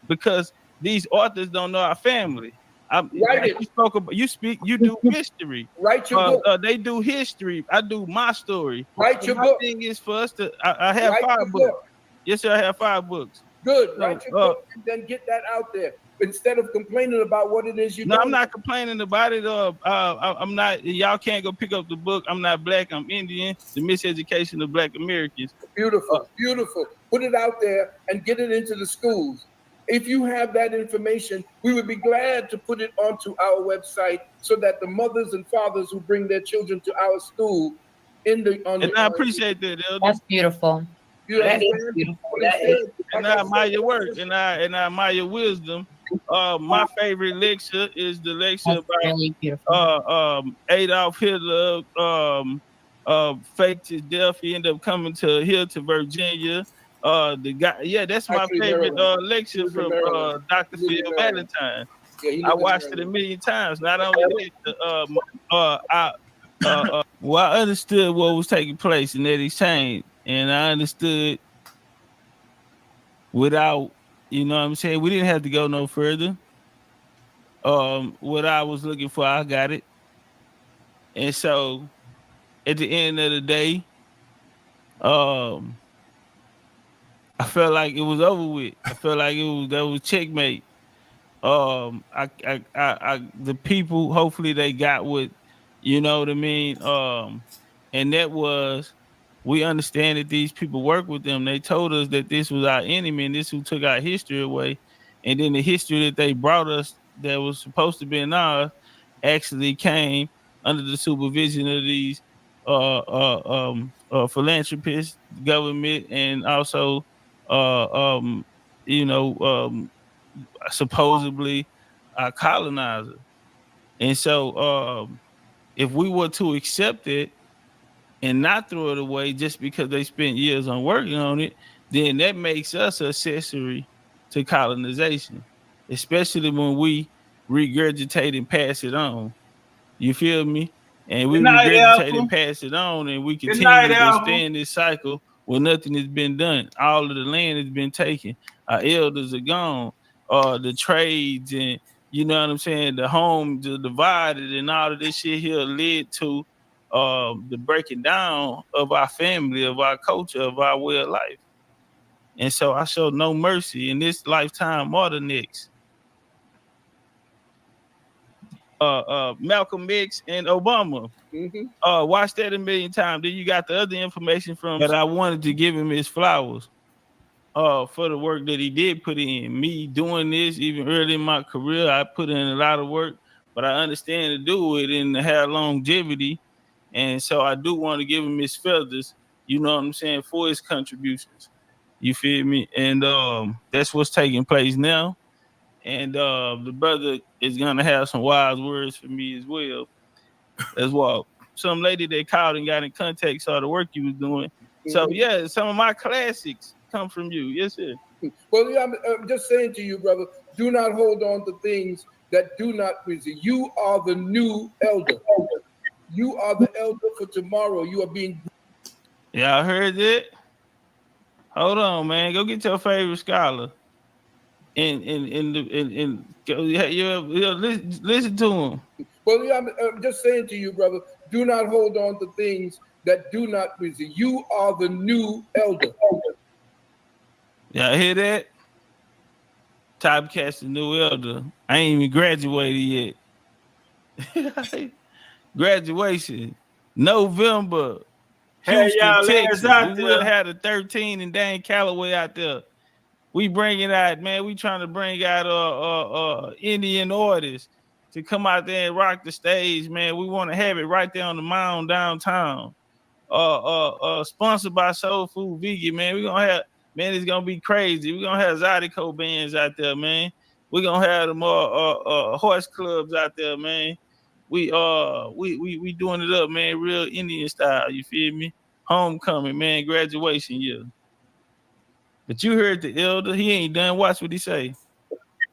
because these authors don't know our family. You do history. Write your book. They do history. I do my story. Write your book. My thing is for us to. I have 5 books. Yes, sir, I have 5 books. Good. Write your book and then get that out there instead of complaining about what it is you. No, I'm not complaining about it. I'm not. Y'all can't go pick up the book. I'm not black. I'm Indian. The miseducation of Black Americans. Beautiful, beautiful. Put it out there and get it into the schools. If you have that information, we would be glad to put it onto our website so that the mothers and fathers who bring their children to our school I appreciate that, Elder. That's beautiful. That is beautiful. And I admire your work, and I admire your wisdom. My favorite lecture is the lecture about Adolf Hitler faked his death. He ended up coming to Virginia. The guy, that's my favorite lecture from Dr. Phil Valentine. I watched it a million times. Not only that, I understood what was taking place in that exchange, and I understood without, you know what I'm saying, we didn't have to go no further. What I was looking for, I got it. And so at the end of the day, I felt like it was over with. I felt like that was checkmate. The people, hopefully they got what, you know what I mean? And that was, we understand that these people work with them. They told us that this was our enemy and this who took our history away. And then the history that they brought us that was supposed to be in ours actually came under the supervision of these philanthropists, government, and also supposedly a colonizer. And so if we were to accept it and not throw it away just because they spent years on working on it, then that makes us accessory to colonization, especially when we regurgitate and pass it on. You feel me? And we Good night, regurgitate Alpha. and pass it on, and we Good night, continue to Alpha. stay in this cycle where nothing has been done. All of the land has been taken. Our elders are gone. The trades and you know what I'm saying, the homes are divided, and all of this shit here led to the breaking down of our family, of our culture, of our way of life. And so I show no mercy in this lifetime or the next. Malcolm X and Obama. Watch that a million times. Then you got the other information from that I wanted to give him his flowers for the work that he did put in. Me doing this even early in my career, I put in a lot of work, but I understand to do it and to have longevity. And so I do want to give him his feathers, you know what I'm saying, for his contributions. You feel me? And that's what's taking place now. And the brother is gonna have some wise words for me as well. As well. Some lady that called and got in contact saw the work you was doing. So yeah, some of my classics come from you. Yes, sir. Well, yeah, I'm just saying to you, brother, do not hold on to things that do not please you. You are the new elder. You are the elder for tomorrow. You are being. Yeah, I heard that. Hold on, man. Go get your favorite scholar. And go, listen to him. Well, yeah, I'm just saying to you, brother, do not hold on to things that do not please you. You are the new elder. Y'all hear that? Topcatz, the new elder. I ain't even graduated yet. Graduation, November. Houston, y'all, Texas. out We will there. have the 13 and Dan Calloway out there. We bringing out, man. We trying to bring out Indian artists to come out there and rock the stage, man. We want to have it right there on the mound downtown. Sponsored by Soul Food Vegan, man. We're gonna have, man, it's gonna be crazy. We're gonna have Zydeco bands out there, man. We're gonna have them horse clubs out there, man. We doing it up, man, real Indian style, you feel me? Homecoming, man, graduation year. But you heard the elder, he ain't done. Watch what he say.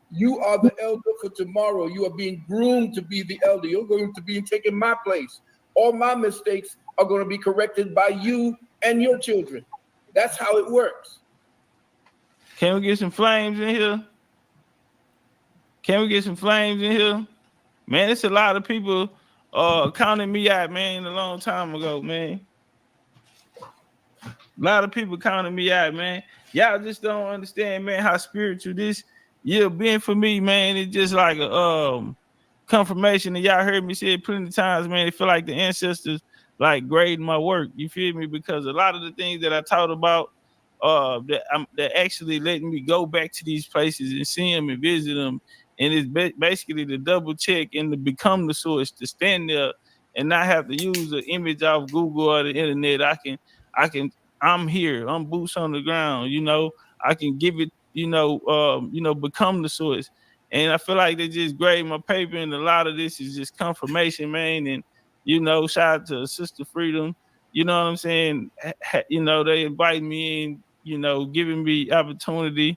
You are the elder for tomorrow. You are being groomed to be the elder. You're going to be taking my place. All my mistakes are going to be corrected by you and your children. That's how it works. Can we get some flames in here? Can we get some flames in here? Man, it's a lot of people counting me out, man, a long time ago, man. A lot of people counting me out, man. Y'all just don't understand, man, how spiritual this year been for me, man. It's just like a confirmation, and y'all heard me say it plenty of times, man. It feel like the ancestors like grading my work. You feel me? Because a lot of the things that I taught about that actually letting me go back to these places and see them and visit them. And it's basically to double check and to become the source, to stand there and not have to use an image off Google or the internet. I'm here. I'm boots on the ground. You know, I can give it. Become the source. And I feel like they just grade my paper, and a lot of this is just confirmation, man. And shout out to Sister Freedom. You know what I'm saying? They invite me in. Giving me opportunity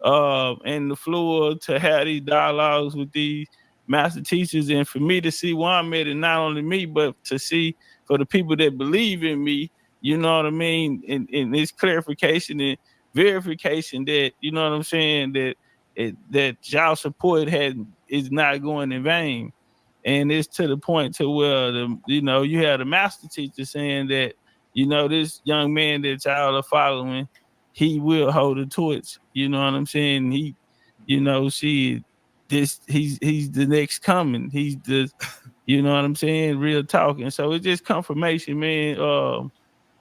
and the floor to have these dialogues with these master teachers, and for me to see where I'm at, and not only me, but to see for the people that believe in me, you know what I mean? And it's clarification and verification that, you know what I'm saying, that y'all support is not going in vain. And it's to the point to where you have the master teacher saying that, this young man that y'all are following, he will hold the torch. You know what I'm saying? He's the next coming. He's the, you know what I'm saying? Real talking. So it's just confirmation, man.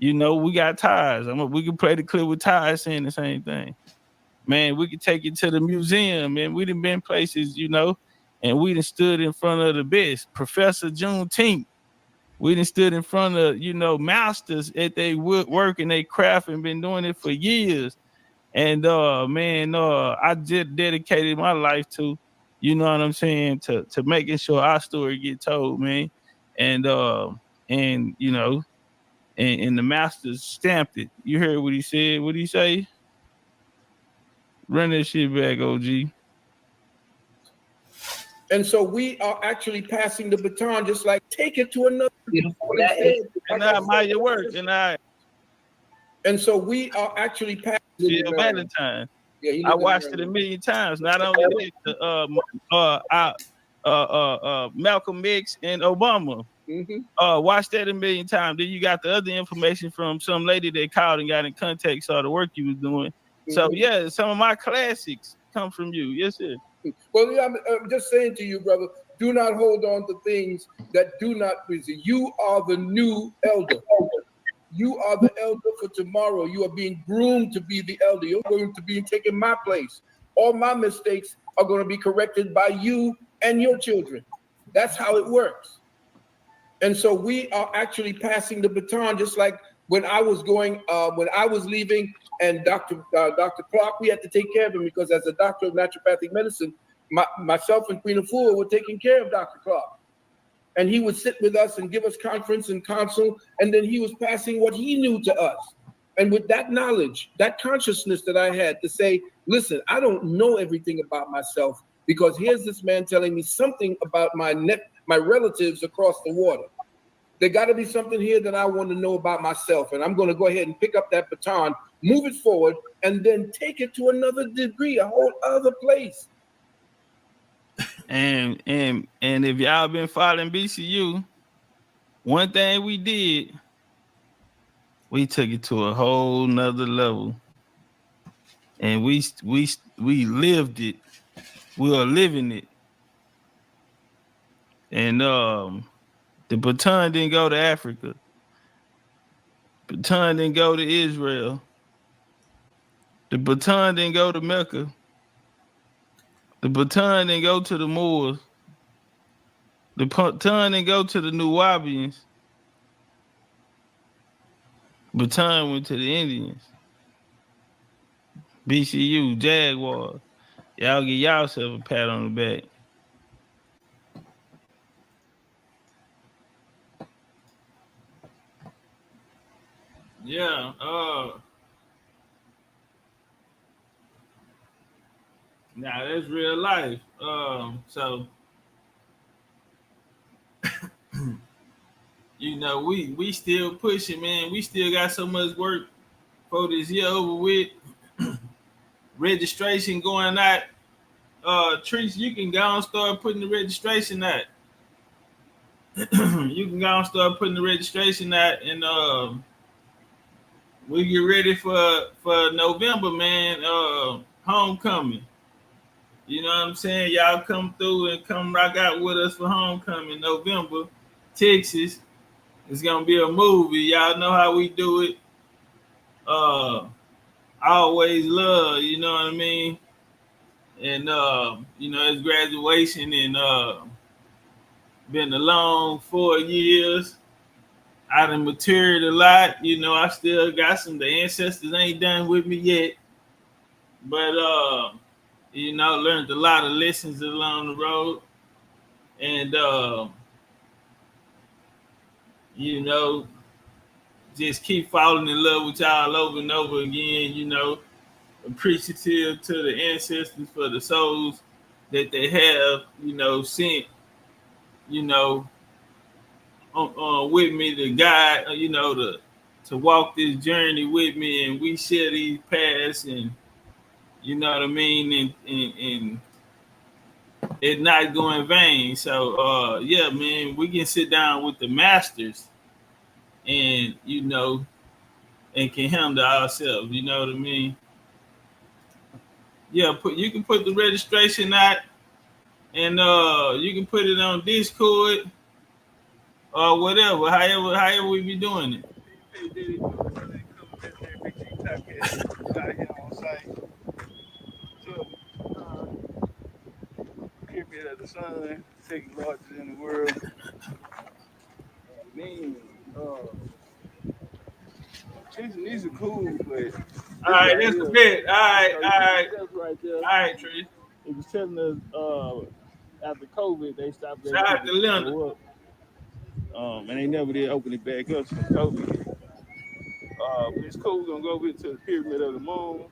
We got ties. We can play the clip with ties saying the same thing. Man, we could take it to the museum, man. We done been places, and we done stood in front of the best. Professor Juneteenth. We done stood in front of, masters at their work and their craft and been doing it for years. And I just dedicated my life to, you know what I'm saying, to making sure our story get told, man. And the masters stamped it. You heard what he said? What did he say? Run that shit back, OG. And so we are actually passing the baton, just like take it to another. And I admire your work, and so we are actually passing. Valentine. Yeah, I watched it a million times. Not only Malcolm X and Obama. Watched that a million times. Then you got the other information from some lady that called and got in contact, saw the work you was doing. So yeah, some of my classics come from you. Yes, sir. Well, yeah, I'm just saying to you, brother, do not hold on to things that do not visit. You are the new elder. You are the elder for tomorrow. You are being groomed to be the elder. You're going to be taking my place. All my mistakes are going to be corrected by you and your children. That's how it works. And so we are actually passing the baton, just like when I was leaving, and Dr. Clark, we had to take care of him because as a doctor of naturopathic medicine, myself and Queen Afua were taking care of Dr. Clark. And he would sit with us and give us conference and counsel, and then he was passing what he knew to us. And with that knowledge, that consciousness that I had to say, listen, I don't know everything about myself, because here's this man telling me something about my relatives across the water. There got to be something here that I want to know about myself, and I'm going to go ahead and pick up that baton, move it forward, and then take it to another degree, a whole other place. And if y'all been following BCU, one thing we did, we took it to a whole nother level, and we lived it. We are living it, and the baton didn't go to Africa. The baton didn't go to Israel. The baton didn't go to Mecca. The baton didn't go to the Moors. The baton didn't go to the Nubians. The baton went to the Indians. BCU, Jaguars. Y'all give yourself a pat on the back. Yeah, now that's real life. So you know, we still pushing, man. We still got so much work for this year over with. Registration going out. Trees, you can go and start putting the registration out. You can go and start putting the registration out, and we get ready for November, man. Homecoming. You know what I'm saying? Y'all come through and come rock out with us for homecoming, November, Texas. It's gonna be a movie. Y'all know how we do it. Always love, you know what I mean? And you know, it's graduation, and been a long 4 years. I done matured a lot. You know, I still got the ancestors ain't done with me yet. But you know, learned a lot of lessons along the road. And you know, just keep falling in love with y'all over and over again, you know, appreciative to the ancestors for the souls that they have, you know, sent, you know, with me to guide, you know, to walk this journey with me, and we share these paths, and you know what I mean, and it not go in vain. So yeah, man, we can sit down with the masters, and you know, and can handle ourselves. You know what I mean? Yeah, you can put the registration out, and you can put it on Discord or whatever. However we be doing it. Pyramid of the sun, second largest in the world. Man, these are cool, but all right, that's a bit. All right, Tree. It was telling us after COVID they stopped. Shout out to Linda. And they never did open it back up since COVID. It's cool. We're gonna go over to the Pyramid of the Moon,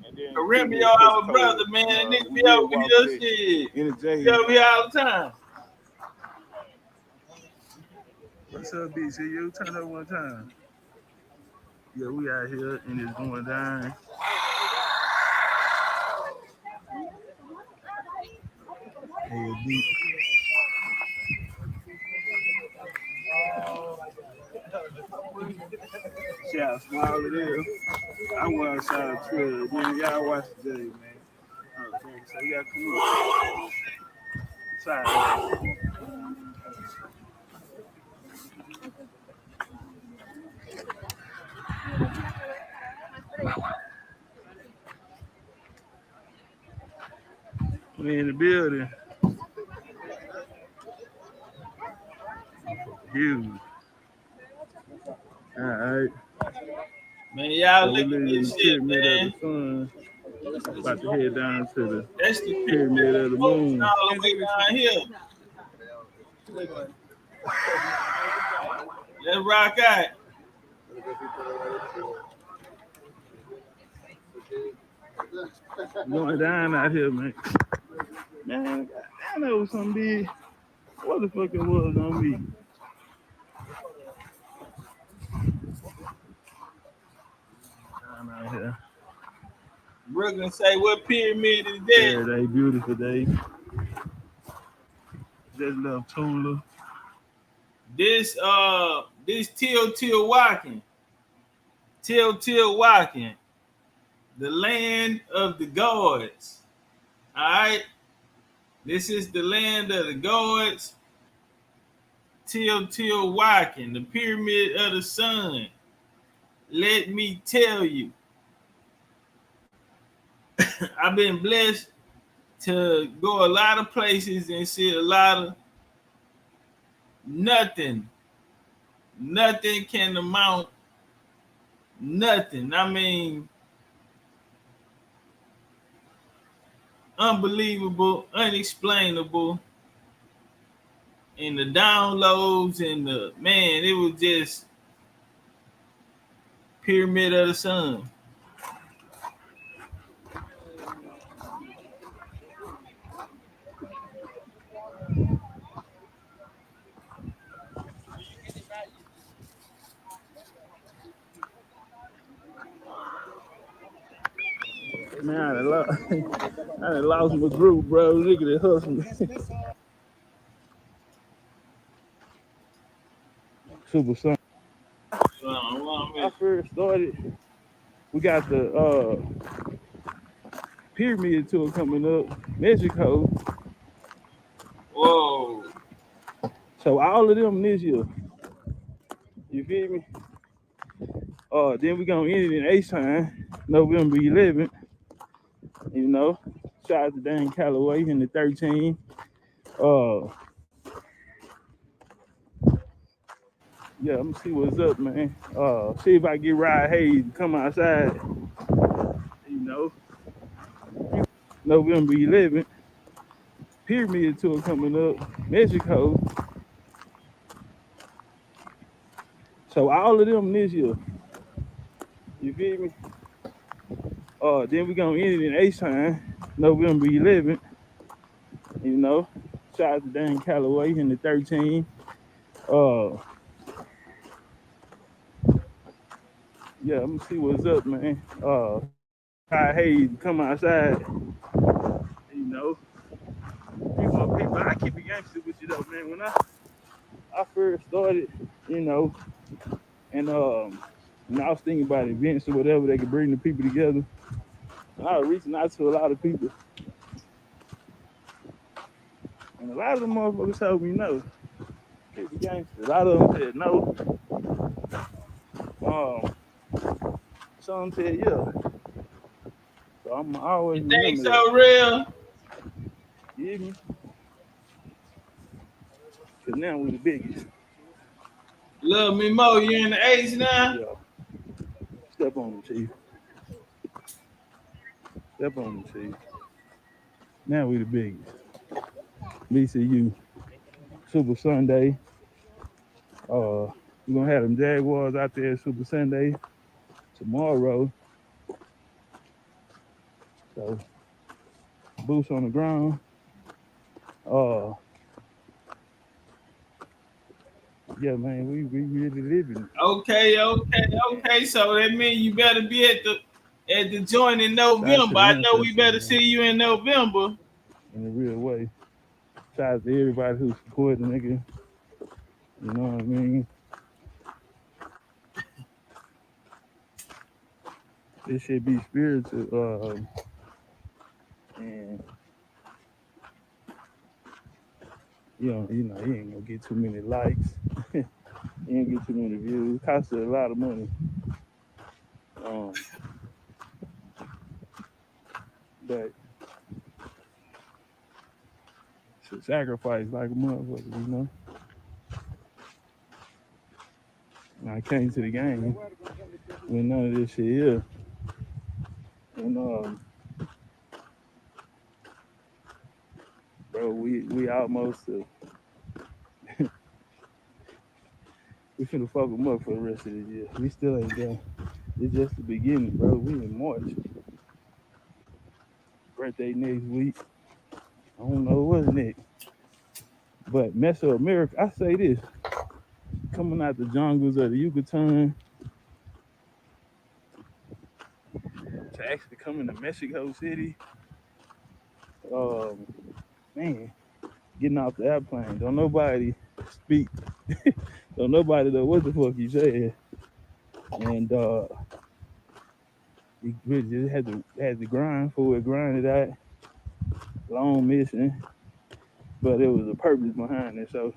and Remember our brother, man. Nigga be over here, shit. He over here all the time. What's up, BCU? Turn up one time. Yeah, we out here and it's going down. Hey, deep. Shout small it is. I want to shout out Twitter. Man, y'all watch the day, man. Okay, so you gotta come up. Sorry. We in the building. Huge. All right. Man, y'all look at this shit, man. About to head down to the pyramid of the moon. All the way down here. Let's rock out. Going down out here, man. Man, I know something big. What the fuck it was on me? Down out here. Brooklyn say, what pyramid is that? Saturday, beautiful day. Just love Tula. This Teotihuacan. Teotihuacan. The land of the gods. Alright. This is the land of the gods. Teotihuacan, the pyramid of the sun. Let me tell you. I've been blessed to go a lot of places and see a lot of nothing. Nothing can amount nothing. I mean, unbelievable, unexplainable. And the downloads and the, man, it was just pyramid of the sun. Man, I done lost my group, bro. Look at it hustling. Super Sun. When I first started, we got the pyramid tour coming up, Mexico. Whoa. So all of them this year. You feel me? Then we gonna end it in H-Time, November 11th. You know, shout out to Dan Calloway in the 13. Yeah, I'm gonna see what's up, man. See if I get Rod Hayes to come outside. You know, November 11th, pyramid tour coming up, Mexico. So all of them this year. You feel me? Then we gonna end it in H-Time, November 11th. You know, shout out to Dan Calloway in the 13. Yeah, I'm gonna see what's up, man. Rod Hayes come outside. You know, people. I keep it gangster with you though, man. When I first started, you know, and when I was thinking about events or whatever that could bring the people together, and I was reaching out to a lot of people, and a lot of them motherfuckers told me no. Keep it gangster. A lot of them said no. Some said yeah. So I'm always. You think so, that. Real? You hear me? Cause now we the biggest. Love me more. You in the A's now? Yeah. Step on them, Chief. Step on them, Chief. Now we the biggest. BCU. Super Sunday. We're gonna have them Jaguars out there Super Sunday tomorrow. So boots on the ground. Yeah, man, we really living. Okay. So that means you better be at the joint in November. I know we better see you in November. In a real way. Shout out to everybody who's supporting the nigga. You know what I mean? This shit be spiritual. And you ain't gonna get too many likes. You ain't get too many views. It costs a lot of money. But it's a sacrifice like a motherfucker, you know? And I came to the game when none of this shit here. And bro, we almost we finna fuck them up for the rest of the year. We still ain't done. It's just the beginning, bro. We in March. Birthday next week. I don't know what's next. But Mesoamerica, I say this. Coming out the jungles of the Yucatan to actually come into Mexico City. Man, getting off the airplane. Don't nobody speak. Don't nobody know what the fuck you said. And we just had to grind for it, grind it out. Long mission. But it was a purpose behind it. So,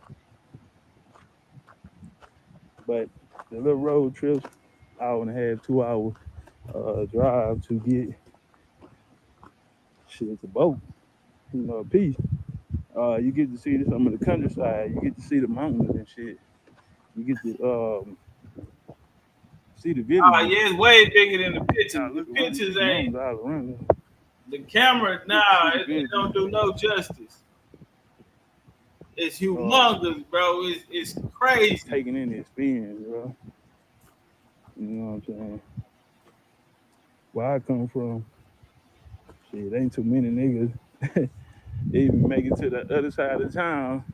but the little road trips, hour and a half, 2 hour drive to get shit to boat, a piece. You get to see some of the countryside. You get to see the mountains and shit. You get to see the villages. Oh yeah, it's way bigger than the pictures. The pictures ain't. The camera, it don't do no justice. It's humongous, bro. It's crazy. Taking in the experience, bro. You know what I'm saying? Where I come from, shit, ain't too many niggas even make it to the other side of town,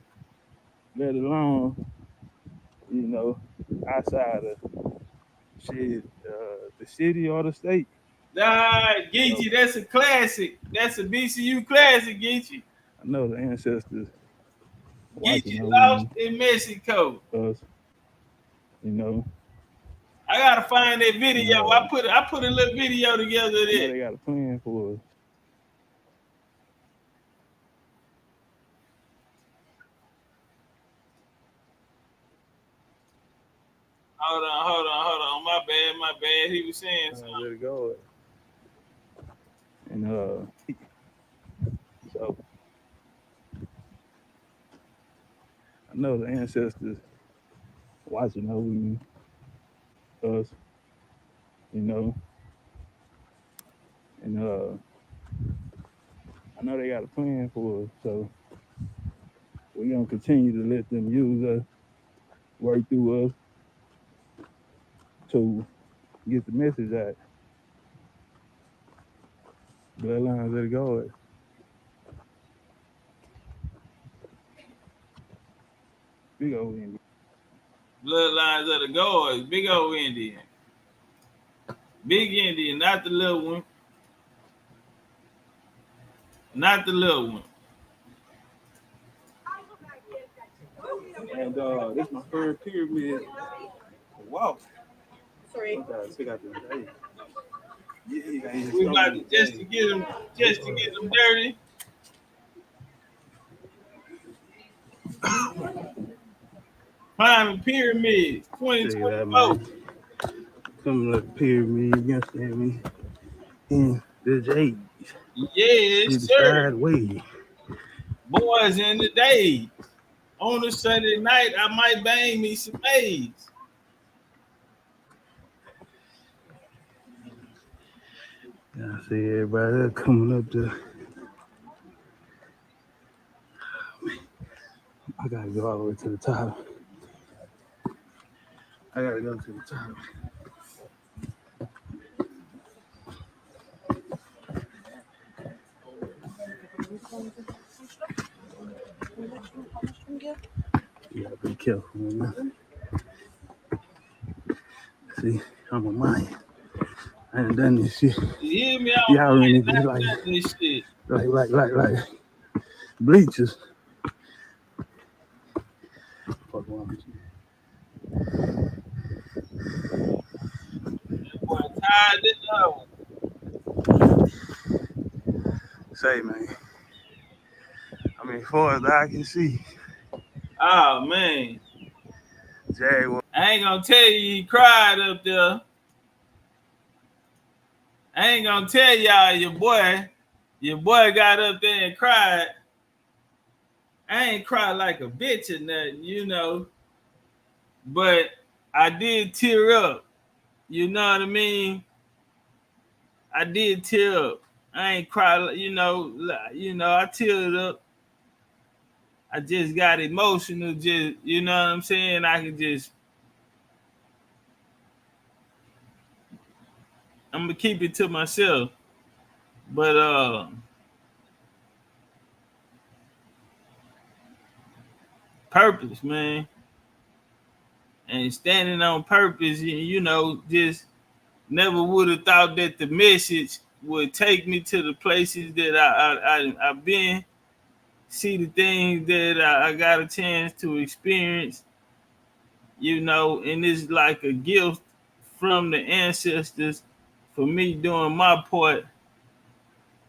let alone, outside of shit, the city or the state. Nah, Geechee, that's a classic. That's a BCU classic, Geechee. I know the ancestors. Geechee lost in Mexico. Us, I gotta find that video. I put a little video together there. They got a plan for us. Hold on. My bad. He was saying something. Let it go. And so I know the ancestors watching over us, and I know they got a plan for us, so we're gonna continue to let them use us, work through us to get the message out. Bloodlines, let it go. Big old Indian. Bloodlines of the gods, big old Indian. Big Indian, not the little one. Not the little one. And this is my third pyramid. Wow. Sorry. We about to just to get them dirty. Climbing pyramids, 2024. Coming up pyramid, you understand me? In this age. Yes, sir. Way. Boys in the days. On a Sunday night, I might bang me some maids. I see everybody coming up to. I gotta go all the way to the top. I gotta go to the top. You gotta be careful, man. See, I'm a man. I ain't done this shit. You hear me? Y'all already just Not like done this shit. like bleachers. Fuck wrong with you? Boy, tired this up. Say, man. I mean, far as I can see. Oh man. Jaguar. I ain't gonna tell you he cried up there. I ain't gonna tell y'all your boy got up there and cried. I ain't cried like a bitch or nothing, you know. But I did tear up. You know what I mean? I did tear up. I ain't cried, you know, I teared up. I just got emotional, just, you know what I'm saying? I'm gonna keep it to myself. But purpose, man. And standing on purpose, you know, just never would have thought that the message would take me to the places that I've been, see the things that I got a chance to experience, you know, and it's like a gift from the ancestors for me doing my part.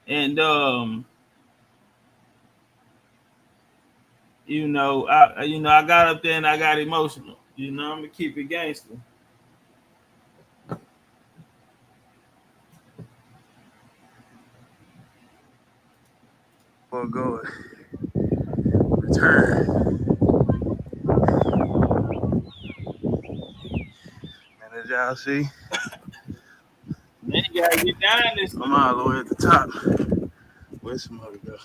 And I got up there and I got emotional. You know, I'm gonna keep it gangster. For good. Return. And as y'all see, Man, you gotta get down this. I'm all the way at the top. Where's some other go?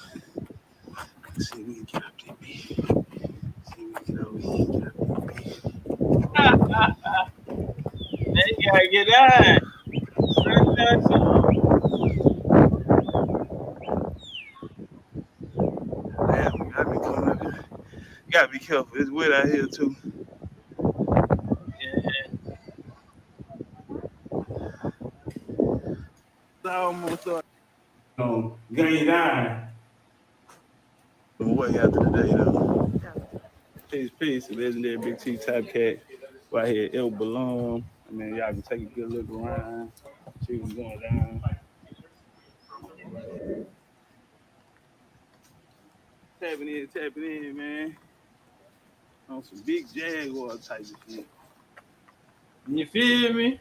Let's see if we can get up there, B. See if we can get over here and get up there, B. Man, you gotta get down. Damn, we gotta be coming up here. You gotta be careful. It's wet out here too. Almost started. Gun you down. Way after the day though. Peace. Legendary Big T Topcatz. Right here, it belong. I mean, y'all can take a good look around. See what's going down. Tapping in, man. On some big Jaguar type of shit. You feel me?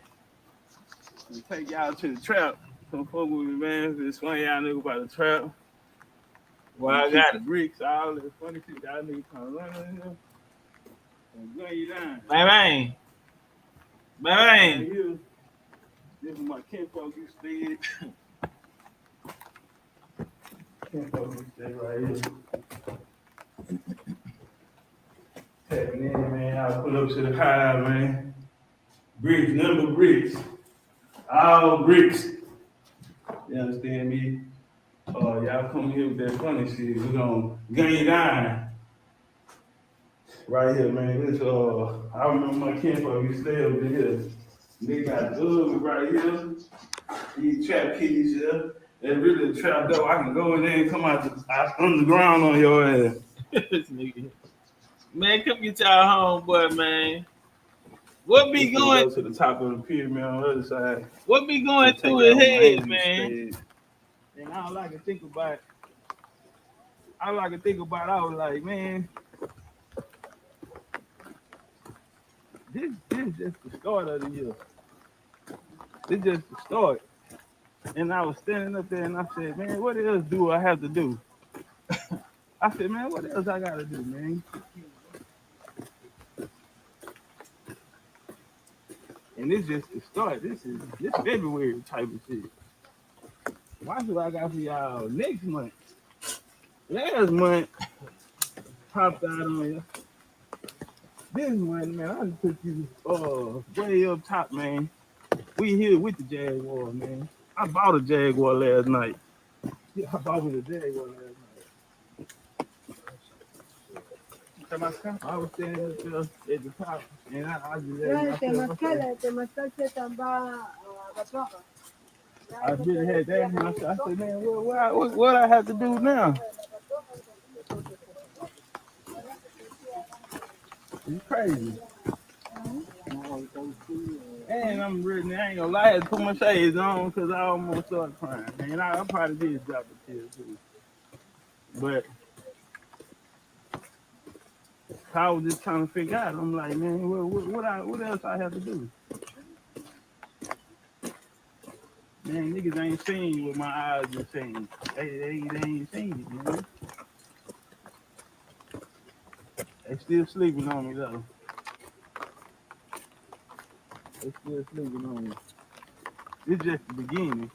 I'm take y'all to the trap. Come fuck with me, man. Just swing y'all nigga by the trap. Well, I got the bricks, all that funny shit. Y'all niggas come running in here. And gun you down. Bang. This is my kinfolk you stayed. Kinfolk you stay right here. Tapping in, man. I'll pull up to the hive, man. Bricks, number bricks. All bricks. You understand me? Y'all come here with that funny shit. We're gonna gun you down. Right here, man. This I remember my kinfolk used to stay over here. They got drugs right here. These trap keys here. They're really a trap door. I can go in there and come out underground on your ass. Man, come get y'all home, boy, man. What be going go to the top of the pyramid on the other side? What be going through his head, man? And all I can think about, I was like, man, this is just the start of the year. This just the start. And I was standing up there and I said, man, what else do I have to do? I said, man, what else I gotta do, man? And this just the start. This February type of shit. Watch what I got for y'all next month. Last month popped out on you. This month, man, I just took you way up top, man. We here with the Jaguar, man. I bought a Jaguar last night. Yeah, I bought me a Jaguar last night. I was standing at the top, and I just I really had that. I said, man, what I have to do now? It's crazy. And I'm really, I ain't gonna lie, I had to put my shades on because I almost started crying. And I probably did drop a tear too. But I was just trying to figure out. I'm like, man, what else I have to do? Man, niggas ain't seen what my eyes been seeing. They ain't seen it, man. They still sleeping on me though. They still sleeping on me. It's just the beginning.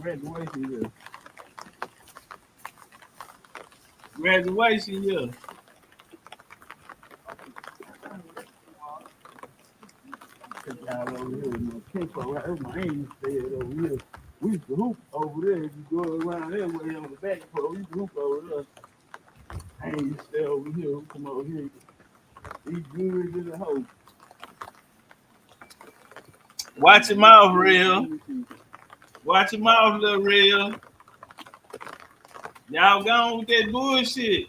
Graduation year. Graduation year. Y'all over here with my kinfolk, right? That's my auntie stayed over here. We used to hoop over there. If you go around that way on the back pole, we used to hoop over there. I ain't used to stay over here, come over here. Eat good as a hoe. Watch your mouth, real. Watch your mouth, little real. Y'all gone with that bullshit.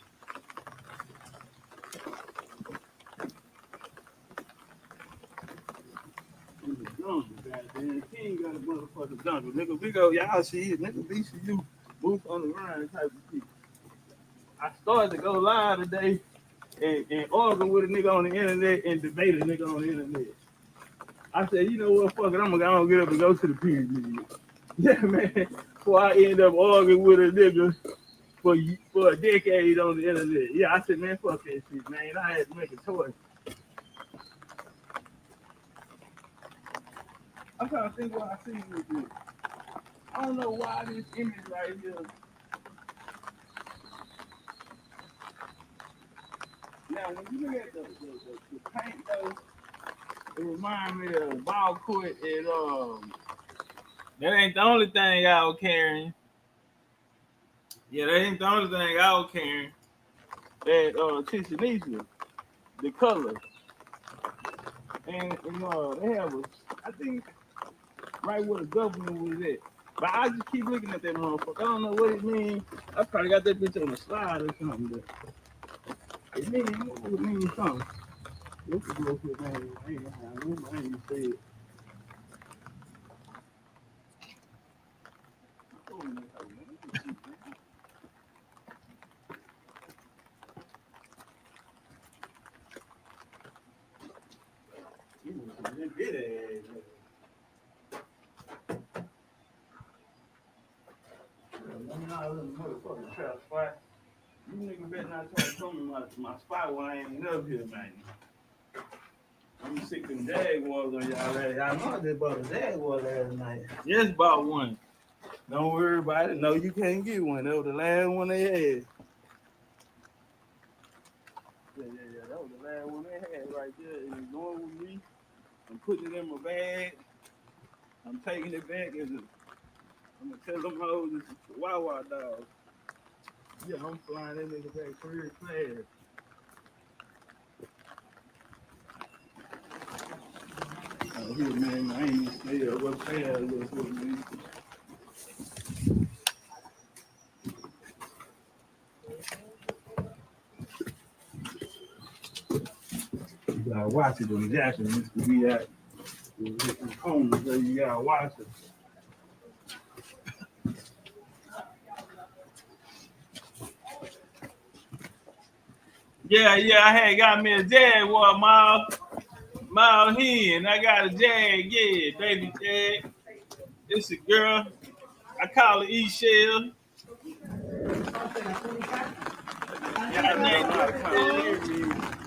King got a motherfucking jungle. Nigga, we go, y'all see it. Nigga, VCU, boots on the ground type of shit. I started to go live today and argue with a nigga on the internet and debate a nigga on the internet. I said, you know what, fuck it, I'm gonna get up and go to the pyramid. Yeah, man. Before I end up arguing with a nigga for a decade on the internet. Yeah, I said, man, fuck that shit, man. I had to make a choice. I'm trying to think what I see with this. I don't know why this image right here. Now, when you look at the paint, though, it reminds me of ball court and that ain't the only thing I was carrying. Yeah, that ain't the only thing I was carrying. That Chichen the color. And they have I think right where the governor was at. But I just keep looking at that motherfucker. I don't know what it means. I probably got that bitch on the slide or something. But it means something. Look at this shit, man. I ain't say it. You niggas better not try to come to my spot when I ain't up here, man. I'm sick of them Jaguars on y'all ass. Y'all know I just bought a Jaguar last night. Just bought one. Don't worry about it. No, you can't get one. That was the last one they had. Yeah. That was the last one they had right there. And it's going with me. I'm putting it in my bag. I'm taking it back I'm gonna tell them hoes it's a Wawa dog. Yeah, I'm flying that nigga back career class. Oh, here, man, I ain't even stay up. What fast was with me? You gotta watch it when Jackson used to be at the corner, so you gotta watch it. Yeah, I had got me a Jaguar, Miles Hen. I got a Jag, yeah, baby Jag. It's a girl. I call her E-Shell.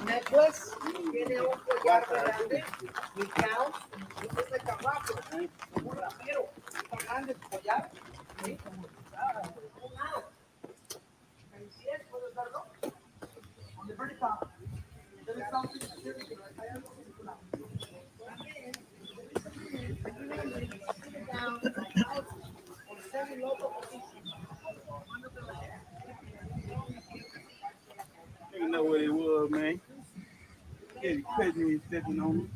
Necklace tiene un collar grande, mi count, este es de caballo, un rapero, grande collar, ¿sí? Un out. And yes, puedo usarlo. On the very top, there is something specific que hay algo particular. Down, out, on semi-local position. nipping on me.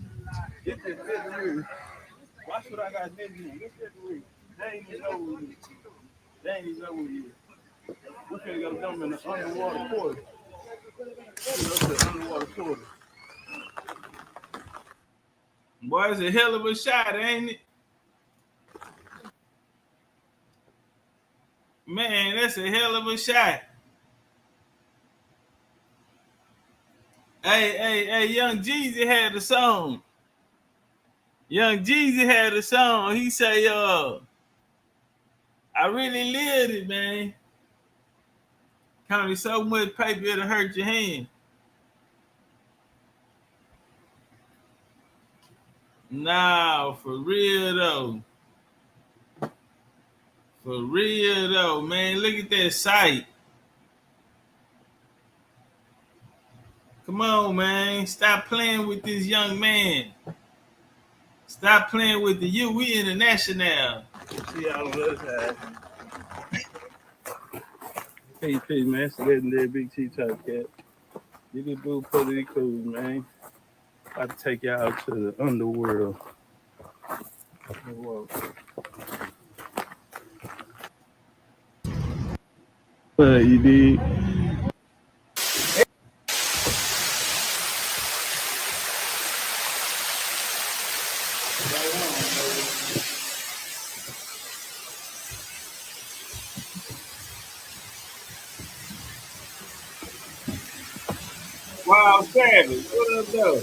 Get that February. Watch what I got nipping on. Get February. They ain't even know what it is. They ain't even know what it is. We finna go dump in the underwater portal. Underwater portal. Boy, it's a hell of a shot, ain't it? Man, that's a hell of a shot. Hey, Young Jeezy had a song. Young Jeezy had a song. He say, I really lived it, man. Counting so much paper it'll hurt your hand. Nah, for real though. For real though, man. Look at that sight. Come on, man. Stop playing with this young man. Stop playing with the youth. We international. See all of us have. Peace, man. It's legendary Big T Topcatz. You get blue pretty cool, man. About to take y'all to the underworld. Whoa. What you did? Wow, Savage. What up, though?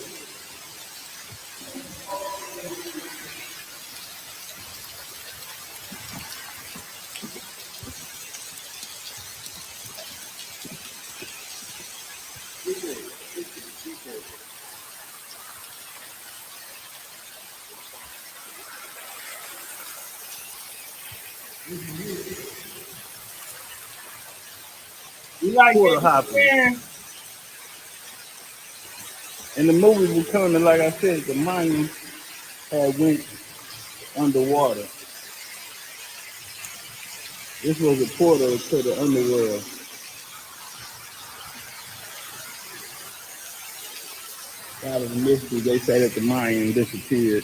You like Quarter hopping. And the movie was coming, like I said, the Mayans had went underwater. This was a portal to the underworld. Out of the mystery, they say that the Mayans disappeared,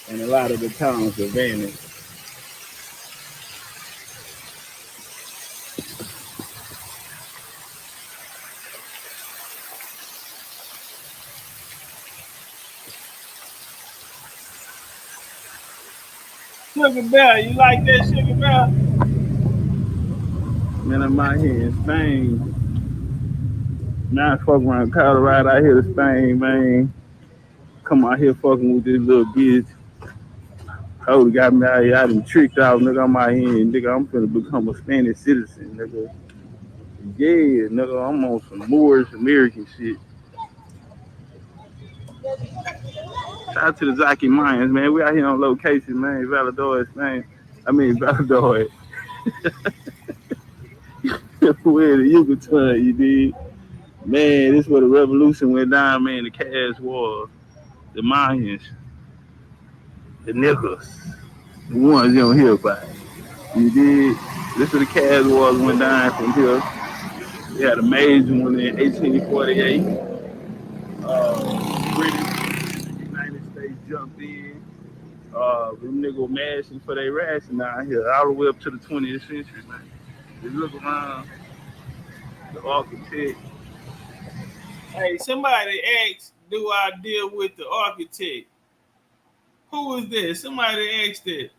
and a lot of the towns have vanished. Sugar Bear, you like that, Sugar Bear? Man, I'm out here in Spain. Now I fuck around Colorado, out here to Spain, man. Come out here fucking with this little bitch. Oh, got me out here. I done tricked out, nigga. I'm out here, and nigga, I'm finna become a Spanish citizen, nigga. Yeah, nigga, I'm on some Moorish American shit. Shout out to the Zaki Mayans, man. We out here on location, man. Valladolid, man. Valladolid. Where the Yucatan, you did. Man, this is where the revolution went down, man. The cash war. The Mayans. The niggas. The ones you don't hear about. You did. This is where the cash wars went down from here. We had a major one in 1848. British, United States jumped in. Them niggas mashing for their ration down here, all the way up to the 20th century, man. Just look around, the architect. Hey, somebody asked, do I deal with the architect? Who was this? Somebody asked that.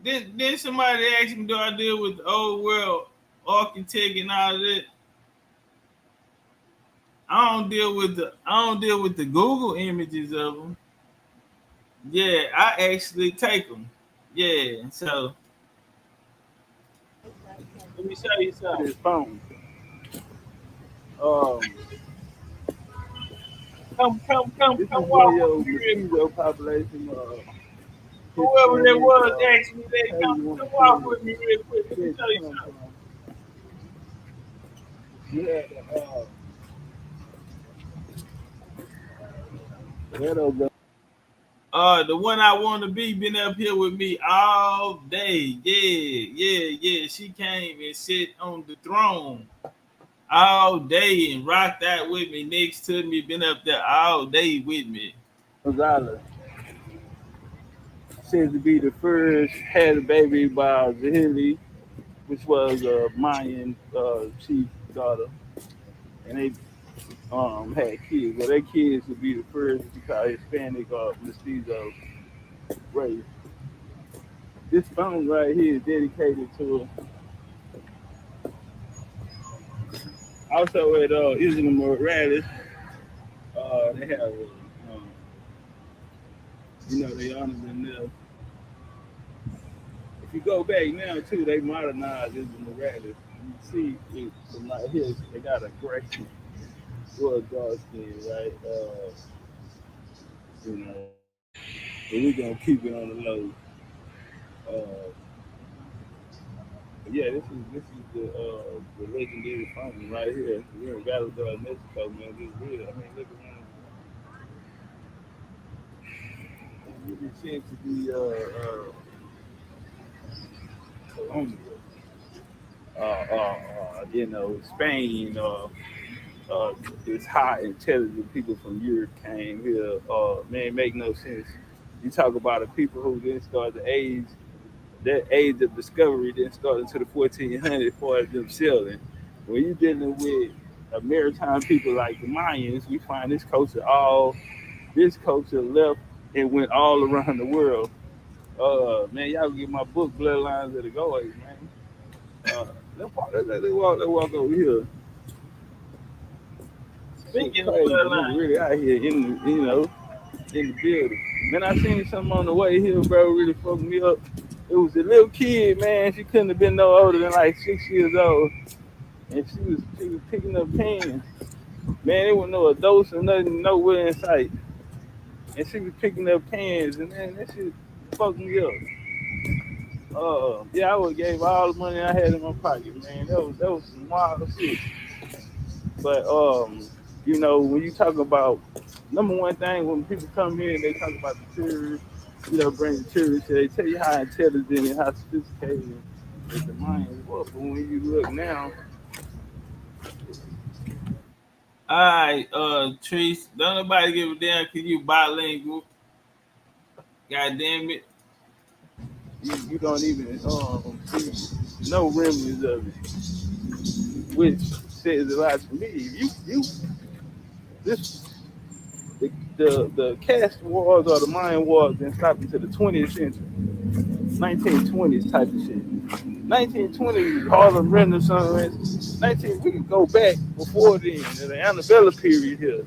Then somebody asked me, do I deal with the old world architect and all that? I don't deal with the Google images of them. Yeah, I actually take them. Yeah, so let me show you something. His phone. Come This walk is where with me. your population. Whoever that was asked me that, come walk with me real quick. Let me show you something. Yeah, the one I want to be been up here with me all day. Yeah. She came and sat on the throne all day and rocked out with me next to me, been up there all day with me. Gonzalez said to be the first had a baby by Zahili, which was a Mayan chief daughter, and they had kids. Well, their kids would be the first because Hispanic or mestizo race. This phone right here is dedicated to also at Islam Morales. They have, they honor them there. If you go back now too, they modernized Islam Morales. You see it from right here, they got a gray or a dark skin, right? But we're gonna keep it on the low. Yeah, this is the legendary fountain right here. We're in Valentine, Mexico, man. This is real. I mean, look around. It seems to be Colombia, Spain. It's high intelligent people from Europe came here. Man, make no sense. You talk about the people who didn't start the age. That age of discovery didn't start until the 1400s for them sailing. When you're dealing with maritime people like the Mayans, we find this culture left and went all around the world. Man, y'all get my book, Bloodlines of the Goys, man. Let's walk over here. Speaking of Bloodlines, really out here in the building. Man, I seen something on the way here, bro, really fucked me up. It was a little kid, man. She couldn't have been no older than like 6 years old. And she was picking up cans. Man, there was no adults or nothing nowhere in sight. And she was picking up cans, and man, that shit fucked me up. Yeah, I would have gave all the money I had in my pocket, man. That was some wild shit. But when you talk about number one thing when people come here and they talk about the terrorists, bring the terrorists, they tell you how intelligent and how sophisticated the Mayans were. But when you look now, all right, Treese, don't nobody give a damn because you bilingual. God damn it. You don't even see no remnants of it, which says a lot to me. The caste wars or the Mayan wars didn't stop until the 20th century, 1920s type of shit. 1920s Harlem Renaissance. We can go back before then, the antebellum period here.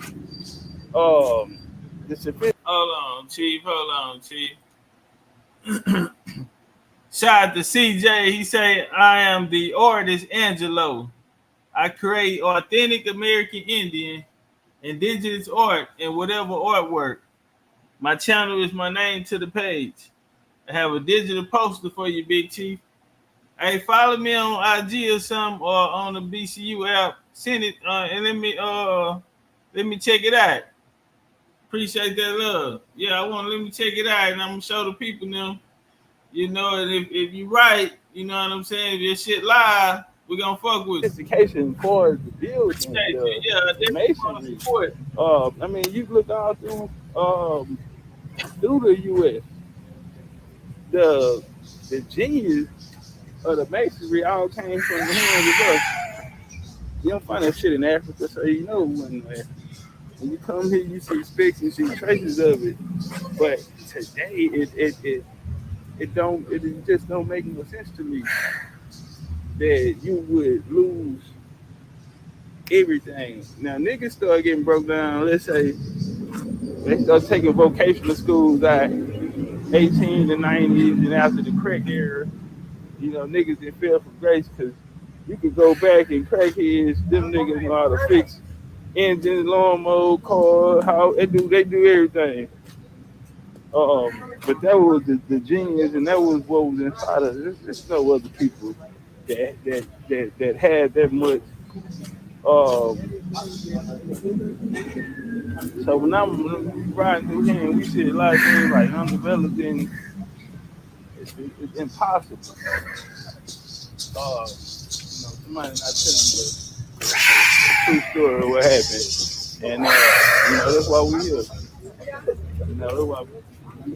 Hold on, Chief. Shout out to CJ. He say, I am the artist Angelo. I create authentic American Indian, indigenous art, and whatever artwork. My channel is my name to the page. I have a digital poster for you, Big Chief. Hey, follow me on IG or something, or on the BCU app. Send it and let me check it out. Appreciate that love. Yeah, let me check it out, and I'm gonna show the people now. And if you right, you know what I'm saying. If your shit live, we're gonna fuck with sophistication for the building, the masonry. I mean, you look all through the U.S. The genius of the masonry all came from the hands of us. You don't find that shit in Africa, so when you come here, you see specks, you see traces of it. But today, it just don't make no sense to me that you would lose everything. Now, niggas start getting broke down. Let's say they start taking vocational schools out 18 to 90s and after the crack era. Niggas that fell from grace because you could go back and crackheads, them niggas know how to fix engines, lawnmower, car, how they do everything. But that was the genius, and that was what was inside of it. There's no other people that had that much. So when I'm riding through here, and we see a lot of things like undeveloped, and it's impossible. Somebody not telling me true story of what happened. And you know, that's why we here. You know, that's why we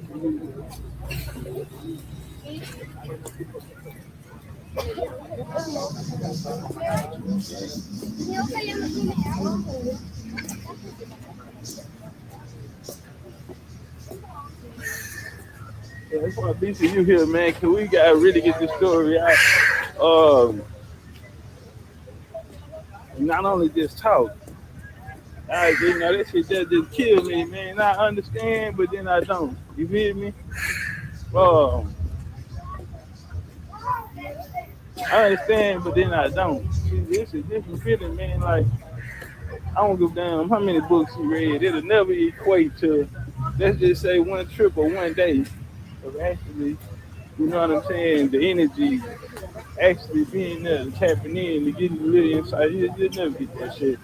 yeah, that's why BCU here, man. Cause we gotta really get this story out. Not only just talk. You know, that shit just kill me, man. I understand, but then I don't. You feel me? I understand, but then I don't. It's a different feeling, man. Like, I don't give a damn how many books you read. It'll never equate to, let's just say, one trip or one day of actually, you know what I'm saying, the energy actually being there, tapping in, and getting a little insight. You'll never get that shit.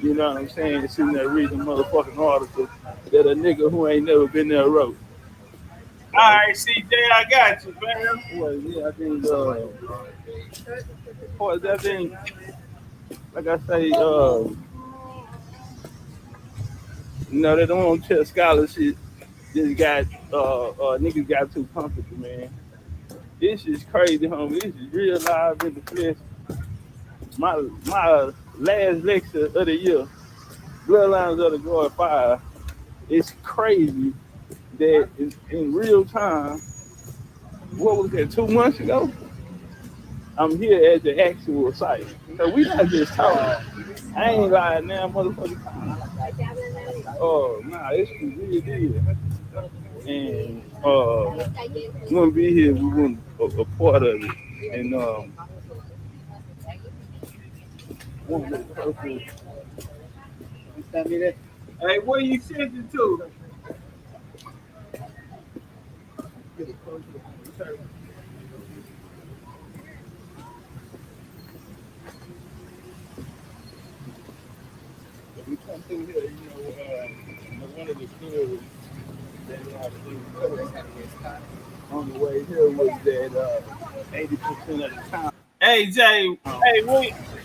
You know what I'm saying? Sitting there reading a motherfucking article that a nigga who ain't never been there wrote. All right, CJ, I got you, man. Well, yeah, I think, like I say, you know, they don't want to tell scholarship. This guy, niggas got too comfortable, man. This is crazy, homie. This is real live in the flesh. My last lecture of the year, Bloodlines of the God Fire. It's crazy that in real time, what was that, 2 months ago? I'm here at the actual site. So we not just talking. I ain't lying now, motherfucker. Oh, nah, it's real deal. And we wouldn't be here, we weren't a part of it. And one of the purpose. Hey, where you sent it to? We come through here, you know, one of the stories that on the way here was that 80% of the time. Hey Jay,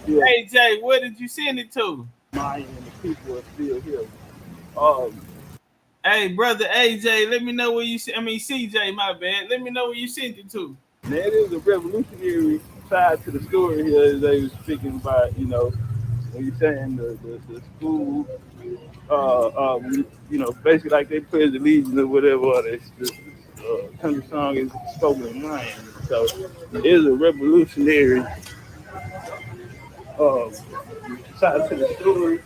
hey Jay, where did you send it to? Mine and the people are still here. Hey brother AJ, let me know where you CJ, my bad. Let me know where you sent it to. That is a revolutionary side to the story here, as they was speaking about, you know, when you're saying the school, you know, basically like they pledge allegiance or whatever, or the country song is spoken in Miami. So it is a revolutionary side to the story,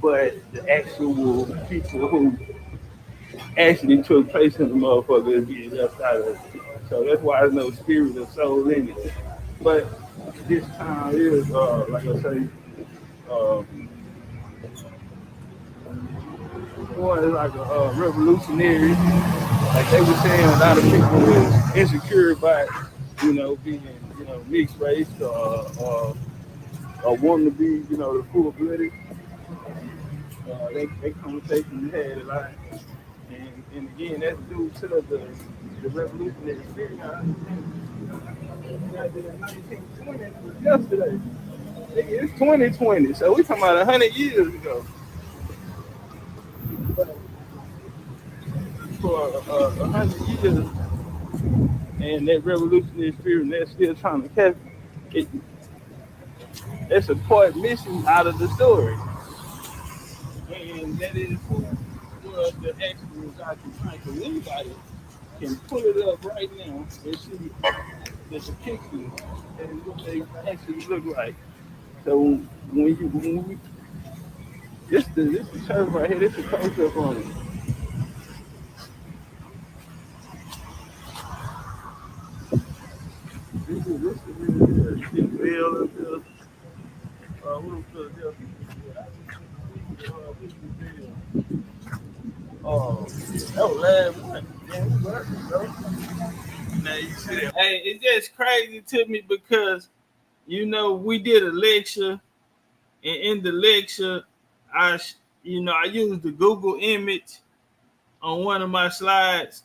but the actual people who actually took place in the motherfucker is being left out of it. So that's why there's no spirit or soul in it. But this time is, like I say, one is like a revolutionary. Like they were saying, a lot of people was insecure about, you know, being, you know, mixed race or wanting to be, you know, the full-blooded. They conversation we had a lot. And again, that's due to the revolutionary spirit. Yesterday. It's 2020, so we're talking about 100 years ago. For 100 years, and that revolutionary spirit, and they're still trying to catch it. That's a part missing out of the story. And that is who was the actual Dr. Franklin. Anybody can pull it up right now and see the depiction and what they actually look like. So when we this the church right here, this is a close up on it. This is really good. You see Bill up there. That was last month. Now you see that. Hey, it's just crazy to me because, you know, we did a lecture, and in the lecture, I used the Google image on one of my slides,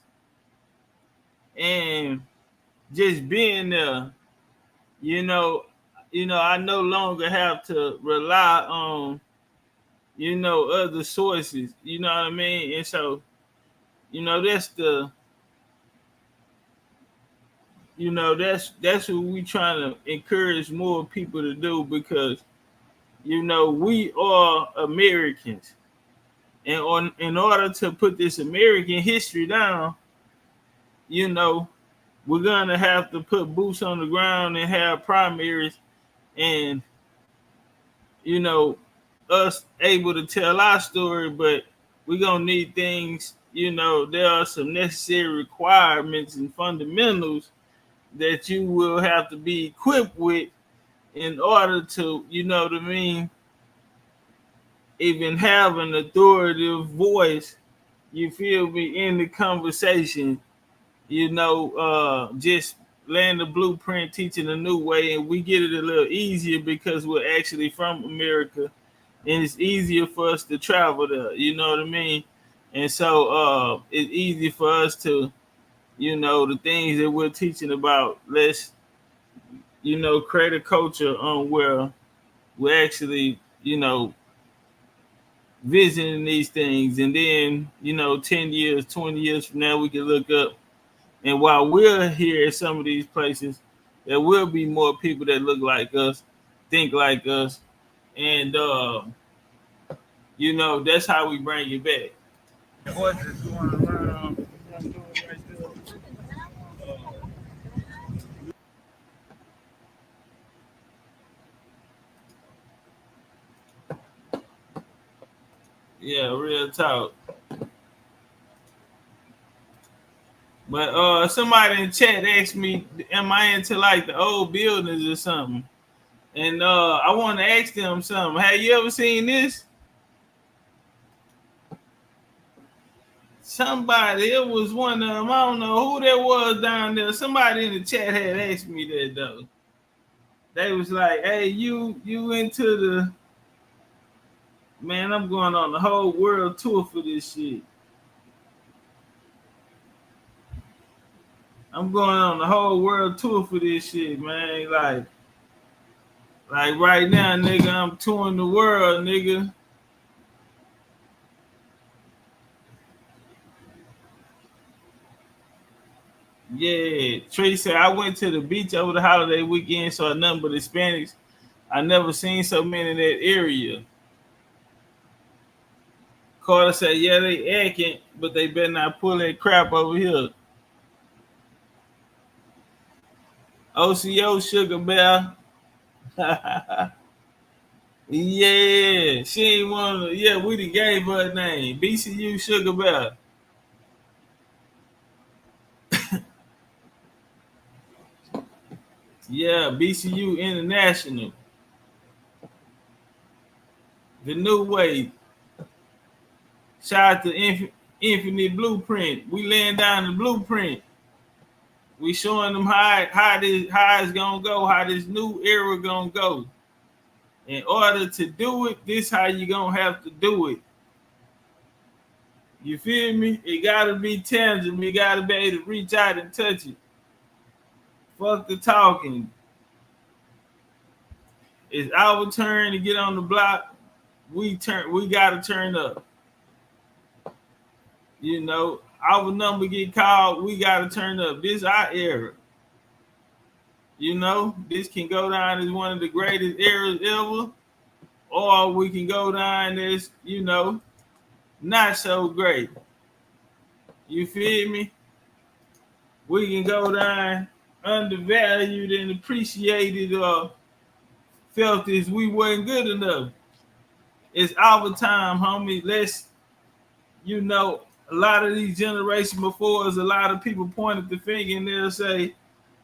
and just being there, you know, I no longer have to rely on, other sources. You know what I mean? And so, that's what we trying to encourage more people to do, because we are Americans, and in order to put this American history down, we're gonna have to put boots on the ground and have primaries, and us able to tell our story. But we're gonna need things. There are some necessary requirements and fundamentals that you will have to be equipped with in order to, what I mean, even have an authoritative voice, you feel me, in the conversation, just laying the blueprint, teaching a new way, and we get it a little easier because we're actually from America, and it's easier for us to travel there, you know what I mean? And so it's easy for us to, the things that we're teaching about, let's, create a culture on where we're actually, visiting these things. And then, 10 years, 20 years from now, we can look up. And while we're here at some of these places, there will be more people that look like us, think like us. And, that's how we bring it back. What's going around? Yeah, real talk. But somebody in chat asked me, am I into like the old buildings or something? And I want to ask them something. Have you ever seen this? Somebody, it was one of them. I don't know who that was down there. Somebody in the chat had asked me that though. They was like, "Hey, you into the man? I'm going on the whole world tour for this shit. I'm going on the whole world tour for this shit, man. Like right now, nigga, I'm touring the world, nigga." Yeah, Trey said, I went to the beach over the holiday weekend, saw a number of Hispanics. I never seen so many in that area. Carter said, yeah, they acting, but they better not pull that crap over here. OCO Sugar Bear. Yeah, she ain't want to. Yeah, we done gave her a name. BCU Sugar Bear. Yeah, BCU International. The new way. Shout out to Infinite Blueprint. We laying down the blueprint. We showing them how it's gonna go, how this new era gonna go. In order to do it, this how you gonna have to do it. You feel me? It gotta be tangible. You gotta be able to reach out and touch it. Fuck the talking. It's our turn to get on the block. We gotta turn up. Our number get called, we gotta turn up. This our era. This can go down as one of the greatest eras ever, or we can go down as, not so great. You feel me? We can go down undervalued and appreciated, or felt as we wasn't good enough. It's our time, homie. Let's, a lot of these generations before us, a lot of people pointed the finger and they'll say,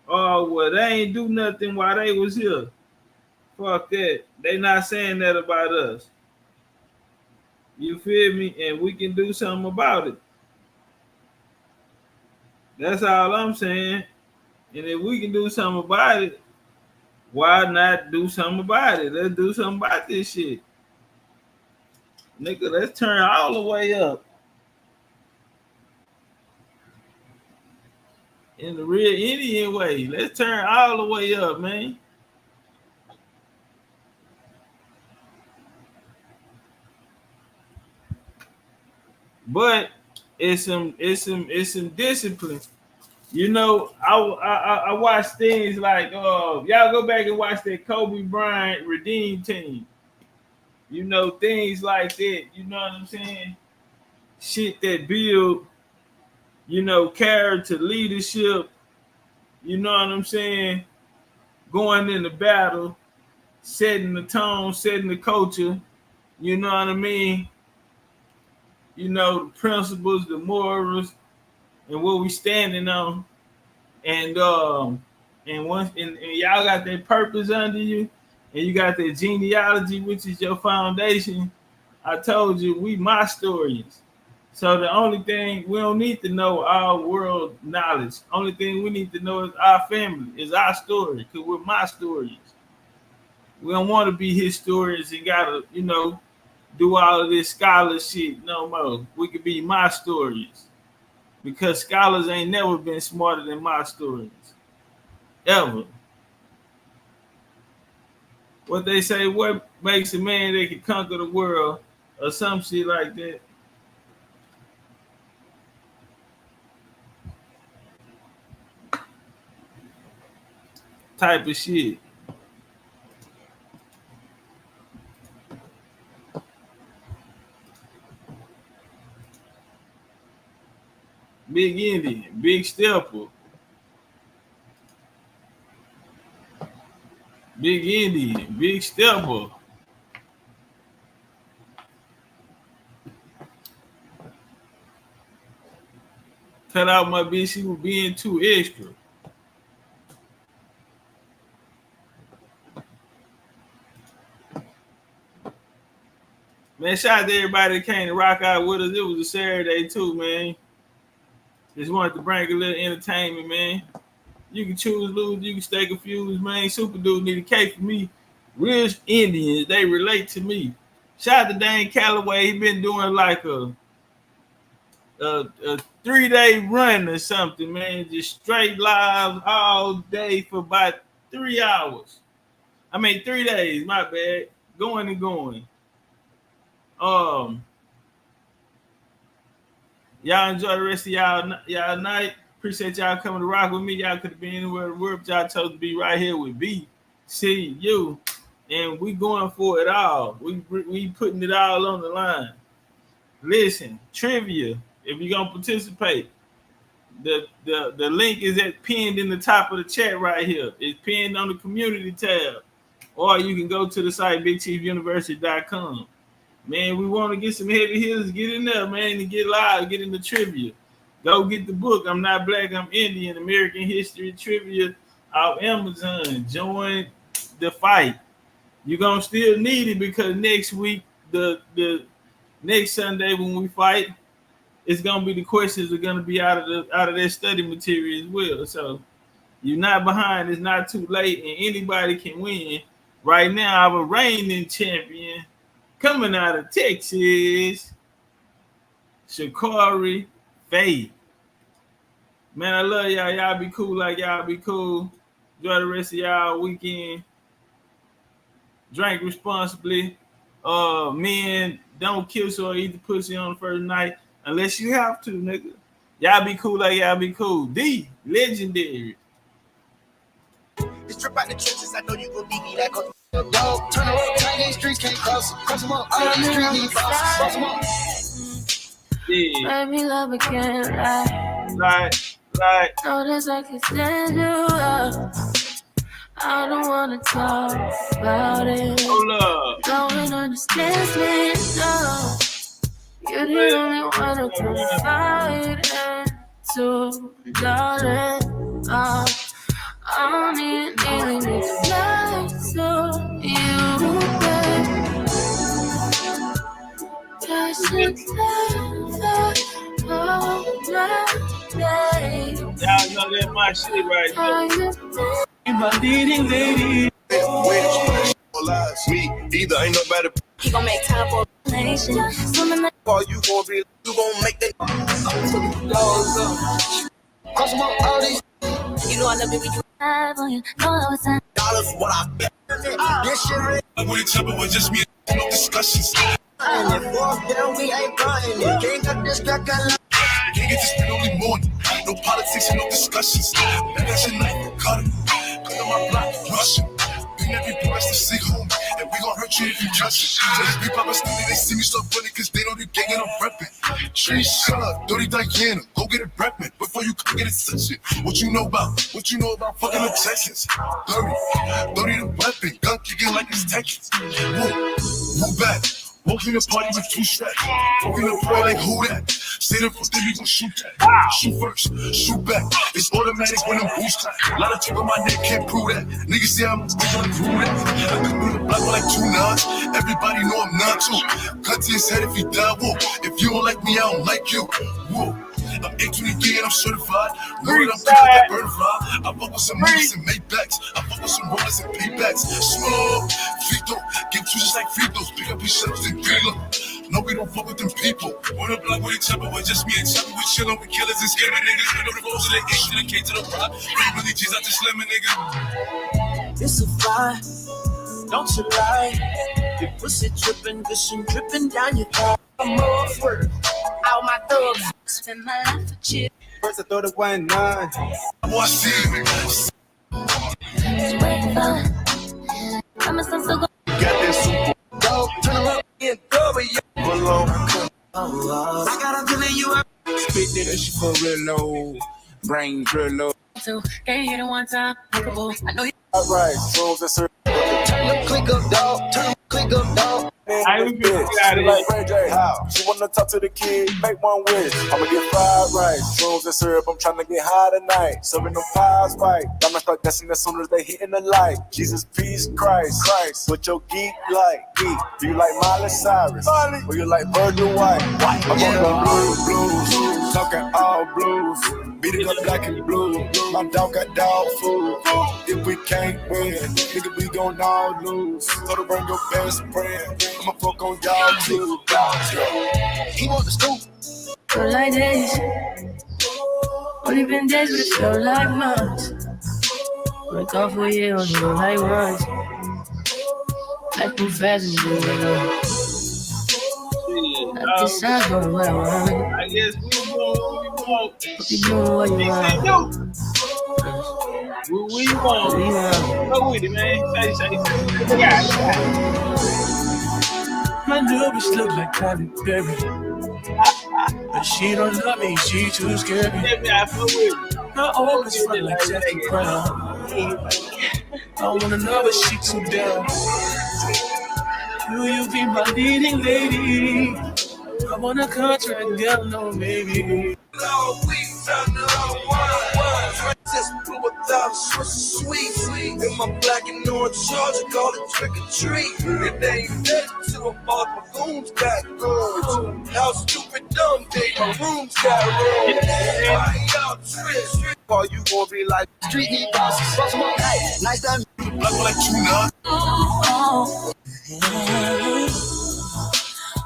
oh, well, they ain't do nothing while they was here. Fuck that. They not saying that about us. You feel me? And we can do something about it. That's all I'm saying. And if we can do something about it, why not do something about it? Let's do something about this shit. Nigga, let's turn all the way up. In the real Indian way. Let's turn all the way up, man. but it's some discipline. You know, I watch things like y'all go back and watch that Kobe Bryant Redeem Team. You know, things like that. You know what I'm saying? Shit that build, you know, character, leadership. You know what I'm saying? Going into battle, setting the tone, setting the culture. You know what I mean? You know, the principles, the morals, and what we standing on. And once and y'all got that purpose under you, and you got that genealogy, which is your foundation. I told you we my historians. So the only thing we don't need to know our world knowledge. Only thing we need to know is our family, is our story, because we're my stories. We don't want to be historians and gotta, you know, do all of this scholar shit no more. We could be my stories. Because scholars ain't never been smarter than my stories. Ever. What they say, what makes a man that can conquer the world, or some shit like that. Type of shit. Big Indian, Big Stepper. Big Indian, Big Stepper. Cut out my bitch, she was being too extra. Man, shout out to everybody that came to rock out with us. It was a Saturday too, man. Just wanted to bring a little entertainment, man. You can choose, lose, you can stay confused, man. Super dude need a cake for me. Real Indians, they relate to me. Shout out to Dane Calloway. He been doing like a 3-day run or something, man. Just straight live all day for about 3 hours. I mean 3 days, my bad. Going and going. Y'all enjoy the rest of y'all night. Appreciate y'all coming to rock with me. Y'all could have been anywhere in the world, but y'all chose to be right here with BCU. And we going for it all. We putting it all on the line. Listen, trivia. If you're gonna participate, the link is pinned in the top of the chat right here. It's pinned on the community tab. Or you can go to the site bigchiefuniversity.com. Man, we want to get some heavy hitters. Get in there, man, and get live. Get in the trivia. Go get the book. I'm Not Black, I'm Indian. American History Trivia off Amazon. Join the fight. You're going to still need it because next week, the next Sunday when we fight, it's going to be the questions are going to be out of their study material as well. So you're not behind. It's not too late, and anybody can win. Right now, our reigning champion coming out of Texas, Shakari Faye. Man, I love y'all. Y'all be cool like y'all be cool. Enjoy the rest of y'all weekend. Drink responsibly. Men, don't kiss or eat the pussy on the first night unless you have to, nigga. Y'all be cool like y'all be cool. The Legendary. Just trip out the trenches. I know you gon' need me. That goes dog. Turn around. Chinese streets can't cross them up. All the street need cross them up. Yeah. Baby, love again. Like. Notice I can stand you up. I don't wanna talk about it. No one understands me, no. You're the only one who can fight into, darling. I don't need to lie to you, babe. Just love all my days. Y'all know that's my shit right there. My leading lady. Me, either ain't nobody. He gon' make time for a nation. All you gon' be, you gon' make that. Cause I'm all these. You know I love it when you have on you. Know I was $10 what I. This shit. When it's trouble with just me, no discussions. And if walk down, we ain't frontin' it. Can't got this crack Can't get this spit only morning. No politics and no discussions. Back at your night, cut it. Cut on my block, Russian. Been every blessed to see home. And we gon' hurt you if you touch it. These people are study, they see me start running cause they know the gang and I'm reppin'. Tree shot, dirty Diana, go get it reppin'. Before you come get it session. What you know about fucking the Texans? Dirty the weapon, gun kicking like it's Texas. Move back. Walk in the party with 2 stacks. Walk in the party like who that? Say the first thing we gon' shoot that. Shoot first, shoot back. It's automatic when I'm boost. A lot of talk on my neck can't prove that. Niggas say I'm big on the crew that. I come through the block with like 2 nods. Everybody know I'm not too. Cut to his head if he die, whoa. If you don't like me, I don't like you. Whoa. I'm 18 again, I'm certified. Lord, I'm big like bird fly. I fuck with some niggas and Maybachs. I fuck with some rollers and paybacks. Small, Fito, get two just like Fritos. Pick up his shells and reload. No, we don't fuck with them people. On the block with each other, with just me and Chopper. We chillin' with killers and scamming niggas. We know the rules of the H to the K to the rock. Ain't really G's out the slimming nigga. It's a fly, don't you lie. Your pussy drippin', gushing, drippin' down your thigh. I'm all swerve, all my thugs. Spend my life with you. First I thought it wasn't none. Boy, I see you. Promise I'm so good. Got that super Go, turn around and go with you. below. I got a feeling you are. Spit that shit for real low. Brain real low. So, can't hit it one time. I know you. Alright, so that's her. Turn your click up, dog. Turn your click up, dog. I like Ray J. How? She wanna talk to the kid, make one wish. I'ma get fried rice, shrooms and syrup. I'm trying to get high tonight. Serving them pies right. I'ma start dancing as soon as they hitting the light. Jesus, peace, Christ. What your geek like? Geek. Do you like Miley Cyrus? Or you like Virgil White? I'm on the blues, talking all blues. Beat it up black and blue. My dog got dog food. If we can't win, nigga, we gon' all lose. So to bring your best friend. I'ma fuck on y'all too. He want the scoop. Feel like days. Only been days, but it feel like months. Went off for years, feel like months. Life move fast and you do it. Not this sounds going what I want. I guess we doing what we want. Hope you doing what you want. What we want. Go with it, man. Say. Yeah. My new bitch look like Halle Berry, but she don't love me, she too scary. My old bitch feel like Jackie Brown. I wanna know, but she too down. Will you be my leading lady? I want a contract, girl, no baby. Just blew 1,000 sweet. In my black and orange charger, call it trick or treat. If they ain't dead to a mark, my goons got guards. How stupid dumb they, my rooms got rules. Why y'all trip? Call you gon' be like Street heat bosses, bust them all night. Nice time. Black like you now.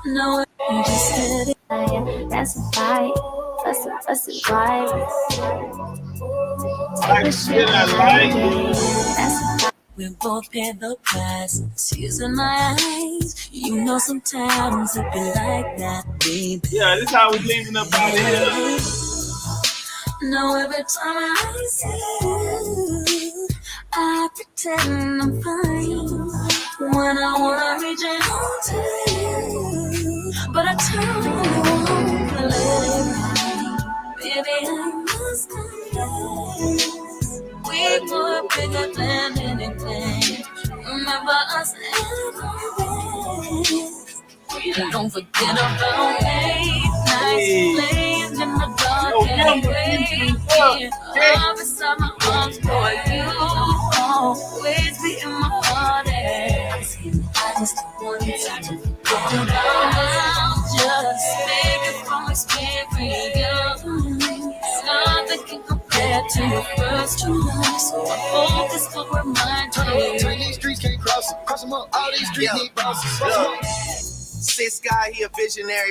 No, I'm just kidding. That's a fight. That's a fight. We both pay the price. Tears in my eyes. You know sometimes it be like that, baby. Yeah, this how we leaving up out of here. No, every time I see you, I pretend I'm fine. When I wanna reach out to you, but I turn around and let it ride. Baby, I must confess, we were bigger than anything. Remember us always. And don't forget about late nights playing in the dark and rain. All beside my arms for you, always be in my heart. I just want you to go down. Just make it from experience. Nothing can compare to your first two lives. So I focus for my day. Turn these streets, can't cross them up. All these streets need bosses. Sis guy, he a visionary.